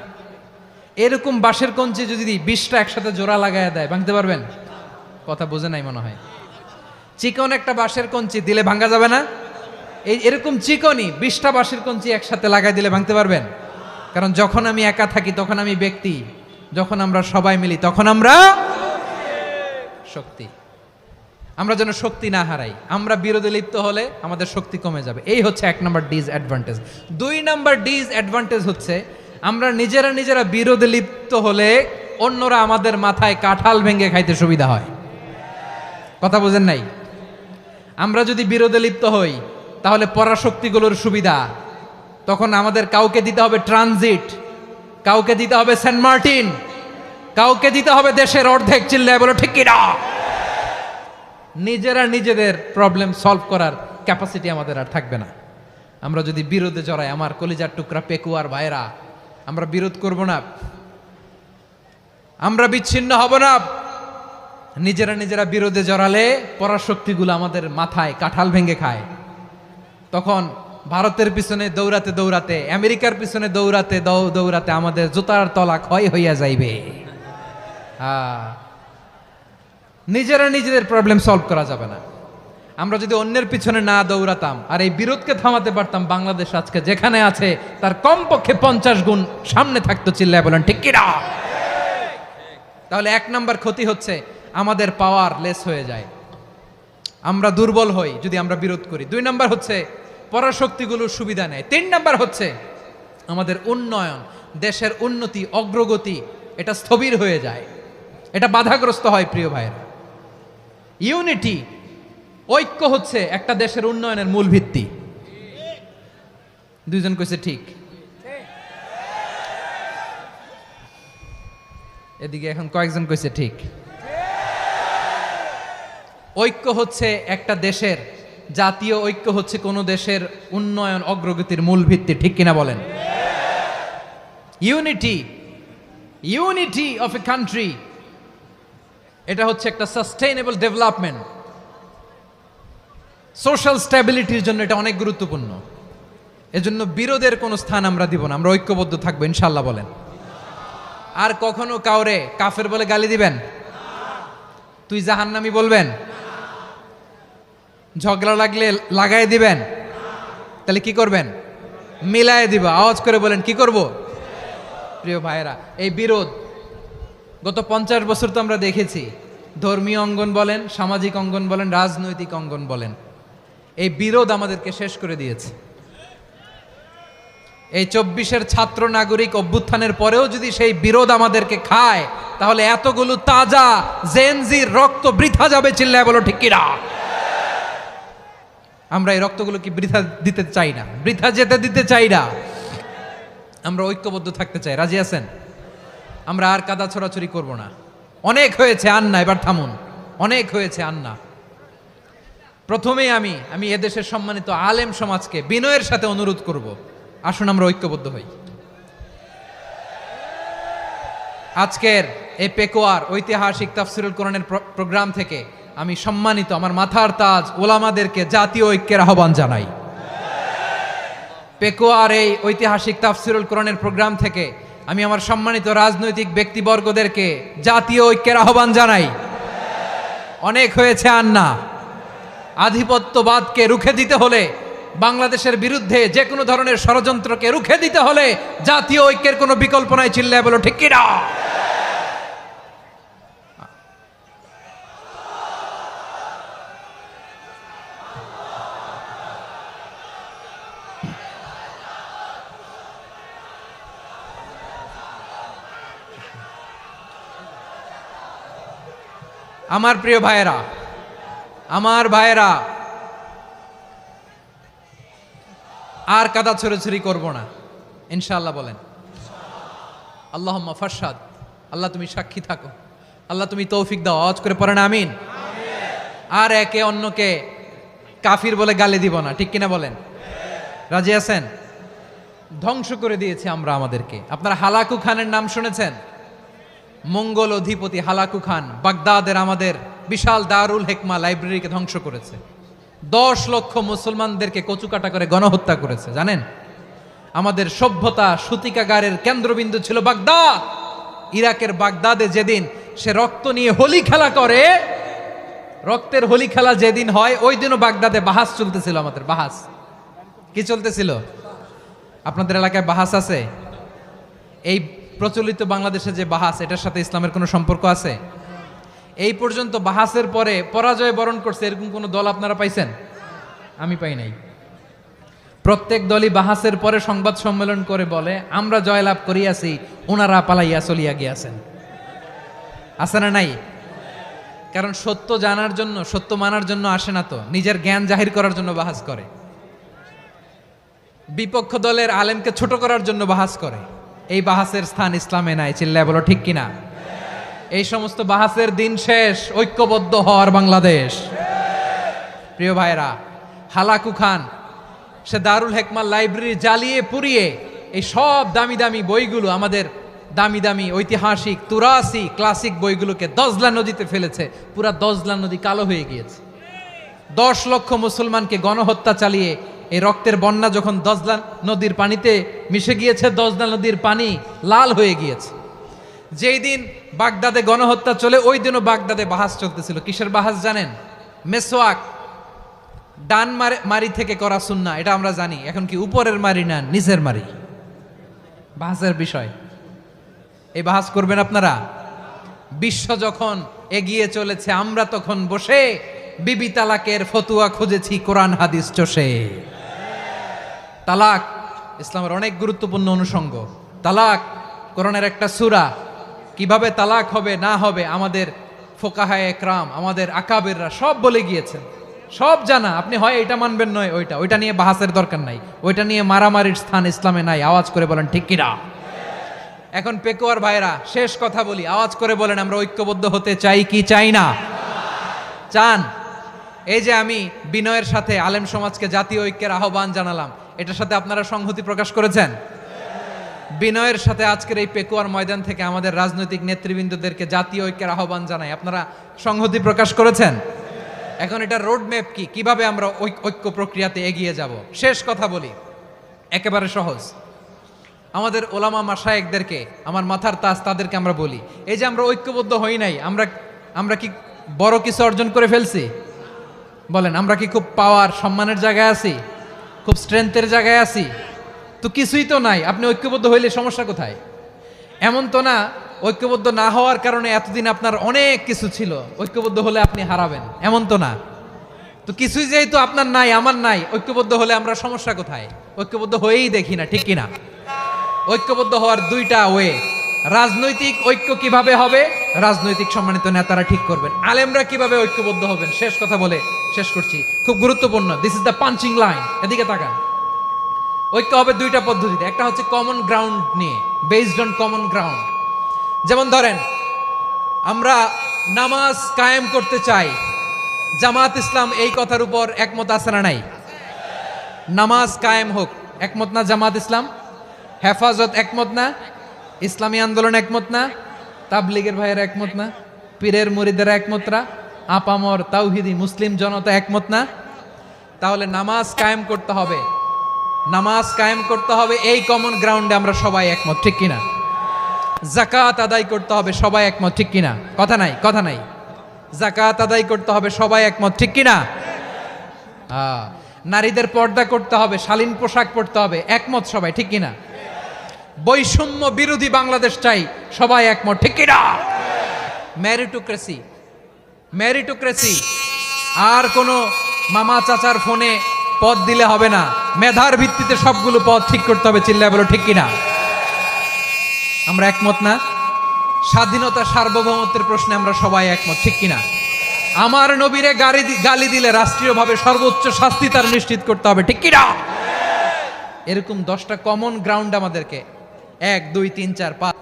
এরকম বাঁশের কঞ্চি যদি 20টা একসাথে জোড়া লাগায় দেয়, ভাঙতে পারবেন? কথা বোঝে নাই মনে হয়। চিকন একটা বাঁশের কঞ্চি দিলে ভাঙা যাবে না? এরকম চিকনই 20টা বাঁশের কঞ্চি একসাথে লাগাই দিলে ভাঙতে পারবেন? কারণ যখন আমি একা থাকি তখন আমি ব্যক্তি, যখন আমরা সবাই মিলি তখন আমরা শক্তি। আমরা যেন শক্তি না হারাই। আমরা বিরোধে লিপ্ত হলে আমাদের শক্তি কমে যাবে। এই হচ্ছে 1 নাম্বার ডিসঅ্যাডভান্টেজ। 2 নাম্বার ডিসঅ্যাডভান্টেজ হচ্ছে আমরা নিজেরা বিরোধে লিপ্ত হলে অন্যরা আমাদের মাথায় কাঁঠাল ভেঙে খাইতে সুবিধা হয়। কথা বোঝেন নাই? আমরা যদি বিরোধে লিপ্ত হই তাহলে পরাশক্তিগুলোর সুবিধা, তখন আমাদের কাউকে দিতে হবে ট্রানজিট, কাউকে দিতে হবে সেন্ট মার্টিন, কাউকে দিতে হবে দেশের অর্ধেক। চিল্লায় বলো ঠিক কিনা? নিজেদের প্রবলেম সলভ করার ক্যাপাসিটি আমাদের আর থাকবে না। আমরা যদি বিরোধে জড়াই, আমার কলিজার টুকরা পেকুয়ার ভাইরা, আমরা বিরোধ করব না, আমরা বিচ্ছিন্ন হব না। নিজেরা বিরোধে জড়ালে পরাশক্তিগুলো আমাদের মাথায় কাঁঠাল ভেঙে খায়। তখন ভারতের পিছনে দৌড়াতে, আমেরিকার পিছনে দৌড়াতে আমাদের জুতার তলা ক্ষয় হইয়া যাইবে। নিজেদের প্রবলেম সলভ করা যাবে না। আমরা যদি অন্যের পিছনে না দৌড়াতাম আর এই বিরোধকে থামাতে পারতাম, বাংলাদেশ আজকে যেখানে আছে তার কমপক্ষে 50 গুণ সামনে থাকতো। চিল্লায় বলেন ঠিক কিনা? তাহলে 1 নাম্বার ক্ষতি হচ্ছে আমাদের পাওয়ার লেস হয়ে যায়, আমরা দুর্বল হই যদি আমরা বিরোধ করি। 2 নাম্বার হচ্ছে পরাশক্তিগুলোর সুবিধা নেয়। 3 নাম্বার হচ্ছে আমাদের উন্নয়ন, দেশের উন্নতি, অগ্রগতি, এটা স্থবির হয়ে যায়, এটা বাধাগ্রস্ত হয়। প্রিয় ভাইয়েরা, ইউনিটি, ঐক্য হচ্ছে একটা দেশের উন্নয়নের মূল ভিত্তি। 2 জন কইছে ঠিক। এদিকে এখন কয়েকজন কইছে ঠিক। ঐক্য হচ্ছে একটা দেশের, জাতীয় ঐক্য হচ্ছে কোন দেশের উন্নয়ন, অগ্রগতির মূল ভিত্তি, ঠিক কিনা বলেন? ইউনিটি অফ এ কান্ট্রি এটা হচ্ছে একটা সাস্টেইনেবল ডেভেলপমেন্ট, সোশ্যাল স্ট্যাবিলিটির জন্য এটা অনেক গুরুত্বপূর্ণ। এজন্য বিরোধের কোনো স্থান আমরা দিব না, আমরা ঐক্যবদ্ধ থাকবো ইনশাল্লাহ বলেন। আর কখনো কাউরে কাফের বলে গালি দিবেন? তুই জাহান্নামী বলবেন? ঝগড়া লাগলে লাগাই দিবেন? তাহলে কি করবেন? মিলায় দিব। আওয়াজ করে বলেন কি করব? প্রিয় ভাইয়েরা, এই বিরোধ গত 50 বছর তো আমরা দেখেছি, ধর্মীয় অঙ্গন বলেন, সামাজিক অঙ্গন বলেন, রাজনৈতিক অঙ্গন বলেন, এই বিরোধ আমাদেরকে শেষ করে দিয়েছে। এই 24-এর ছাত্র নাগরিক অভ্যুত্থানের পরেও যদি সেই বিরোধ আমাদেরকে খায়, তাহলে এতগুলো তাজা জেনজির রক্ত বৃথা যাবে। চিল্লায় বলো ঠিক কিনা? আমরা এই রক্তগুলো কি বৃথা দিতে চাই না, বৃথা যেতে দিতে চাই না। আমরা ঐক্যবদ্ধ থাকতে চাই। রাজি আছেন? আমরা আর কাদা ছোড়াছুরি করব না। অনেক হয়েছে, আন্না এবার থামুন। অনেক হয়েছে, আন্না। প্রথমেই আমি এদেশের সম্মানিত আলেম সমাজকে বিনয়ের সাথে অনুরোধ করব, আসুন আমরা ঐক্যবদ্ধ হই। আজকের এই পেকুয়ার ঐতিহাসিক তাফসিরুল কোরআনের প্রোগ্রাম থেকে আমি সম্মানিত আমার মাথার তাজ ওলামাদেরকে জাতীয় ঐক্যের আহ্বান জানাই। পেকুয়ার এই ঐতিহাসিক তাফসিরুল কোরআনের প্রোগ্রাম থেকে আমি আমার সম্মানিত রাজনৈতিক ব্যক্তিবর্গদেরকে জাতীয় ঐক্যের আহ্বান জানাই। অনেক হয়েছে, আন্না। আধিপত্যবাদকে রুখে দিতে হলে, বাংলাদেশের বিরুদ্ধে যে কোনো ধরনের ষড়যন্ত্রকে রুখে দিতে হলে জাতীয় ঐক্যের কোনো বিকল্প নাই। চিল্লায় বলো ঠিক কিনা? আমার প্রিয় ভাইয়েরা, আমার ভাইয়েরা, আর কাদা ছড়াছড়ি করব না ইনশাআল্লাহ বলেন। আল্লাহুম্মা ফারশাদ। আল্লাহ তুমি সাক্ষী থাকো, আল্লাহ তুমি তৌফিক দাও। আওয়াজ করে পড়েন আমিন। আর একে অন্যকে কাফির বলে গালি দিব না, ঠিক কিনা বলেন? রাজি আছেন? ধ্বংস করে দিয়েছে আমরা আমাদেরকে। আপনারা হালাকু খানের নাম শুনেছেন? মঙ্গল অধিপতি হালাকু খান বাগদাদের আমাদের বিশাল দারুল হিকমা লাইব্রেরিকে ধ্বংস করেছে। 10 লক্ষ মুসলমানদেরকে কচুকাটা করে গণহত্যা করেছে। জানেন, আমাদের সভ্যতা সূতিকাগারের কেন্দ্রবিন্দু ছিল বাগদাদ। ইরাকের বাগদাদে যেদিন সে রক্ত নিয়ে হোলি খেলা করে, রক্তের হোলি খেলা যেদিন হয়, ওই দিনও বাগদাদে বাহাস চলতেছিল। আমাদের বাহাস কি চলতেছিল? আপনাদের এলাকায় বাহাস আছে? এই প্রচলিত বাংলাদেশে যে বাহাস, এটার সাথে ইসলামের কোনো সম্পর্ক আছে? এই পর্যন্ত বাহাসের পরে পরাজয় বরণ করছে এরকম কোন দল আপনারা পাইছেন? আমি পাই নাই। প্রত্যেক দলই বাহাসের পরে সংবাদ সম্মেলন করে বলে আমরা জয়লাভ করিয়াছি, ওনারা পালাইয়া চলিয়া গিয়াছেন। আছে না নাই? কারণ সত্য জানার জন্য, সত্য মানার জন্য আসে না তো, নিজের জ্ঞান জাহির করার জন্য বাহাস করে। বিপক্ষ দলের আলেমকে ছোট করার জন্য বাহাস করে। এই বাহাসের স্থান ইসলামে নাই। চিল্লায় বলো ঠিক কিনা? এই সমস্ত বাহাসের দিন শেষ। ঐক্যবদ্ধ হওয়ার বাংলাদেশ। প্রিয় ভাইরা, হালাকু খান সে দারুল হিকমা লাইব্রেরি জ্বালিয়ে পুড়িয়ে এই সব দামি দামি বইগুলো, আমাদের দামি দামি ঐতিহাসিক তুরাসি ক্লাসিক বইগুলোকে দজলা নদীতে ফেলেছে। পুরা দজলা নদী কালো হয়ে গিয়েছে। 10 লক্ষ মুসলমানকে গণহত্যা চালিয়ে এই রক্তের বন্যা যখন দজলা নদীর পানিতে মিশে গিয়েছে, দজলা নদীর পানি লাল হয়ে গিয়েছে। যেই দিন বাগদাদে গণহত্যা চলে, ওই দিনও বাগদাদে বাহাস চলতেছিল। কিসের বাহাস জানেন? মেসওয়াক, ডান মারি থেকে করা সুন্নাহ, এটা আমরা জানি। এখন কি উপরের মারি না নিচের মারি? বাহাসের বিষয়। এই বাহাস করবেন আপনারা? বিশ্ব যখন এগিয়ে চলেছে, আমরা তখন বসে বিবি তালাকের ফতুয়া খুঁজেছি কোরআন হাদিস চষে। তালাক ইসলামের অনেক গুরুত্বপূর্ণ অনুষঙ্গ। তালাক কোরআনের একটা সূরা। কিভাবে তালাক হবে না হবে আমাদের ফোকাহায়ে একরাম, আমাদের আকাবেররা সব বলে গিয়েছেন, সব জানা। আপনি হয় এটা মানবেন, নয় ওইটা নিয়ে বাহাসের দরকার নাই, ওইটা নিয়ে মারামারির স্থান ইসলামে নাই। আওয়াজ করে বলেন ঠিক কিনা? এখন পেকুয়ার ভাইরা, শেষ কথা বলি, আওয়াজ করে বলেন আমরা ঐক্যবদ্ধ হতে চাই কি চাই না? চান? এই যে আমি বিনয়ের সাথে আলেম সমাজকে জাতীয় ঐক্যের আহ্বান জানালাম, এটার সাথে আপনারা সংহতি প্রকাশ করেছেন? বিনয়ের সাথে আজকের এই পেকুয়ার ময়দান থেকে আমাদের রাজনৈতিক নেতৃবৃন্দদেরকে জাতীয় ঐক্যের আহ্বান জানাই। আপনারা সংহতি প্রকাশ করেছেন। এখন এটা রোড ম্যাপ কি, কিভাবে আমরা ঐক্য প্রক্রিয়াতে এগিয়ে যাব। শেষ কথা বলি, একেবারে সহজ। আমাদের ওলামা মাশায়েখদেরকে, আমার মাথার তাজ, তাদেরকে আমরা বলি, এই যে আমরা ঐক্যবদ্ধ হই নাই, আমরা কি বড় কিছু অর্জন করে ফেলছি? বলেন, আমরা কি খুব পাওয়ার সম্মানের জায়গায় আছি? খুব স্ট্রেংথের জায়গায় আছি? তো কিছুই তো নাই। আপনি ঐক্যবদ্ধ হইলে সমস্যা কোথায়? এমন তো না ঐক্যবদ্ধ না হওয়ার কারণে এতদিন আপনার অনেক কিছু ছিল, ঐক্যবদ্ধ হলে আপনি হারাবেন, এমন তো না। তো কিছুই যেহেতু আপনার নাই, আমার নাই, ঐক্যবদ্ধ হলে আমরা সমস্যা কোথায়? ঐক্যবদ্ধ হয়েই দেখি না, ঠিক কিনা? ঐক্যবদ্ধ হওয়ার দুইটা ওয়ে। রাজনৈতিক ঐক্য কিভাবে হবে? রাজনৈতিক সম্মানিত নেতারা ঠিক করবেন। আলেমরা কিভাবে ঐক্যবদ্ধ হবেন? শেষ কথা বলে শেষ করছি, খুব গুরুত্বপূর্ণ। This is the punching line. এদিকে তাকান। ঐক্য হবে দুইটা পদ্ধতিতে। একটা হচ্ছে কমন গ্রাউন্ড নিয়ে, বেসড অন কমন গ্রাউন্ড। যেমন ধরেন, আমরা নামাজ কায়েম করতে চাই, জামাত ইসলাম এই কথার উপর একমত আছে না নাই? নামাজ কায়েম হোক, একমত না জামাত ইসলাম? হেফাজত একমত না? ইসলামী আন্দোলন একমত না? তাবলিগের ভাইয়েরা একমত না? পীরের মুরিদেরা একমত না? আপামর তাওহিদি মুসলিম জনতা একমত না? তাহলে নামাজ কায়েম করতে হবে, নামাজ কায়েম করতে হবে এই কমন গ্রাউন্ডে আমরা সবাই একমত, ঠিক কিনা? যাকাত আদায় করতে হবে, সবাই একমত, ঠিক কিনা? কথা নাই, কথা নাই। যাকাত আদায় করতে হবে, সবাই একমত, ঠিক কিনা? নারীদের পর্দা করতে হবে, শালীন পোশাক পরতে হবে, একমত সবাই, ঠিক কিনা? বৈষম্য বিরোধী বাংলাদেশ চাই, সবাই একমত, ঠিক কিনা? মেরিটোক্রেসি, মেরিটোক্রেসি, আর কোনো মামা চাচার ফোনে পদ দিলে হবে না, মেধার ভিত্তিতে সবগুলো পদ ঠিক করতে হবে, চিল্লায় বলো ঠিক কিনা? আমরা একমত না? স্বাধীনতা সার্বভৌমত্বের প্রশ্নে আমরা সবাই একমত, ঠিক কিনা? আমার নবীরে গালি দিলে রাষ্ট্রীয়ভাবে সর্বোচ্চ শাস্তি তার নিশ্চিত করতে হবে, ঠিক কিনা? এরকম 10টা কমন গ্রাউন্ড আমাদেরকে, 1 2 3 4 5,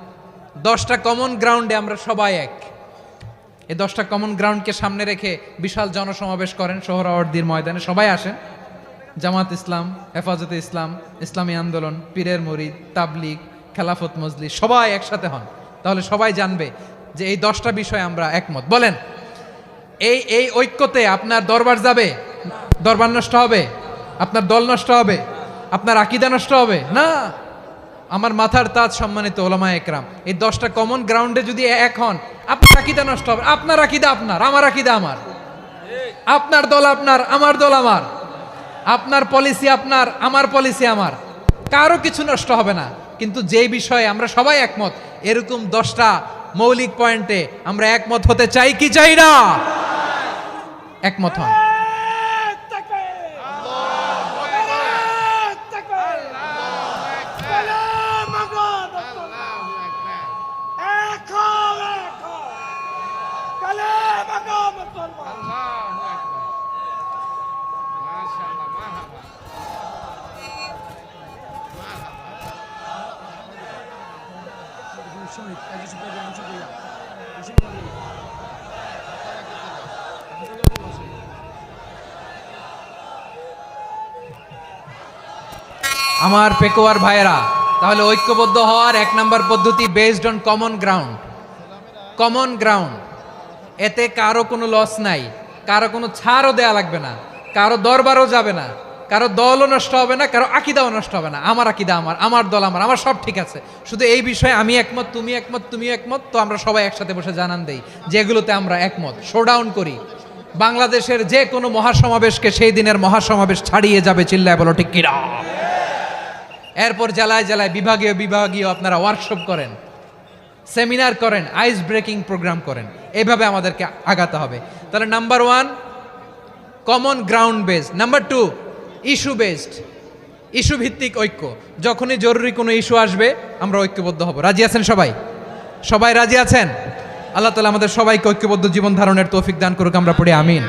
10টা কমন গ্রাউন্ডে আমরা সবাই এক। এই 10টা কমন গ্রাউন্ডকে সামনে রেখে বিশাল জনসমাবেশ করেন সোহরাওয়ার্দীর ময়দানে, সবাই আসেন। জামাত ইসলাম, হেফাজতে ইসলাম, ইসলামী আন্দোলন, পীরের মুরিদ, তাবলিগ, খেলাফত মজলিস, সবাই একসাথে হন। তাহলে সবাই জানবে যে এই 10টা বিষয়ে আমরা একমত। বলেন, এই ঐক্যতে আপনার দরবার যাবে? দরবার নষ্ট হবে? আপনার দল নষ্ট হবে? আপনার আকীদা নষ্ট হবে না? আমার মাথার তাজ সম্মানিত ওলামায়ে একরাম, এই 10টা কমন গ্রাউন্ডে যদি এক হন, আপনার আকীদা নষ্ট হবে। আপনার আকীদা আপনার, আমার আকীদা আমার, আপনার দল আপনার, আমার দল আমার, আপনার পলিসি আপনার, আমার পলিসি আমার, কারো কিছু নষ্ট হবে না। কিন্তু যে বিষয়ে আমরা সবাই একমত, এরকম 10টা মৌলিক পয়েন্টে আমরা একমত হতে চাই কি চাই না? একমত হন। আমার পেকুয়ার ভাইয়েরা, তাহলে ঐক্যবদ্ধ হওয়ার 1 নম্বর পদ্ধতি based on common ground. Common ground, এতে কারো কোনো লস নাই, কারো কোনো ছাড়ও দেয়া লাগবে না, কারো দরবারও যাবে না, কারো দলও নষ্ট হবে না, কারো আকীদাও নষ্ট হবে না। আমার আকীদা আমার, আমার দল আমার, আমার সব ঠিক আছে। শুধু এই বিষয়ে আমি একমত, তুমি একমত, তুমি একমত, তো আমরা সবাই একসাথে বসে জানান দেই যেগুলোতে আমরা একমত, শোডাউন করি। বাংলাদেশের যে কোনো মহাসমাবেশকে সেই দিনের মহাসমাবেশ ছাড়িয়ে যাবে, চিল্লায় বলো ঠিক কিনা? এরপর জেলায় জেলায় বিভাগীয় বিভাগীয় আপনারা ওয়ার্কশপ করেন, সেমিনার করেন, আইস ব্রেকিং প্রোগ্রাম করেন। এইভাবে আমাদেরকে আগাতে হবে। তাহলে number 1 common ground based, number 2 issue based, issue ভিত্তিক ঐক্য। যখনই জরুরি কোনো ইস্যু আসবে আমরা ঐক্যবদ্ধ হব। রাজি আছেন সবাই? সবাই রাজি আছেন? আল্লাহ তাআলা আমাদের সবাইকে ঐক্যবদ্ধ জীবন ধারণের তৌফিক দান করুক, আমরা পড়ি আমিন।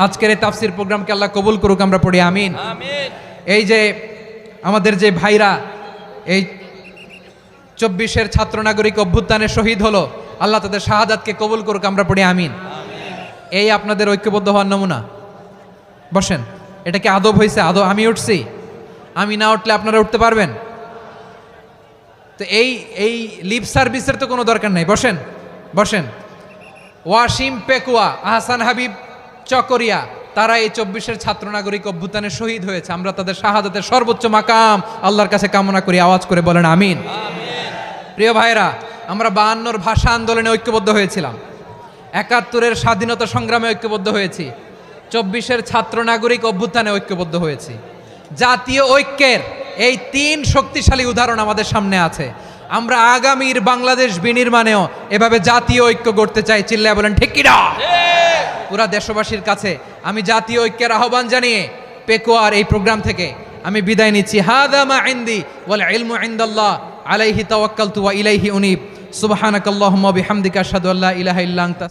আজকের এই তাফসীর প্রোগ্রামকে আল্লাহ কবুল করুক, আমরা পড়ি আমিন। এই যে আমাদের যে ভাইরা এই 24-এর ছাত্র নাগরিক অভ্যুত্থানে শহীদ হলো, আল্লাহ তাদের শাহাদাতকে কবুল করুক, আমরা পড়ি আমিন। এই আপনাদের ঐক্যবদ্ধ হওয়ার নমুনা। বসেন, এটা কি আদব হয়েছে? আদব আমি উঠছি, আমি না উঠলে আপনারা উঠতে পারবেন? তো এই লিপ সার্ভিসের তো কোনো দরকার নাই, বসেন বসেন। ওয়াসিম পেকুয়া, আহসান হাবিব চকরিয়া, তারা এই 24-এর ছাত্র নাগরিক অভ্যুত্থানে শহীদ হয়েছে। আমরা তাদের শাহাদাতের সর্বোচ্চ মাকাম আল্লাহর কাছে কামনা করি, আওয়াজ করে বলেন আমিন। প্রিয় ভাইরা, আমরা 52-র ভাষা আন্দোলনে ঐক্যবদ্ধ হয়েছিলাম, 71-এর স্বাধীনতা সংগ্রামে ঐক্যবদ্ধ হয়েছি, 24-এর ছাত্র নাগরিক অভ্যুত্থানে ঐক্যবদ্ধ হয়েছি। জাতীয় ঐক্যের এই 3 শক্তিশালী উদাহরণ আমাদের সামনে আছে। আমরা আগামীর বাংলাদেশ বিনির্মাণেও এভাবে জাতীয় ঐক্য গড়তে চাই। চিল্লায় বলেন ঠিক কিনা? পুরা দেশবাসীর কাছে আমি জাতীয় ঐক্যের আহ্বান জানিয়ে পেকুয়ার এই প্রোগ্রাম থেকে আমি বিদায় নিচ্ছি। হাদা মা ইনদি ওয়াল ইলমু ইনদাল্লাহ আলাইহি তাওয়াক্কালতু ওয়া ইলাইহি উনীব। সুবহানাকাল্লাহুম্মা বিহামদিকা আশহাদু আল্লা ইলাহা ইল্লা আনতা